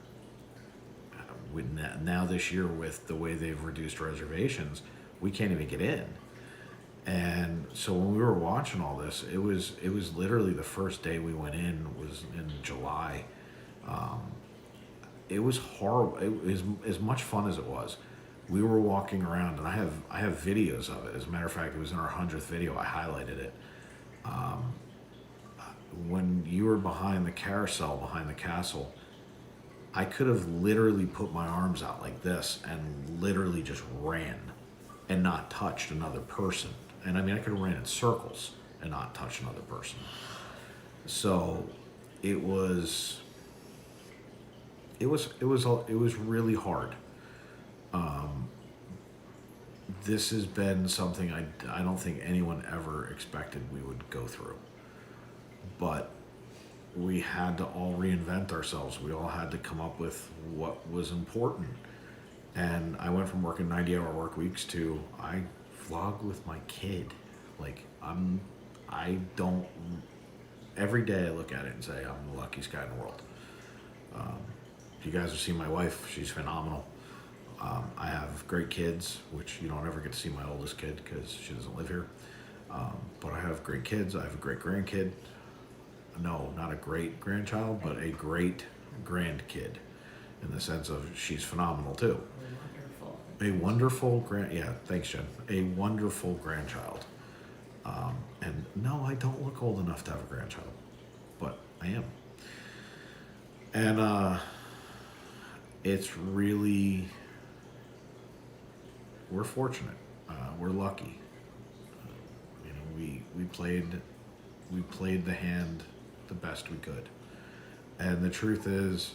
Now this year, with the way they've reduced reservations, we can't even get in. And so when we were watching all this, it was literally the first day we went in was in July. It was horrible. It was as much fun as it was. we were walking around, and I have videos of it. As a matter of fact, it was in our 100th video. I highlighted it. When you were behind the carousel, behind the castle, I could have literally put my arms out like this and literally just ran and not touched another person. And I mean, I could have ran in circles and not touched another person. So it was really hard. This has been something I don't think anyone ever expected we would go through. But we had to all reinvent ourselves. We all had to come up with what was important. And I went from working 90-hour work weeks to I vlog with my kid. Like I don't, every day I look at it and say I'm the luckiest guy in the world. You guys have seen my wife. She's phenomenal. I have great kids, which you don't ever get to see my oldest kid because she doesn't live here. But I have great kids. I have a great grandkid. No, not a great grandchild, but a great grandkid, in the sense of she's phenomenal too. Wonderful. Yeah, thanks, Jen. A wonderful grandchild. And no, I don't look old enough to have a grandchild, but I am. And it's really, we're fortunate. We're lucky. You know, we played the hand the best we could. And the truth is,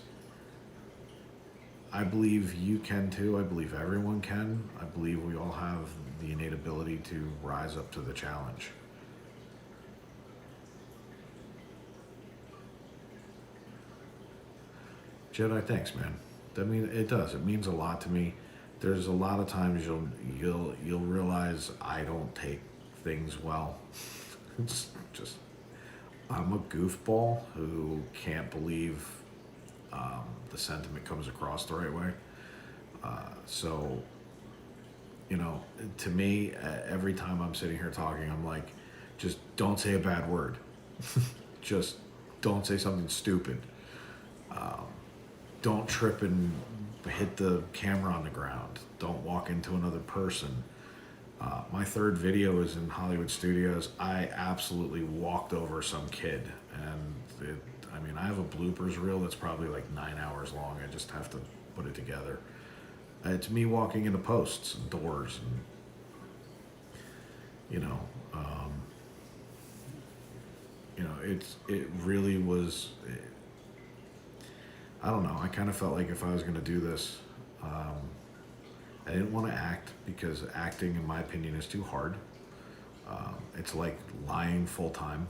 I believe you can too. I believe everyone can. I believe we all have the innate ability to rise up to the challenge. Jedi, thanks, man. It does. It means a lot to me. There's a lot of times you'll realize I don't take things well. It's just, I'm a goofball who can't believe the sentiment comes across the right way. So, you know, to me, every time I'm sitting here talking, I'm like, just don't say a bad word. Just don't say something stupid. Don't trip and hit the camera on the ground. Don't walk into another person. My third video is in Hollywood Studios. I absolutely walked over some kid, and I have a bloopers reel that's probably like 9 hours long. I just have to put it together. It's me walking into posts and doors, and it really was. I don't know. I kind of felt like if I was going to do this, I didn't want to act, because acting, in my opinion, is too hard. It's like lying full time.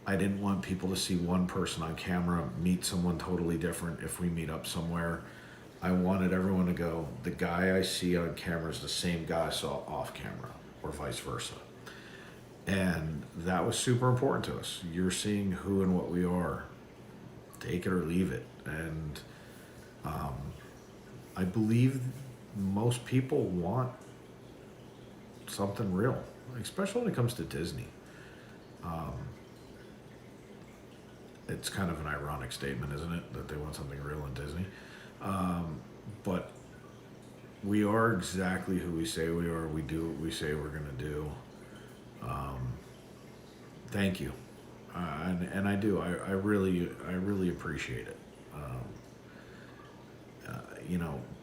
I didn't want people to see one person on camera meet someone totally different if we meet up somewhere. I wanted everyone to go, the guy I see on camera is the same guy I saw off camera, or vice versa. And that was super important to us. You're seeing who and what we are. Take it or leave it. And I believe most people want something real, especially when it comes to Disney. It's kind of an ironic statement, isn't it? That they want something real in Disney. But we are exactly who we say we are. We do what we say we're going to do. Thank you. And I do. I really appreciate it.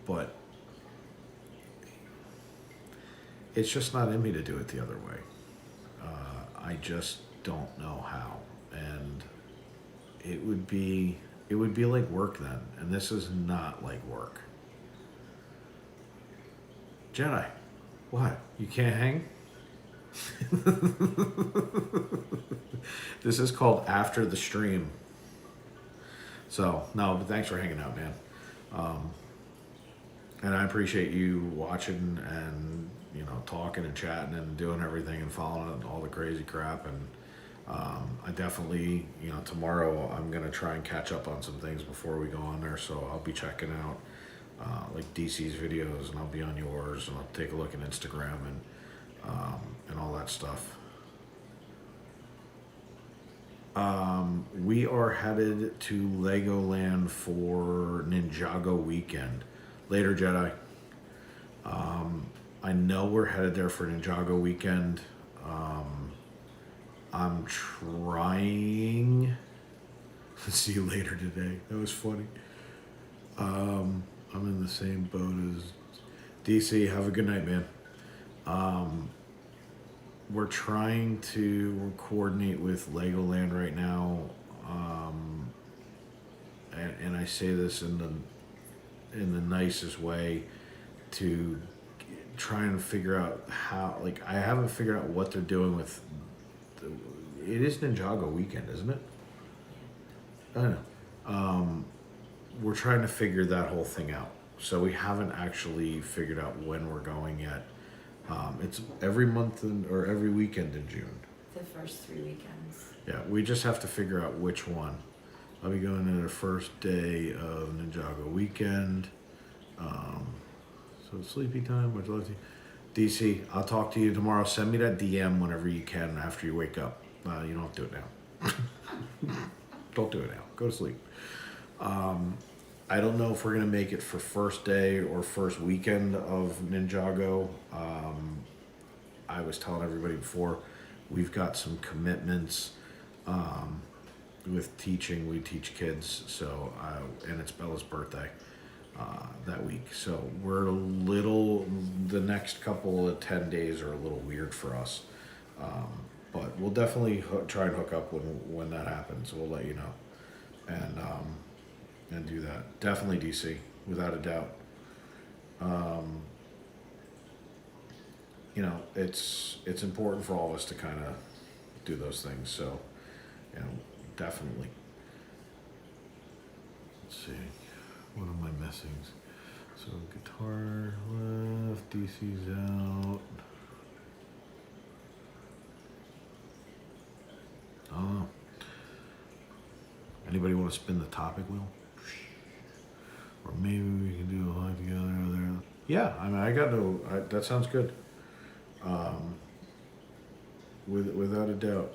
But it's just not in me to do it the other way. I just don't know how. And it would be like work then. And this is not like work. Jedi, what? You can't hang? This is called After the Stream. So, no, but thanks for hanging out, man. And I appreciate you watching and, talking and chatting and doing everything and following all the crazy crap. And I definitely, tomorrow I'm going to try and catch up on some things before we go on there. So I'll be checking out like DC's videos, and I'll be on yours, and I'll take a look at Instagram and all that stuff. We are headed to Legoland for Ninjago weekend. Later, Jedi. I know we're headed there for Ninjago weekend. I'm trying. See you later today. That was funny. I'm in the same boat as DC. Have a good night, man. We're trying to coordinate with Legoland right now, and I say this in the nicest way, to try and figure out how. Like, I haven't figured out what they're doing with. It is Ninjago weekend, isn't it? I don't know. We're trying to figure that whole thing out. So we haven't actually figured out when we're going yet. It's every month or every weekend in June. The first 3 weekends. Yeah, we just have to figure out which one. I'll be going to the first day of Ninjago weekend. So it's sleepy time. Much love to you. DC, I'll talk to you tomorrow. Send me that DM whenever you can after you wake up. You don't have to do it now. Don't do it now. Go to sleep. I don't know if we're going to make it for first day or first weekend of Ninjago. I was telling everybody before, we've got some commitments with teaching. We teach kids, so and it's Bella's birthday that week. So we're the next couple of 10 days are a little weird for us. But we'll definitely try and hook up when that happens. We'll let you know. And do that. Definitely DC, without a doubt. It's important for all of us to kind of do those things. So, definitely. Let's see. What am I missing? So guitar left, DC's out. Oh. Anybody want to spin the topic wheel? Or maybe we can do a live together over there. Yeah, I mean, that sounds good. Without a doubt.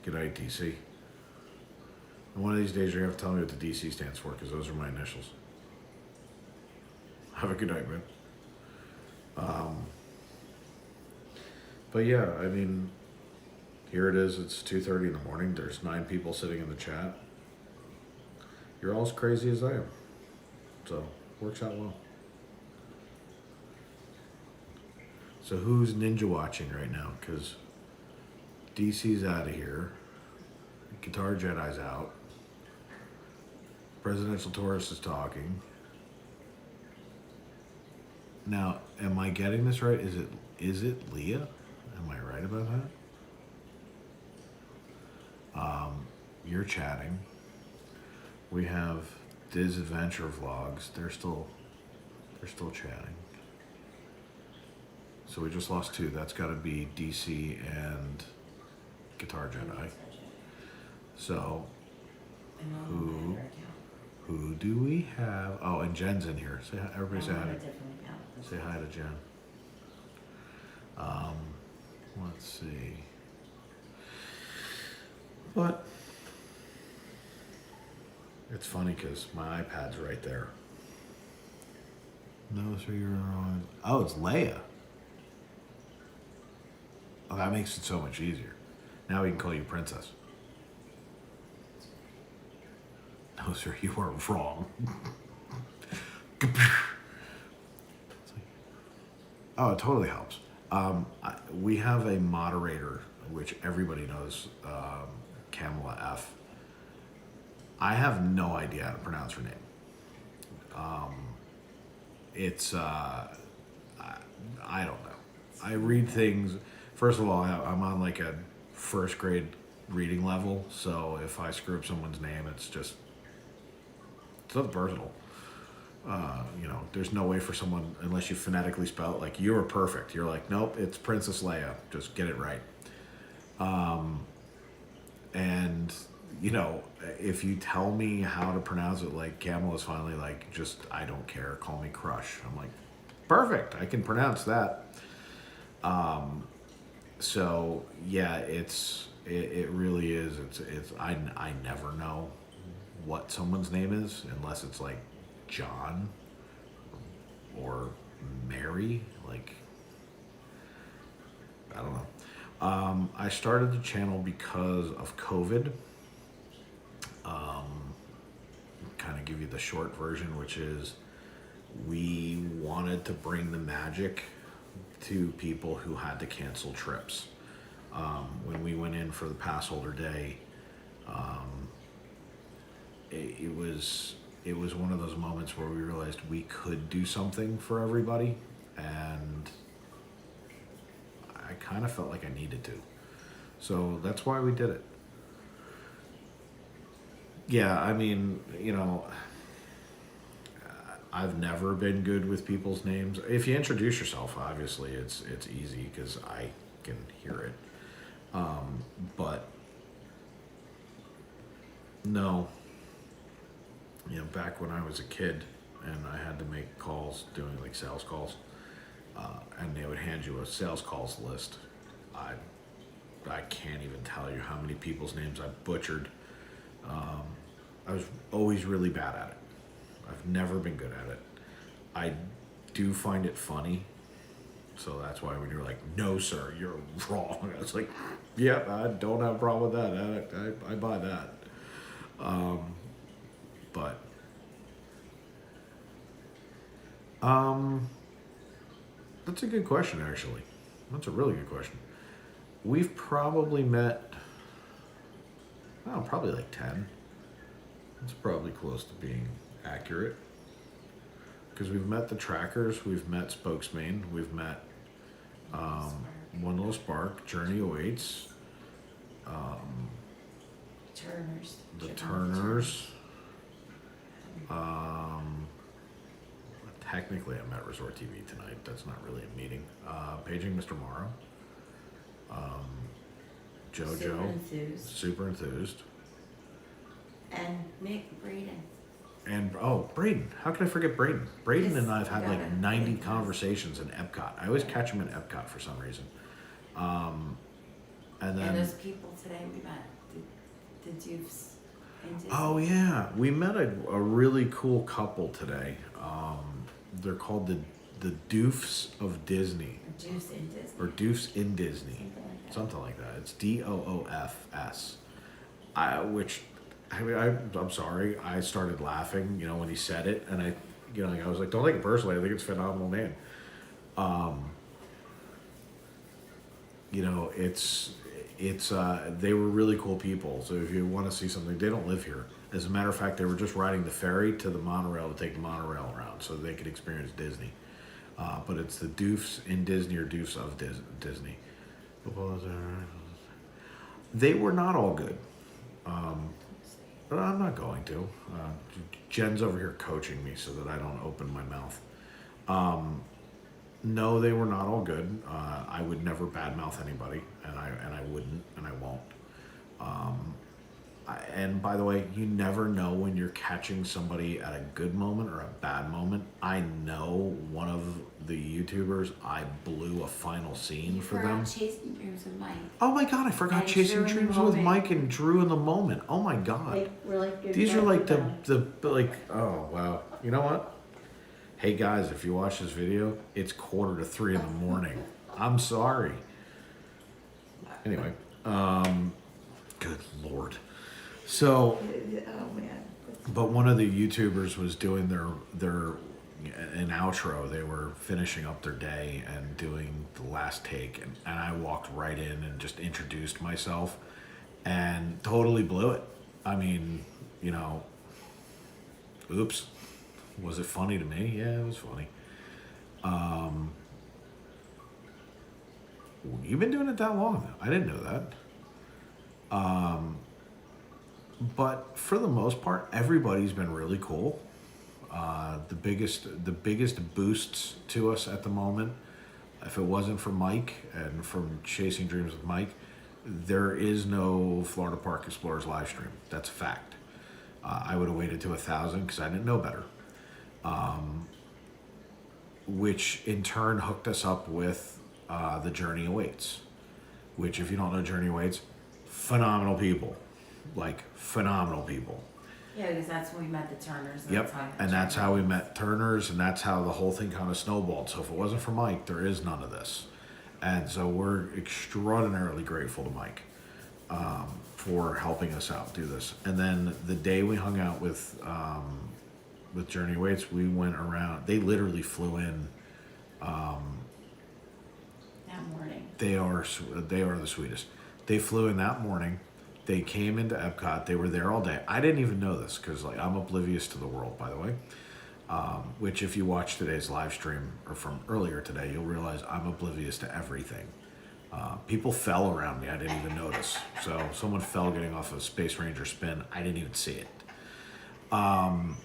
Good night, DC. And one of these days you're going to have to tell me what the DC stands for, because those are my initials. Have a good night, man. But yeah, I mean, here it is. It's 2:30 in the morning. There's 9 people sitting in the chat. You're all as crazy as I am. So, works out well. So who's ninja watching right now? Because DC's out of here. Guitar Jedi's out. Presidential Taurus is talking. Now, am I getting this right? Is it Leah? Am I right about that? You're chatting. We have Diz Adventure Vlogs. They're still chatting. So we just lost 2. That's got to be DC and Guitar Jedi. So who do we have? Oh, and Jen's in here. Say hi, everybody say hi. Say hi to Jen. Let's see. But it's funny because my iPad's right there. No, so you're on. Oh, it's Leia. Oh, that makes it so much easier. Now we can call you Princess. No, sir, you are wrong. Oh, it totally helps. We have a moderator, which everybody knows, Kamala F. I have no idea how to pronounce her name. It's, I don't know. I read things, first of all, I'm on like a first grade reading level, so if I screw up someone's name, it's nothing personal. There's no way for someone, unless you phonetically spell it, like, you're perfect. You're like, nope, it's Princess Leia. Just get it right. And, if you tell me how to pronounce it, like Kamala's finally like, I don't care, call me Crush. I'm like, perfect, I can pronounce that. So yeah, it really is. I never know what someone's name is unless it's like John or Mary. Like, I don't know. I started the channel because of COVID. Kind of give you the short version, which is we wanted to bring the magic to people who had to cancel trips. When we went in for the pass holder day, it was one of those moments where we realized we could do something for everybody, and I kind of felt like I needed to. So that's why we did it. Yeah, I mean, I've never been good with people's names. If you introduce yourself, obviously it's easy because I can hear it. But no, back when I was a kid and I had to make calls, doing like sales calls, and they would hand you a sales calls list. I can't even tell you how many people's names I butchered. I was always really bad at it. I've never been good at it. I do find it funny. So that's why when you're like, no, sir, you're wrong. I was like, yeah, I don't have a problem with that. I buy that. But that's a good question, actually. That's a really good question. We've probably met, probably like 10. It's probably close to being accurate. Because we've met the Trackers, we've met Spokesman, we've met One Little Spark, Journey Awaits, Turners. the Turners. Technically, I'm at Resort TV tonight. That's not really a meeting. Paging Mr. Morrow. JoJo. Super enthused. Super enthused. And Mick Braden. And Braden. How could I forget Braden? Braden Yes, and I have had you like gotta 90 think. conversations in Epcot. I always catch him in Epcot for some reason. And then. And those people today we met, the Dukes and Disney. Oh yeah, we met a really cool couple today. They're called the Doofs of Disney, Dukes in Disney. or Doofs in Disney, Something like that. something like that. It's DOOFS. I'm sorry. I started laughing, when he said it, and I was like, don't take it personally. I think it's a phenomenal name. They were really cool people. So if you want to see something, they don't live here. As a matter of fact, they were just riding the ferry to the monorail to take the monorail around so they could experience Disney. But it's the Doofs in Disney or Doofs of Disney. They were not all good. But I'm not going to. Jen's over here coaching me so that I don't open my mouth. No, they were not all good. I would never badmouth anybody, and I wouldn't, and I won't. And by the way, you never know when you're catching somebody at a good moment or a bad moment. I know one of the YouTubers, I blew a final scene You for forgot them. Chasing Dreams with Mike. Oh my God, I forgot And Chasing Drew in the Dreams with Moment. Mike and Drew in the Moment. Oh my God. We're like good These are like friends. oh wow. You know what? Hey guys, if you watch this video, it's 2:45 in the morning. I'm sorry. Anyway, good Lord. So, Oh man. but one of the YouTubers was doing an outro. They were finishing up their day and doing the last take, and I walked right in and just introduced myself and totally blew it. I mean, oops. Was it funny to me? Yeah, it was funny. You've been doing it that long? I didn't know that. But for the most part, everybody's been really cool. The biggest boosts to us at the moment, if it wasn't for Mike and from Chasing Dreams with Mike, there is no Florida Park Explorers live stream. That's a fact. I would have waited to 1,000 because I didn't know better. Which in turn hooked us up with the Journey Awaits. which if you don't know Journey Waits, phenomenal people, like phenomenal people. Yeah, because that's when we met the Turners. Yep, and that's how we met Turners, and that's how the whole thing kind of snowballed. So if it wasn't for Mike, there is none of this. And so we're extraordinarily grateful to Mike for helping us out do this. And then the day we hung out with Journey Waits, we went around. They literally flew in. That morning. They are the sweetest. They flew in that morning. They came into Epcot. They were there all day. I didn't even know this because like I'm oblivious to the world, by the way. Which if you watch today's live stream or from earlier today, you'll realize I'm oblivious to everything. People fell around me. I didn't even notice. So someone fell getting off a Space Ranger spin. I didn't even see it. Some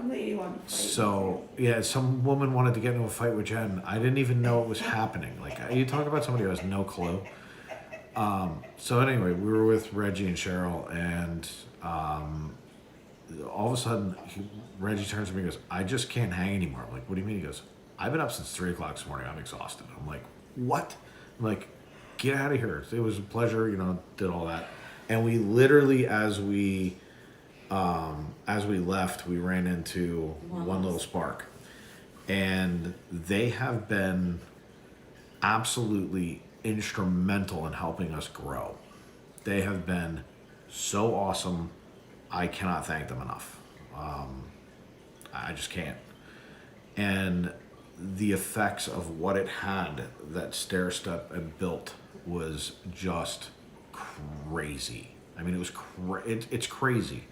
lady wanted to fight. So yeah, some woman wanted to get into a fight with Jen. I didn't even know it was happening. Like you talk about somebody who has no clue. So anyway, we were with Reggie and Cheryl, and all of a sudden, Reggie turns to me and goes, "I just can't hang anymore." I'm like, "What do you mean?" He goes, "I've been up since 3 o'clock this morning. I'm exhausted." I'm like, "What?" I'm like, "Get out of here." It was a pleasure, did all that. And we literally, as we left, we ran into One Little Spark. And they have been absolutely instrumental in helping us grow. They have been so awesome. I cannot thank them enough. I just can't. And the effects of what it had that stair step and built was just crazy. I mean, it was it's crazy.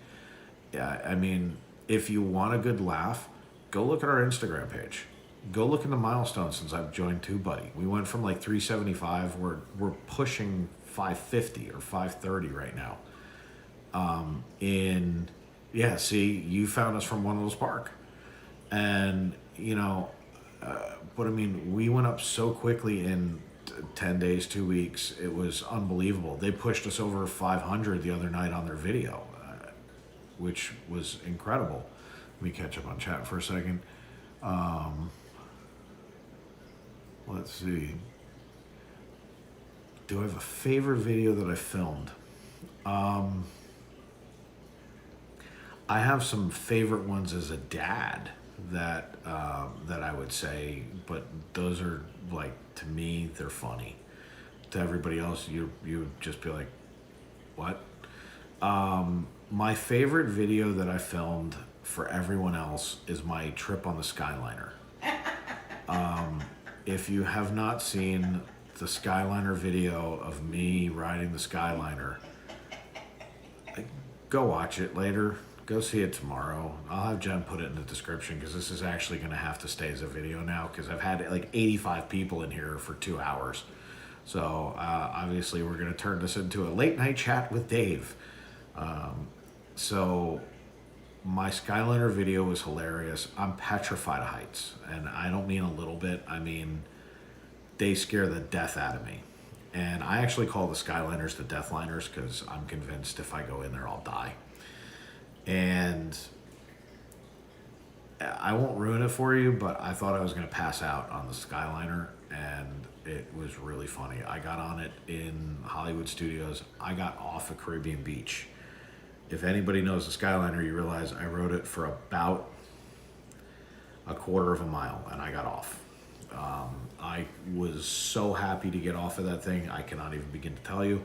Yeah, I mean, if you want a good laugh, go look at our Instagram page. Go look at the milestones since I've joined TubeBuddy. We went from like 375. We're pushing 550 or 530 right now. See, you found us from One Little Spark, and but I mean, we went up so quickly in 10 days, 2 weeks. It was unbelievable. They pushed us over 500 the other night on their video, which was incredible. Let me catch up on chat for a second. Let's see. Do I have a favorite video that I filmed? I have some favorite ones as a dad that I would say, but those are like, to me, they're funny. To everybody else, you would just be like, what? My favorite video that I filmed for everyone else is my trip on the Skyliner. If you have not seen the Skyliner video of me riding the Skyliner, go watch it later. Go see it tomorrow. I'll have Jen put it in the description because this is actually going to have to stay as a video now because I've had like 85 people in here for 2 hours. So obviously we're going to turn this into a late night chat with Dave. So my Skyliner video was hilarious. I'm petrified of heights, and I don't mean a little bit. I mean, they scare the death out of me. And I actually call the Skyliners the Deathliners because I'm convinced if I go in there, I'll die. And I won't ruin it for you, but I thought I was going to pass out on the Skyliner, and it was really funny. I got on it in Hollywood Studios. I got off at Caribbean Beach. If anybody knows the Skyliner, you realize I rode it for about a quarter of a mile, and I got off. I was so happy to get off of that thing. I cannot even begin to tell you.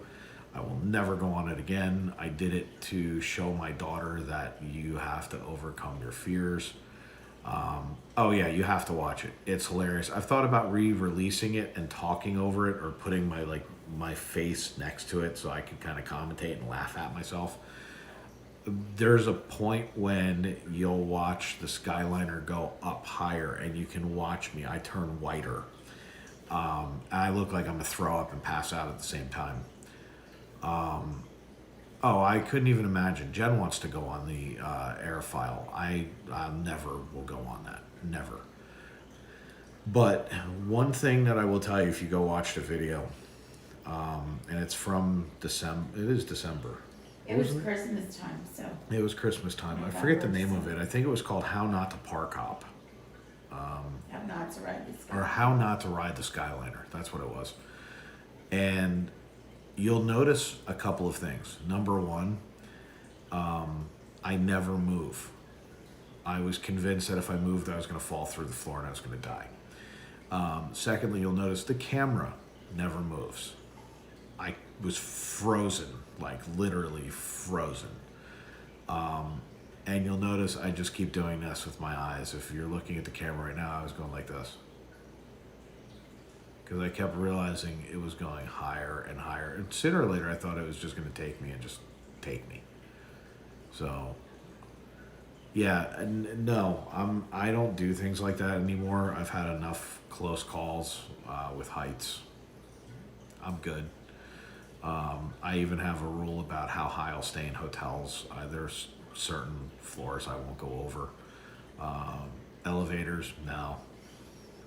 I will never go on it again. I did it to show my daughter that you have to overcome your fears. Oh yeah, you have to watch it. It's hilarious. I've thought about re-releasing it and talking over it, or putting my face next to it so I could kind of commentate and laugh at myself. There's a point when you'll watch the Skyliner go up higher and you can watch me. I turn whiter. I look like I'm going to throw up and pass out at the same time. I couldn't even imagine. Jen wants to go on the Airfile. I never will go on that. Never. But one thing that I will tell you, if you go watch the video, and it's from December. It is December. It was Christmas time, so. It was Christmas time. I forget the name of it. I think it was called How Not to Park Hop. How not to ride the Skyliner. Or How Not to Ride the Skyliner. That's what it was. And you'll notice a couple of things. Number one, I never move. I was convinced that if I moved, I was going to fall through the floor and I was going to die. Secondly, you'll notice the camera never moves. I was frozen, like literally frozen. And you'll notice I just keep doing this with my eyes. If you're looking at the camera right now, I was going like this. Because I kept realizing it was going higher and higher. And sooner or later, I thought it was just going to take me and just take me. So, yeah, no, I don't do things like that anymore. I've had enough close calls with heights. I'm good. I even have a rule about how high I'll stay in hotels. There's certain floors I won't go over. Elevators, no.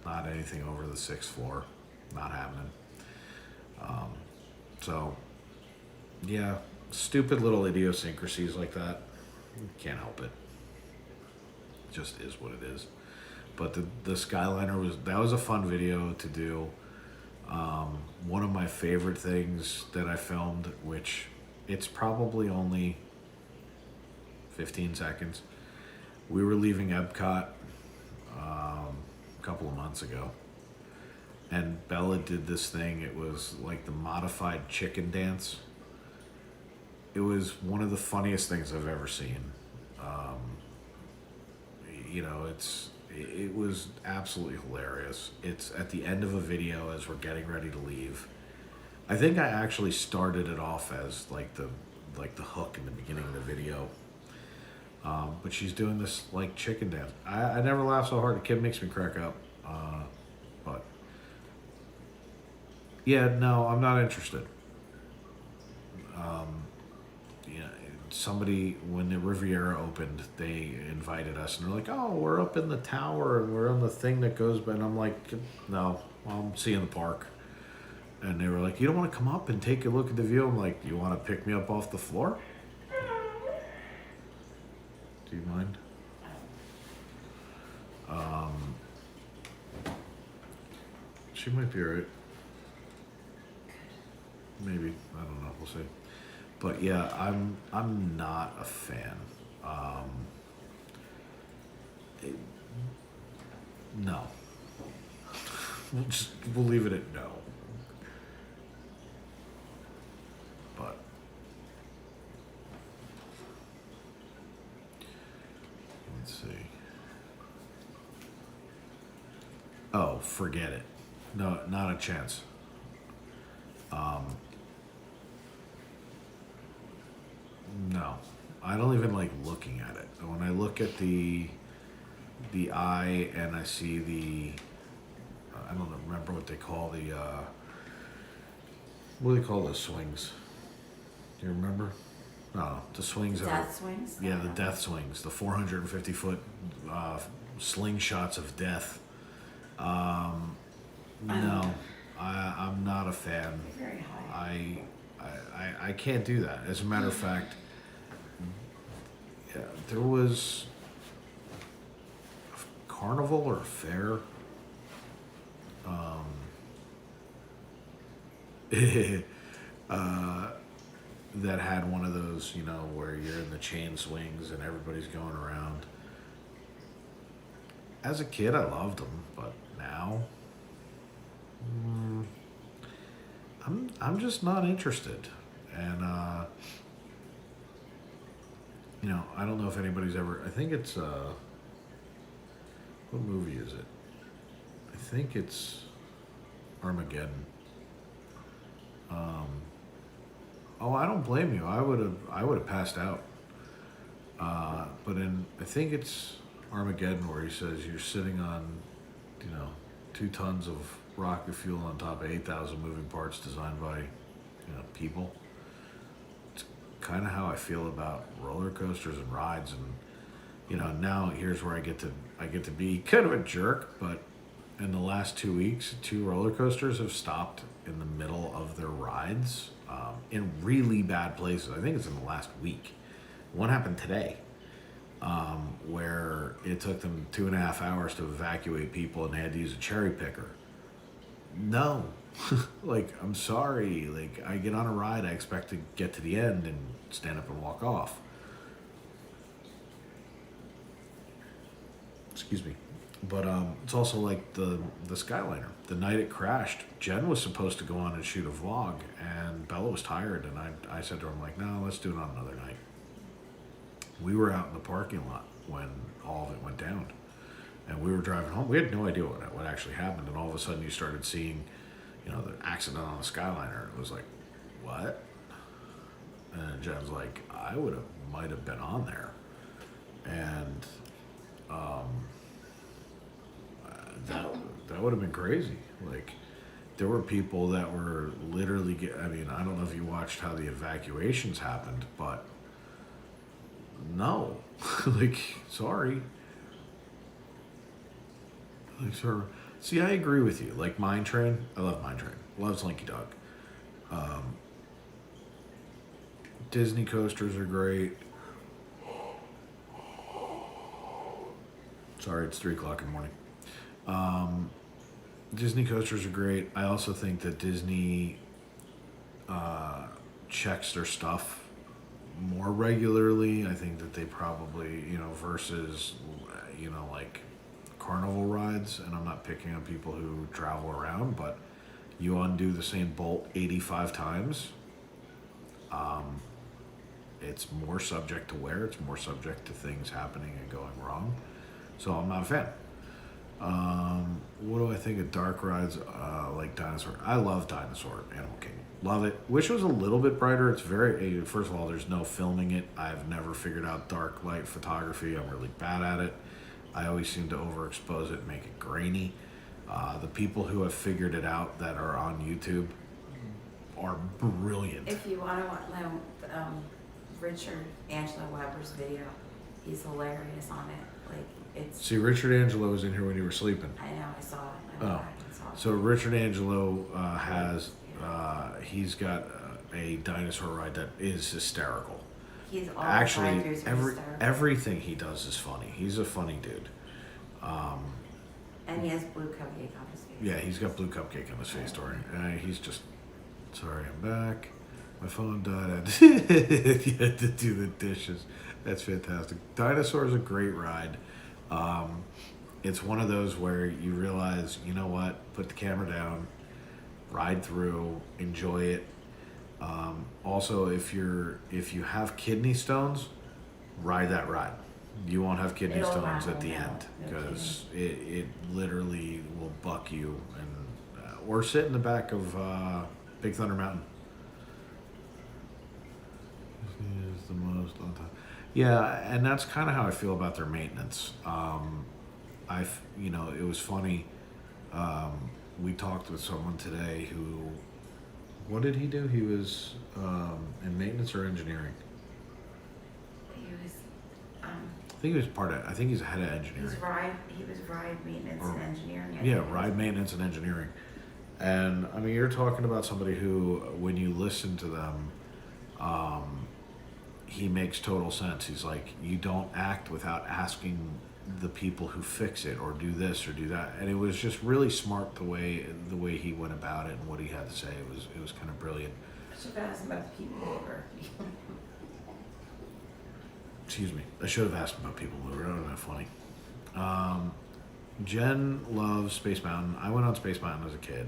Not anything over the 6th floor. Not happening. So, yeah, stupid little idiosyncrasies like that. Can't help it. Just is what it is. But the Skyliner that was a fun video to do. One of my favorite things that I filmed, which it's probably only 15 seconds. We were leaving Epcot a couple of months ago, and Bella did this thing. It was like the modified chicken dance. It was one of the funniest things I've ever seen. It was absolutely hilarious. It's at the end of a video as we're getting ready to leave. I think I actually started it off as like the hook in the beginning of the video. But she's doing this like chicken dance. I never laugh so hard. The kid makes me crack up. But yeah, no, I'm not interested. Somebody, when the Riviera opened, they invited us and they're like, oh, we're up in the tower and we're on the thing that goes by. And I'm like, no, I'll see you in the park. And they were like, you don't want to come up and take a look at the view? I'm like, you want to pick me up off the floor? Do you mind? She might be alright. Maybe. I don't know. We'll see. But yeah, I'm not a fan. No. We'll leave it at no. But let's see. Oh, forget it. No, not a chance. No, I don't even like looking at it. When I look at the eye and I see I don't remember what they call what do they call those swings? Do you remember? No, the swings. Death swings? Yeah, the death swings, the 450-foot slingshots of death. No, I'm not a fan. They're very high. I can't do that. As a matter of fact, yeah, there was a carnival or a fair that had one of those, where you're in the chain swings and everybody's going around. As a kid, I loved them, but now, I'm just not interested. And I don't know if anybody's ever. I think it's what movie is it? I think it's Armageddon. Oh, I don't blame you. I would have passed out. But I think it's Armageddon where he says you're sitting on, 2 tons of rocket fuel on top of 8,000 moving parts designed by, people. It's kind of how I feel about roller coasters and rides, and now here's where I get to be kind of a jerk, but in the last 2 weeks, 2 roller coasters have stopped in the middle of their rides in really bad places. I think it's in the last week. One happened today, where it took them 2.5 hours to evacuate people and they had to use a cherry picker. No, Like, I'm sorry. Like, I get on a ride, I expect to get to the end and stand up and walk off. Excuse me. But it's also like the Skyliner. The night it crashed, Jen was supposed to go on and shoot a vlog, and Bella was tired, and I said to her, I'm like, no, let's do it on another night. We were out in the parking lot when all of it went down, and we were driving home. We had no idea what actually happened, and all of a sudden you started seeing, you know, the accident on the Skyliner. It was like, what? And Jen's like, might have been on there, and that would have been crazy. Like, there were people that were literally I mean, I don't know if you watched how the evacuations happened, but no. Like, sorry. Like, sir. See, I agree with you. Like, Mine Train, I love Mine Train. Loves Linky Dog. Disney coasters are great. Sorry, it's 3 o'clock in the morning. Disney coasters are great. I also think that Disney checks their stuff more regularly. I think that they probably, you know, versus, you know, like carnival rides, and I'm not picking on people who travel around, but you undo the same bolt 85 times. It's more subject to wear. It's more subject to things happening and going wrong. So I'm not a fan. What do I think of dark rides like Dinosaur? I love Dinosaur Animal Kingdom. Love it. Wish it was a little bit brighter. It's very, first of all, there's no filming it. I've never figured out dark light photography. I'm really bad at it. I always seem to overexpose it and make it grainy. The people who have figured it out that are on YouTube are brilliant. If you want to know Richard Angelo Weber's video, he's hilarious on it. Like, it's. See, Richard Angelo was in here when you were sleeping. I know, I saw it. I went back and saw it. So Richard Angelo he's got a dinosaur ride that is hysterical. He's all Actually, hysterical. everything he does is funny. He's a funny dude. And he has blue cupcake on his face. Yeah, he's got blue cupcake on his face, Tori. He's just, sorry, I'm back. My phone died. I had to do the dishes. That's fantastic. Dinosaur is a great ride. It's one of those where you realize, you know what, put the camera down, ride through, enjoy it. Also, if you have kidney stones, ride that ride. You won't have kidney It'll stones rattle at the you end out, no because it literally will buck you and or sit in the back of Big Thunder Mountain. Is the most on time. Yeah, and that's kind of how I feel about their maintenance. It was funny. We talked with someone today who, what did he do? He was in maintenance or engineering. He was. I think he was I think he's head of engineering. He was ride maintenance and engineering. Ride maintenance and engineering. And I mean, you're talking about somebody who, when you listen to them, he makes total sense. He's like, you don't act without asking the people who fix it or do this or do that. And it was just really smart the way he went about it and what he had to say. It was kind of brilliant. I should have asked about the people mover. Excuse me. I should have asked about people mover. That would have been funny. Jen loves Space Mountain. I went on Space Mountain as a kid.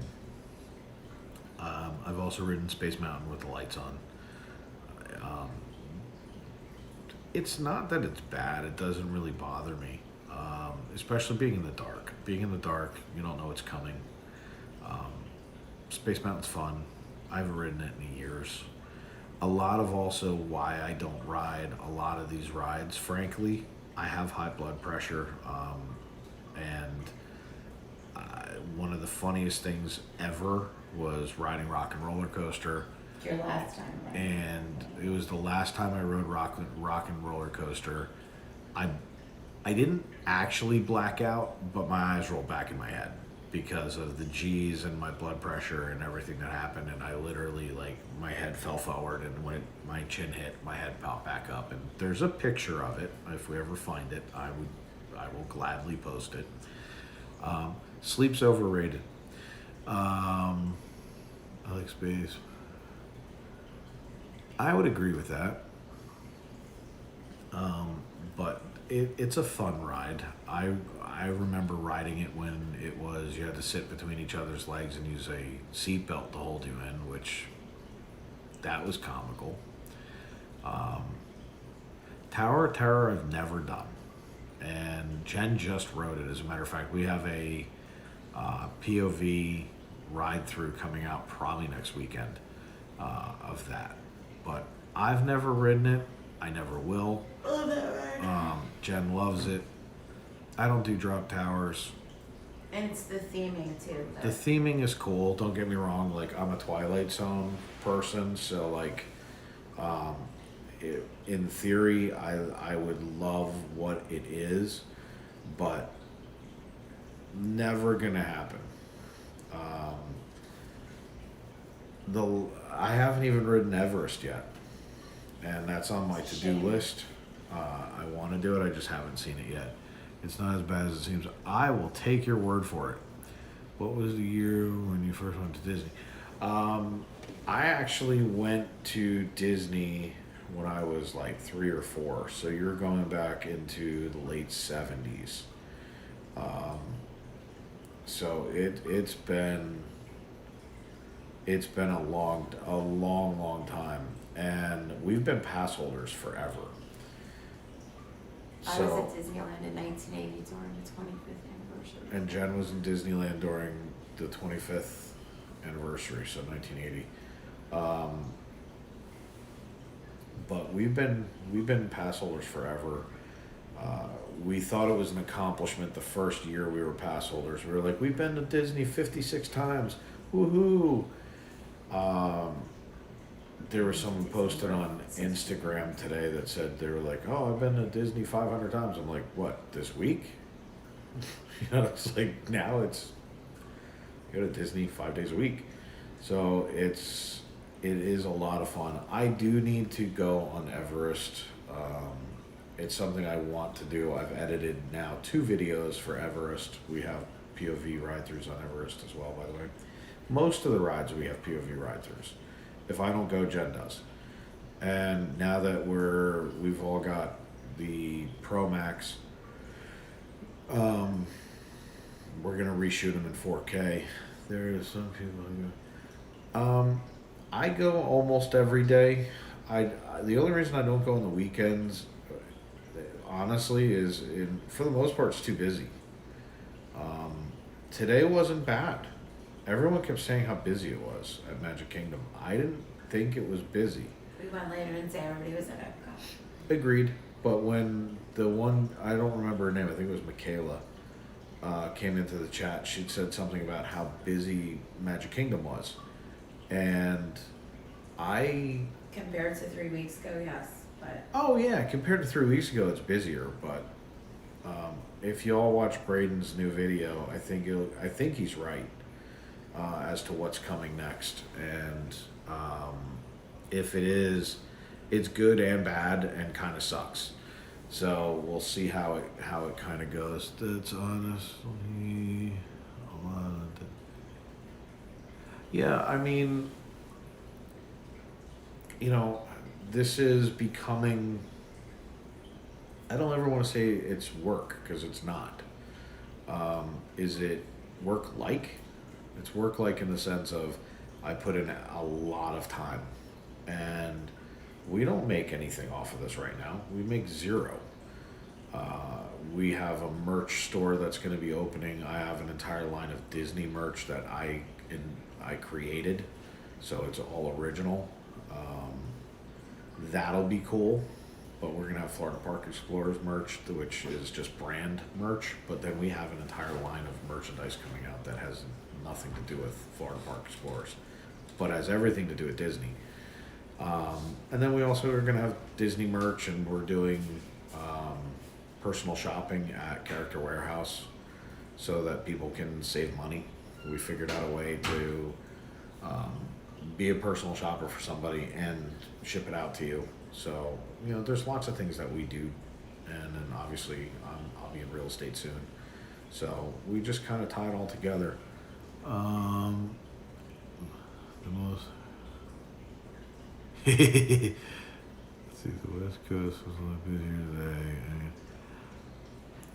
I've also ridden Space Mountain with the lights on. It's not that it's bad. It doesn't really bother me, especially being in the dark. Being in the dark, you don't know what's coming. Space Mountain's fun. I haven't ridden it in years. A lot of also why I don't ride a lot of these rides, frankly, I have high blood pressure, and one of the funniest things ever was riding Rock and Roller Coaster. Your last time, right? And it was the last time I rode Rock and Roller Coaster. I didn't actually black out, but my eyes rolled back in my head because of the G's and my blood pressure and everything that happened. And I literally, like, my head fell forward, and when my chin hit, my head popped back up. And there's a picture of it. If we ever find it, I will gladly post it. Sleep's overrated. I like space. I would agree with that. But it's a fun ride. I remember riding it when it was you had to sit between each other's legs and use a seatbelt to hold you in, which that was comical. Tower of Terror I've never done, and Jen just wrote it. As a matter of fact, we have a POV ride through coming out probably next weekend of that. But I've never ridden it. I never will. Love that ride. Jen loves it. I don't do drop towers. And it's the theming too. The theming is cool. Don't get me wrong. Like, I'm a Twilight Zone person, so like, in theory, I would love what it is, but never gonna happen. I haven't even ridden Everest yet, and that's on my to-do list. I want to do it. I just haven't seen it yet. It's not as bad as it seems. I will take your word for it. What was the year when you first went to Disney? I actually went to Disney when I was like 3 or 4. So you're going back into the late 70s. So it's been a long time, and we've been pass holders forever. I was at Disneyland in 1980 during the 25th anniversary. And Jen was in Disneyland during the 25th anniversary, so 1980. But we've been pass holders forever. We thought it was an accomplishment the first year we were pass holders. We were like, we've been to Disney 56 times. Woohoo! There was someone posted on Instagram today that said they were like, oh, I've been to Disney 500 times. I'm like, what, this week? It's like, now it's, you go to Disney 5 days a week. So it is a lot of fun. I do need to go on Everest. It's something I want to do. I've edited now 2 videos for Everest. We have POV ride-throughs on Everest as well, by the way. Most of the rides we have POV ride-throughs. If I don't go, Jen does. And now that we've all got the Pro Max, we're gonna reshoot them in 4K. There are some people who go. I go almost every day. The only reason I don't go on the weekends, honestly, is for the most part it's too busy. Today wasn't bad. Everyone kept saying how busy it was at Magic Kingdom. I didn't think it was busy. We went later and everybody was at Epcot. Agreed. But when the one, I don't remember her name, I think it was Michaela, came into the chat, she'd said something about how busy Magic Kingdom was. And Compared to 3 weeks ago, yes. But oh yeah, compared to 3 weeks ago, it's busier. But if you all watch Braden's new video, I think he's right. As to what's coming next, and if it is, it's good and bad and kind of sucks. So we'll see how it kind of goes. That's honestly a lot of yeah. I mean, this is becoming. I don't ever want to say it's work because it's not. Is it work like? It's work like in the sense of I put in a lot of time, and we don't make anything off of this right now. We make 0. We have a merch store that's going to be opening. I have an entire line of Disney merch that I created, so it's all original. That'll be cool. But we're going to have Florida Park Explorers merch, which is just brand merch. But then we have an entire line of merchandise coming out that has nothing to do with Florida Park Explorers, but has everything to do with Disney. And then we also are going to have Disney merch, and we're doing personal shopping at Character Warehouse so that people can save money. We figured out a way to be a personal shopper for somebody and ship it out to you. So, there's lots of things that we do, and then obviously I'll be in real estate soon. So we just kind of tie it all together. Let's see, the West Coast was a little busier today.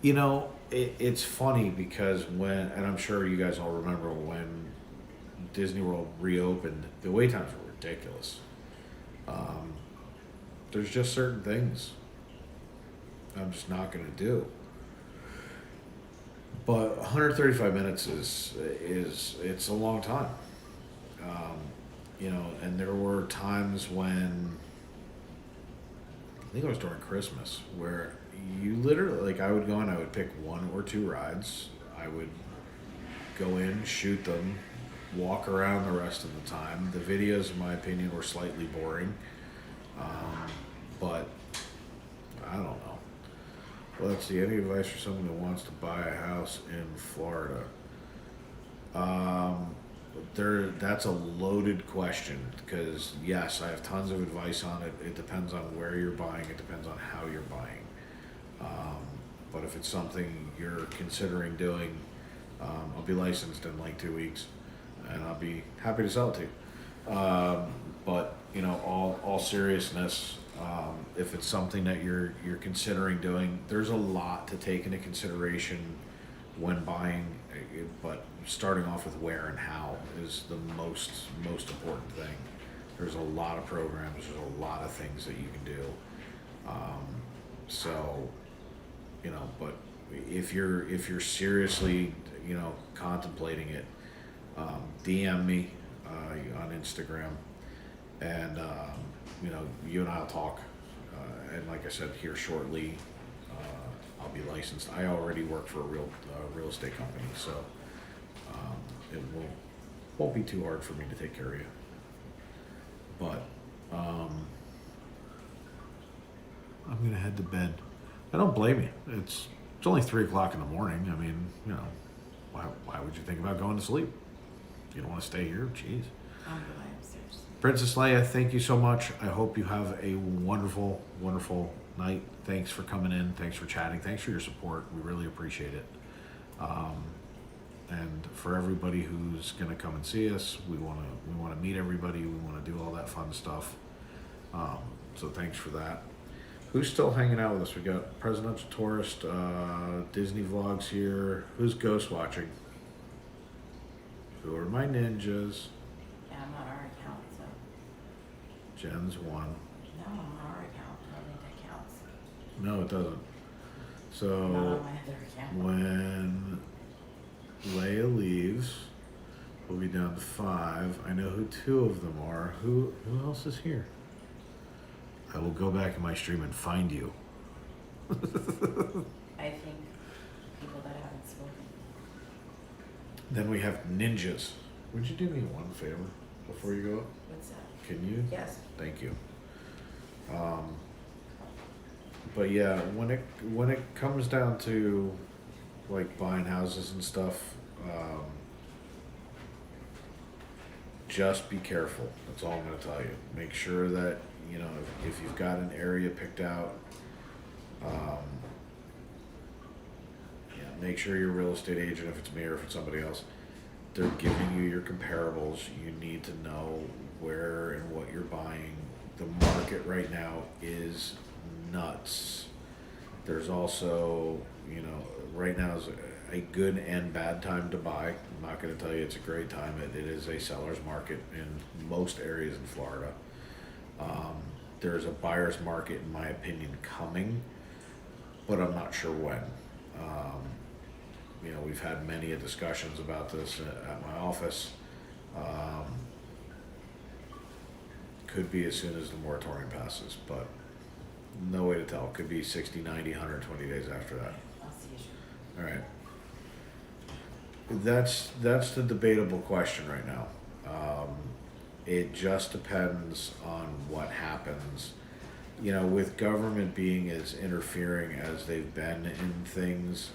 You know, it's funny because when, and I'm sure you guys all remember when Disney World reopened, the wait times were ridiculous. There's just certain things I'm just not going to do. But 135 minutes is it's a long time. You know, and there were times when I think it was during Christmas where you literally, like, I would go and I would pick one or two rides. I would go in, shoot them, walk around the rest of the time. The videos, in my opinion, were slightly boring. But I don't know. Well, let's see. Any advice for someone who wants to buy a house in Florida? That's a loaded question because yes, I have tons of advice on it. It depends on where you're buying. It depends on how you're buying. But if it's something you're considering doing, I'll be licensed in like 2 weeks, and I'll be happy to sell it to you. But you know, all seriousness, if it's something that you're considering doing, there's a lot to take into consideration when buying. But starting off with where and how is the most important thing. There's a lot of programs. There's a lot of things that you can do. So, you know, but if you're seriously, you know, contemplating it, DM me on Instagram, and you know, you and I'll talk. And like I said, here shortly, I'll be licensed. I already work for a real estate company, so it won't be too hard for me to take care of you. But I'm gonna head to bed. I don't blame you. It's only 3 o'clock in the morning. I mean, you know, why would you think about going to sleep? You don't want to stay here? Jeez. I'll go upstairs. Princess Leia, thank you so much. I hope you have a wonderful, wonderful night. Thanks for coming in. Thanks for chatting. Thanks for your support. We really appreciate it. And for everybody who's going to come and see us, we want to meet everybody. We want to do all that fun stuff. So thanks for that. Who's still hanging out with us? We got Presidential Tourist, Disney Vlogs here. Who's ghost watching? Who are my ninjas? Yeah, I'm on our account, so. Jen's one. No, I'm on our account. I don't think that counts. No, it doesn't. Not So on my other account. when Leia leaves, we'll be down to 5. I know who 2 of them are. Who else is here? I will go back in my stream and find you. I think people that haven't spoken. Then we have ninjas. Would you do me one favor before you go up? What's that? Can you? Yes. Thank you. But yeah, when it comes down to like buying houses and stuff, just be careful. That's all I'm going to tell you. Make sure that, you know, if you've got an area picked out, yeah, make sure your real estate agent, if it's me or if it's somebody else, they're giving you your comparables. You need to know where and what you're buying. The market right now is nuts. There's also, you know, right now is a good and bad time to buy. I'm not going to tell you it's a great time. It is a seller's market in most areas in Florida. There's a buyer's market, in my opinion, coming, but I'm not sure when. You know, we've had many discussions about this at my office. Could be as soon as the moratorium passes, but no way to tell. Could be 60, 90, 120 days after that. I'll see you. All right. That's the debatable question right now. It just depends on what happens. You know, with government being as interfering as they've been in things,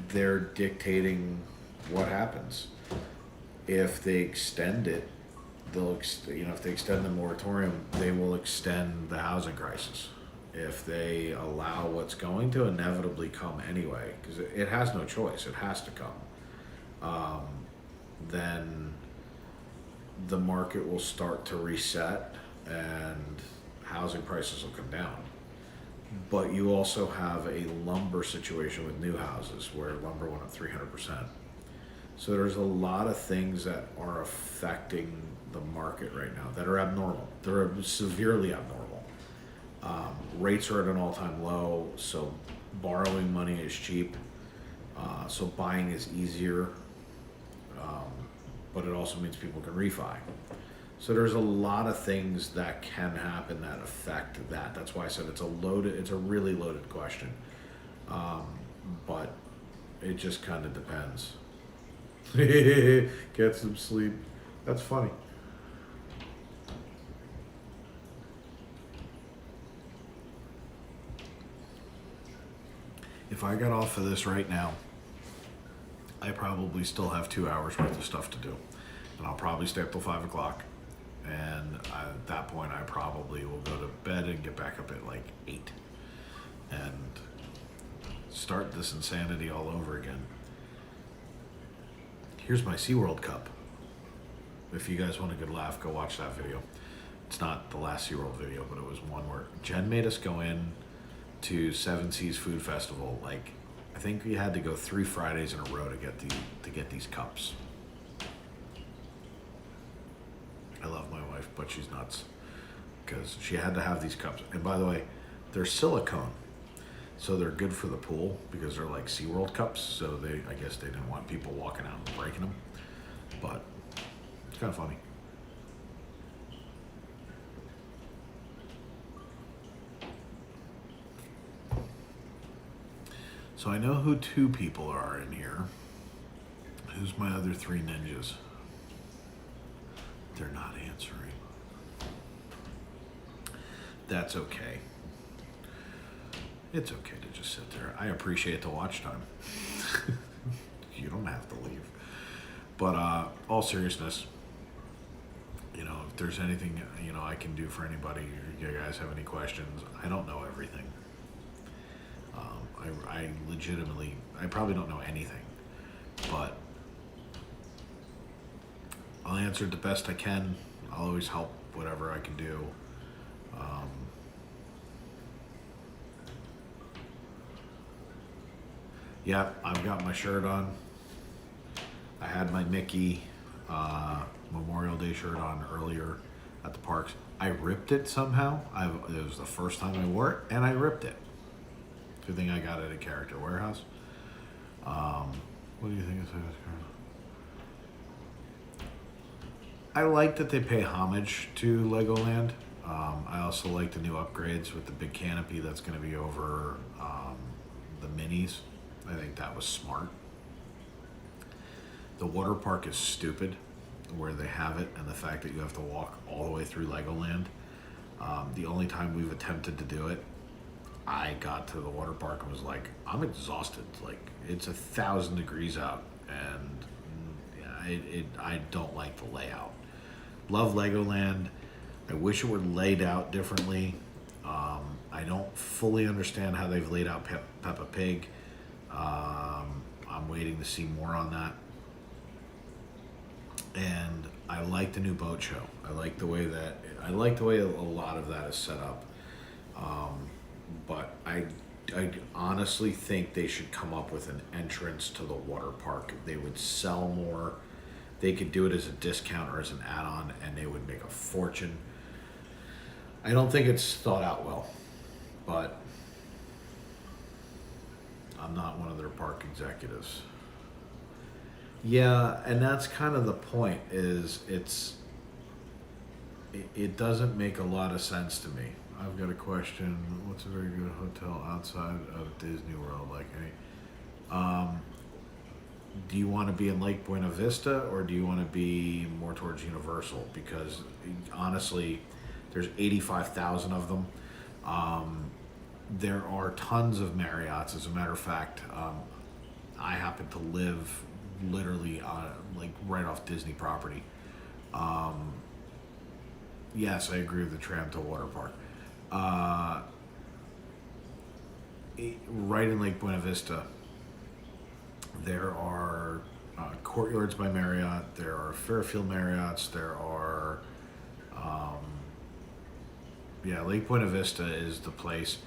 they're dictating what happens. If they extend it, if they extend the moratorium, they will extend the housing crisis. If they allow what's going to inevitably come anyway, because it has no choice, it has to come, then the market will start to reset and housing prices will come down. But you also have a lumber situation with new houses where lumber went up 300%. So there's a lot of things that are affecting the market right now that are abnormal. They're severely abnormal. Rates are at an all-time low, so borrowing money is cheap. So buying is easier, but it also means people can refi. So there's a lot of things that can happen that affect that. That's why I said it's a really loaded question. But it just kind of depends. Get some sleep. That's funny. If I got off of this right now, I probably still have 2 hours worth of stuff to do. And I'll probably stay up till 5 o'clock. And at that point, I probably will go to bed and get back up at like 8. And start this insanity all over again. Here's my SeaWorld cup. If you guys want a good laugh, go watch that video. It's not the last SeaWorld video, but it was one where Jen made us go in to Seven Seas Food Festival. Like, I think we had to go 3 Fridays in a row to get these cups. I love my wife, but she's nuts because she had to have these cups. And by the way, they're silicone, so they're good for the pool because they're like SeaWorld cups. So I guess they didn't want people walking out and breaking them, but it's kind of funny. So I know who 2 people are in here. Who's my other 3 ninjas? They're not answering. That's okay. It's okay to just sit there. I appreciate the watch time. You don't have to leave. But all seriousness, if there's anything, I can do for anybody, you guys have any questions, I don't know everything. I probably don't know anything, but I'll answer it the best I can. I'll always help whatever I can do. Yeah, I've got my shirt on. I had my Mickey Memorial Day shirt on earlier at the parks. I ripped it somehow. It was the first time I wore it, and I ripped it. Good thing I got it at Character Warehouse. What do you think of this? I like that they pay homage to Legoland. I also like the new upgrades with the big canopy that's going to be over the minis. I think that was smart. The water park is stupid where they have it, and the fact that you have to walk all the way through Legoland. The only time we've attempted to do it, I got to the water park and was like, I'm exhausted. Like, it's 1,000 degrees out, and I don't like the layout. Love Legoland. I wish it were laid out differently. I don't fully understand how they've laid out Peppa Pig. I'm waiting to see more on that. And I like the new boat show. I like the way a lot of that is set up. But I honestly think they should come up with an entrance to the water park. They would sell more. They could do it as a discount or as an add-on, and they would make a fortune. I don't think it's thought out well, but I'm not one of their park executives. Yeah, and that's kind of the point, is it doesn't make a lot of sense to me. I've got a question. What's a very good hotel outside of Disney World like? Do you want to be in Lake Buena Vista, or do you want to be more towards Universal? Because honestly, there's 85,000 of them. There are tons of Marriotts. As a matter of fact, I happen to live literally like right off Disney property. Yes, I agree with the tram to water park. Right in Lake Buena Vista, there are Courtyards by Marriott. There are Fairfield Marriotts. There are, yeah, Lake Buena Vista is the place.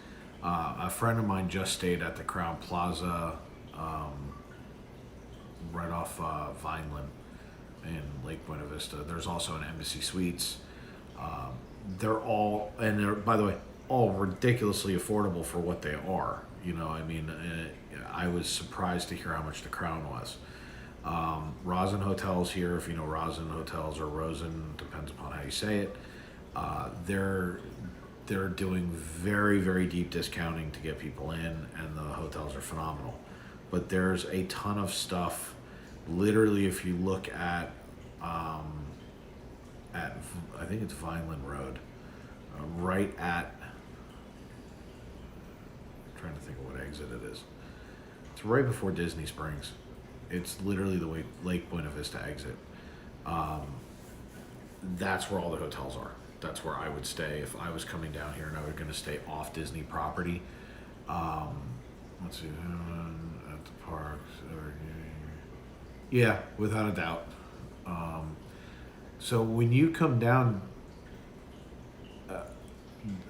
A friend of mine just stayed at the Crown Plaza, right off Vineland in Lake Buena Vista. There's also an Embassy Suites. They're all, and they're, by the way, all ridiculously affordable for what they are. You know, I mean, I was surprised to hear how much the Crown was. Rosin Hotels here, if you know Rosin Hotels or Rosen, depends upon how you say it. They're doing very, very deep discounting to get people in, and the hotels are phenomenal. But there's a ton of stuff. Literally, if you look at I think it's Vineland Road, right at. I'm trying to think of what exit it is. It's right before Disney Springs. It's literally the way Lake Buena Vista exit. That's where all the hotels are. That's where I would stay if I was coming down here and I was going to stay off Disney property. Let's see, at the parks. Yeah, without a doubt. So when you come down,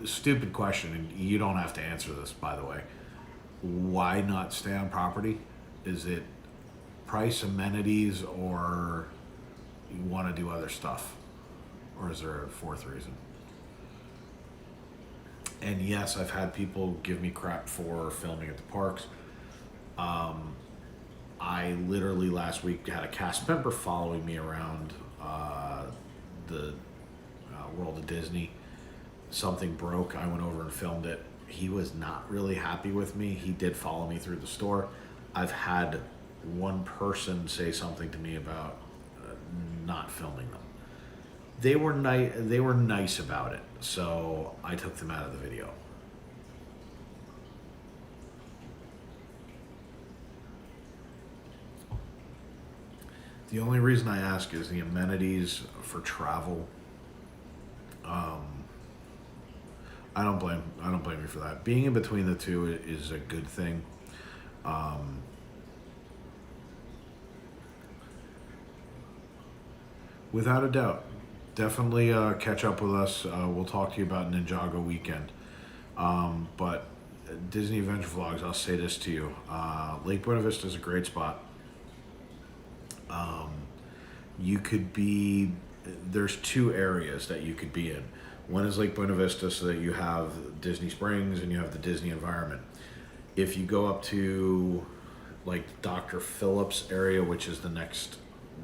stupid question, and you don't have to answer this, by the way. Why not stay on property? Is it price, amenities, or you want to do other stuff? Or is there a fourth reason? And yes, I've had people give me crap for filming at the parks. I literally last week had a cast member following me around the World of Disney. Something broke. I went over and filmed it. He was not really happy with me. He did follow me through the store. I've had one person say something to me about not filming them. They were nice about it, so I took them out of the video. The only reason I ask is the amenities for travel. I don't blame you for that. Being in between the two is a good thing. Without a doubt, definitely catch up with us. We'll talk to you about Ninjago weekend. But Disney Adventure Vlogs, I'll say this to you: Lake Buena Vista is a great spot. You could be. There's two areas that you could be in. One is Lake Buena Vista, so that you have Disney Springs and you have the Disney environment. If you go up to like Dr. Phillips area, which is the next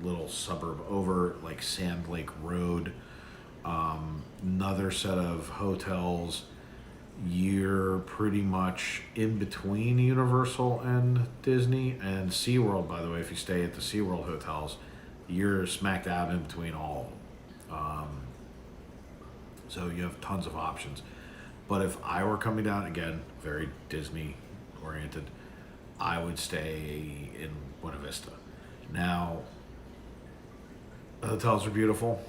little suburb over, like Sand Lake Road, another set of hotels, you're pretty much in between Universal and Disney and SeaWorld. By the way, if you stay at the SeaWorld hotels, you're smack dab in between all of them. So you have tons of options. But if I were coming down, again, very Disney oriented, I would stay in Buena Vista. Now, the hotels are beautiful.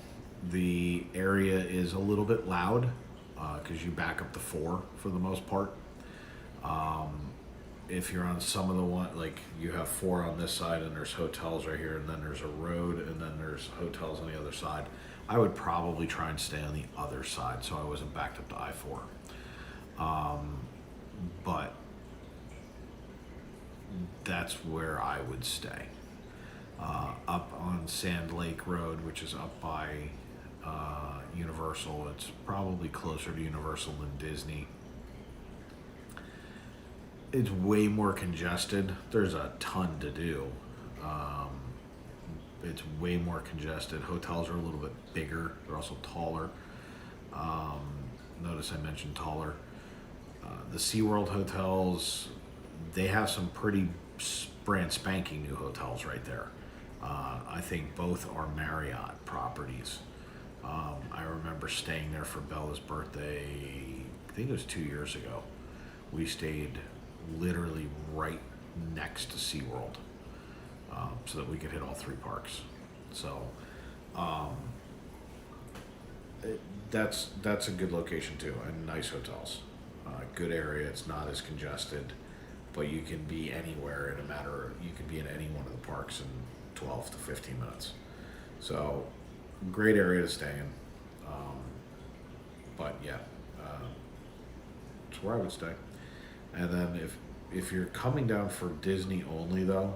The area is a little bit loud because you back up to 4 for the most part. If you're on some of the one, like you have 4 on this side and there's hotels right here, and then there's a road, and then there's hotels on the other side, I would probably try and stay on the other side so I wasn't backed up to I-4. But that's where I would stay. Up on Sand Lake Road, which is up by Universal, it's probably closer to Universal than Disney. It's way more congested. There's a ton to do. It's way more congested. Hotels are a little bit bigger. They're also taller. Notice I mentioned taller. The SeaWorld hotels, they have some pretty brand spanking new hotels right there. I think both are Marriott properties. I remember staying there for Bella's birthday, I think it was 2 years ago. We stayed literally right next to SeaWorld, so that we could hit all 3 parks. So that's a good location too, and nice hotels. Good area, it's not as congested, but you can be anywhere in a matter of, you can be in any one of the parks in 12 to 15 minutes. So, great area to stay in. But yeah, it's where I would stay. And then if you're coming down for Disney only though,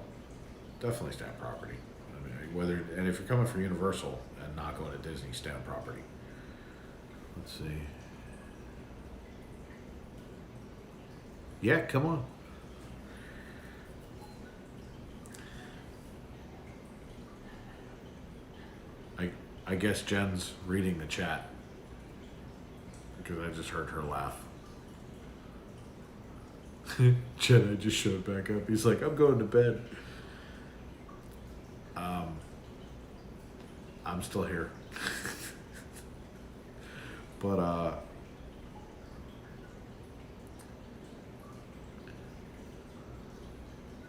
definitely stay on property. I mean, and if you're coming for Universal and not going to Disney, stay on property. Let's see. Yeah, come on. I guess Jen's reading the chat because I just heard her laugh. Jen, I just showed back up. He's like, I'm going to bed. I'm still here. But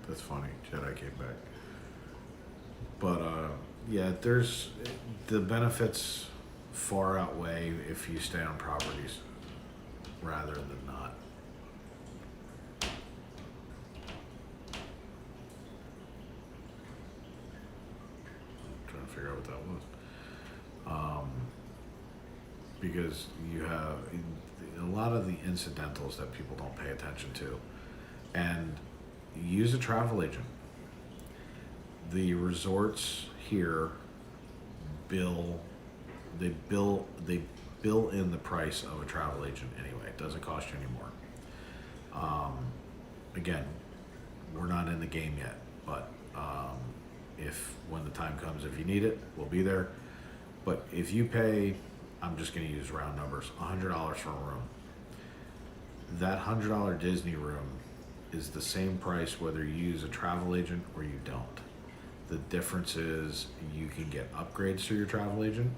that's funny. Jedi came back. But yeah, there's the benefits far outweigh if you stay on properties rather than not. I'm trying to figure out what that was. Because you have a lot of the incidentals that people don't pay attention to, and use a travel agent. The resorts here bill in the price of a travel agent anyway. It doesn't cost you anymore. Again, we're not in the game yet, but if when the time comes, if you need it, we'll be there. But if you pay, I'm just going to use round numbers, $100 for a room. That $100 Disney room is the same price whether you use a travel agent or you don't. The difference is you can get upgrades through your travel agent.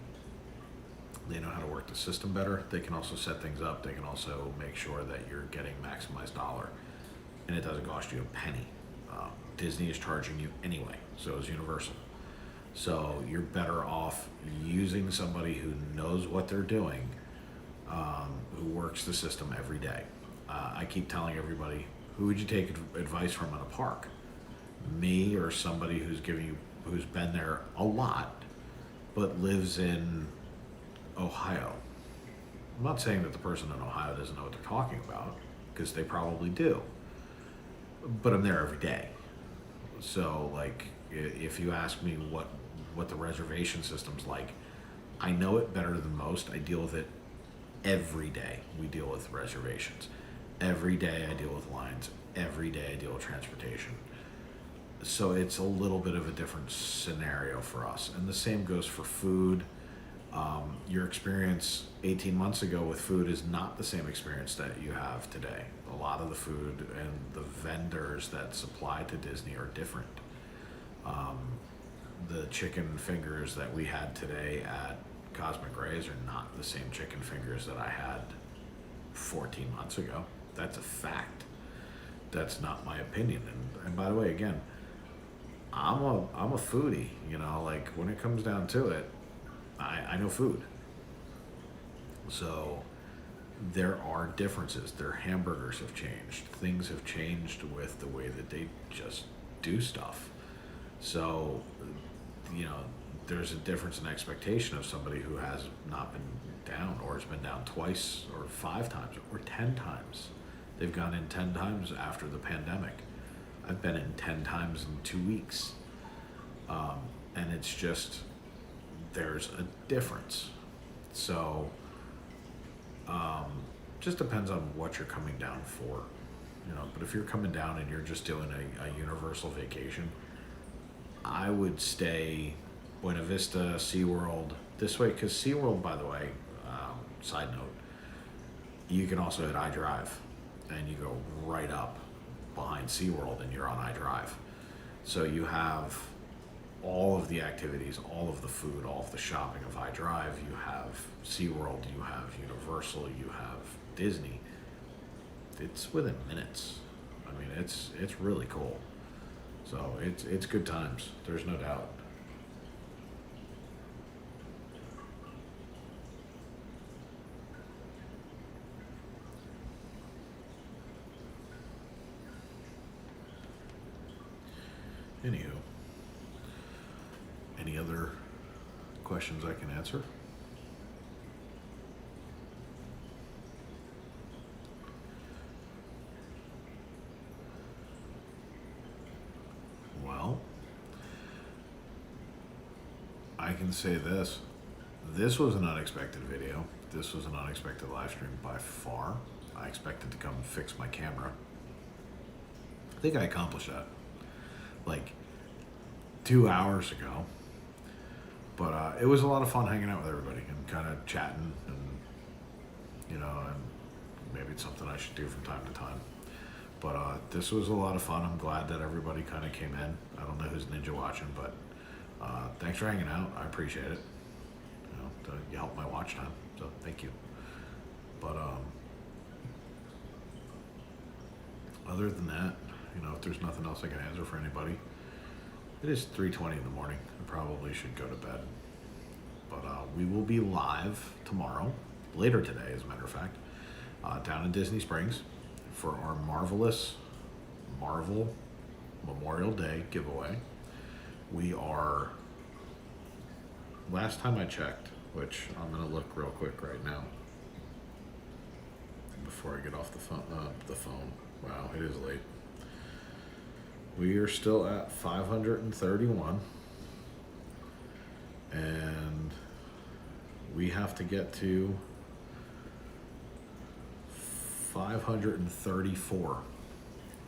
They know how to work the system better. They can also set things up. They can also make sure that you're getting maximized dollar, and it doesn't cost you a penny. Disney is charging you anyway, so is Universal. So you're better off using somebody who knows what they're doing, who works the system every day. I keep telling everybody, who would you take advice from in a park? Me or somebody who's been there a lot, but lives in Ohio? I'm not saying that the person in Ohio doesn't know what they're talking about, because they probably do. But I'm there every day. So, like, if you ask me what the reservation system's like, I know it better than most. I deal with it every day. We deal with reservations. Every day I deal with lines. Every day I deal with transportation. So it's a little bit of a different scenario for us. And the same goes for food. Your experience 18 months ago with food is not the same experience that you have today. A lot of the food and the vendors that supply to Disney are different. The chicken fingers that we had today at Cosmic Rays are not the same chicken fingers that I had 14 months ago. That's a fact. That's not my opinion. And by the way, again, I'm a foodie, you know, like when it comes down to it, I know food. So there are differences. Their hamburgers have changed. Things have changed with the way that they just do stuff. So, you know, there's a difference in expectation of somebody who has not been down or has been down twice or 5 times or 10 times. They've gone in 10 times after the pandemic. I've been in 10 times in 2 weeks. And it's just, there's a difference. So, just depends on what you're coming down for, you know. But if you're coming down and you're just doing a Universal vacation, I would stay Buena Vista, SeaWorld, this way, because SeaWorld, by the way, side note, you can also hit iDrive, and you go right up behind SeaWorld and you're on iDrive. So you have all of the activities, all of the food, all of the shopping of iDrive. You have SeaWorld, you have Universal, you have Disney. It's within minutes. I mean, it's really cool. So it's good times. There's no doubt. Anywho, Any other questions I can answer? Well, I can say this. This was an unexpected video. This was an unexpected live stream by far. I expected to come fix my camera. I think I accomplished that like 2 hours ago. But it was a lot of fun hanging out with everybody and kind of chatting, and you know, and maybe it's something I should do from time to time. But this was a lot of fun. I'm glad that everybody kind of came in. I don't know who's ninja watching, but thanks for hanging out. I appreciate it. You know, you help my watch time, so thank you. But other than that, you know, if there's nothing else I can answer for anybody, it is 3:20 in the morning. I probably should go to bed. But we will be live tomorrow, later today, as a matter of fact, down in Disney Springs for our marvelous Marvel Memorial Day giveaway. We are, last time I checked, which I'm going to look real quick right now before I get off the phone. Wow, it is late. We are still at 531, and we have to get to 534.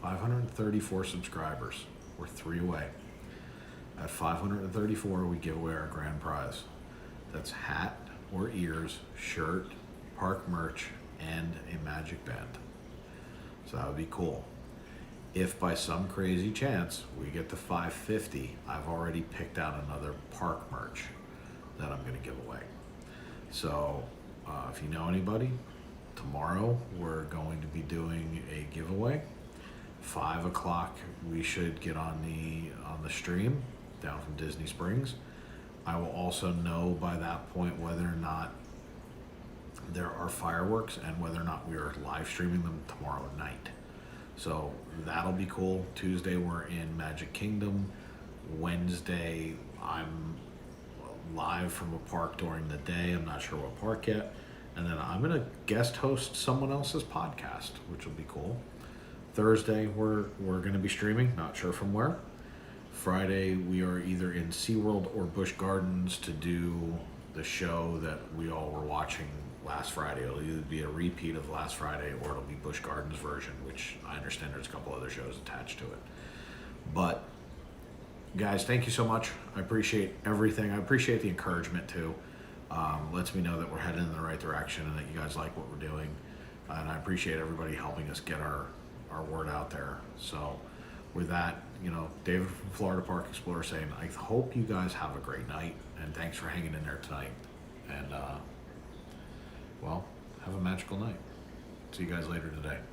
534 subscribers. We're 3 away. At 534, we give away our grand prize. That's hat or ears, shirt, park merch, and a magic band. So that would be cool. If by some crazy chance we get to 550, I've already picked out another park merch that I'm going to give away. So if you know anybody, tomorrow we're going to be doing a giveaway. 5 o'clock we should get on the stream down from Disney Springs. I will also know by that point whether or not there are fireworks and whether or not we are live streaming them tomorrow night. So that'll be cool. Tuesday we're in Magic Kingdom. Wednesday I'm live from a park during the day. I'm not sure what park yet. And then I'm gonna guest host someone else's podcast, which will be cool. Thursday we're gonna be streaming, not sure from where. Friday we are either in SeaWorld or Busch Gardens to do the show that we all were watching last Friday. It'll either be a repeat of last Friday or it'll be Busch Gardens version, which I understand there's a couple other shows attached to it. But guys, thank you so much. I appreciate everything. I appreciate the encouragement too. Lets me know that we're heading in the right direction and that you guys like what we're doing. And I appreciate everybody helping us get our word out there. So with that, you know, David from Florida Park Explorer saying, I hope you guys have a great night and thanks for hanging in there tonight. And well, have a magical night. See you guys later today.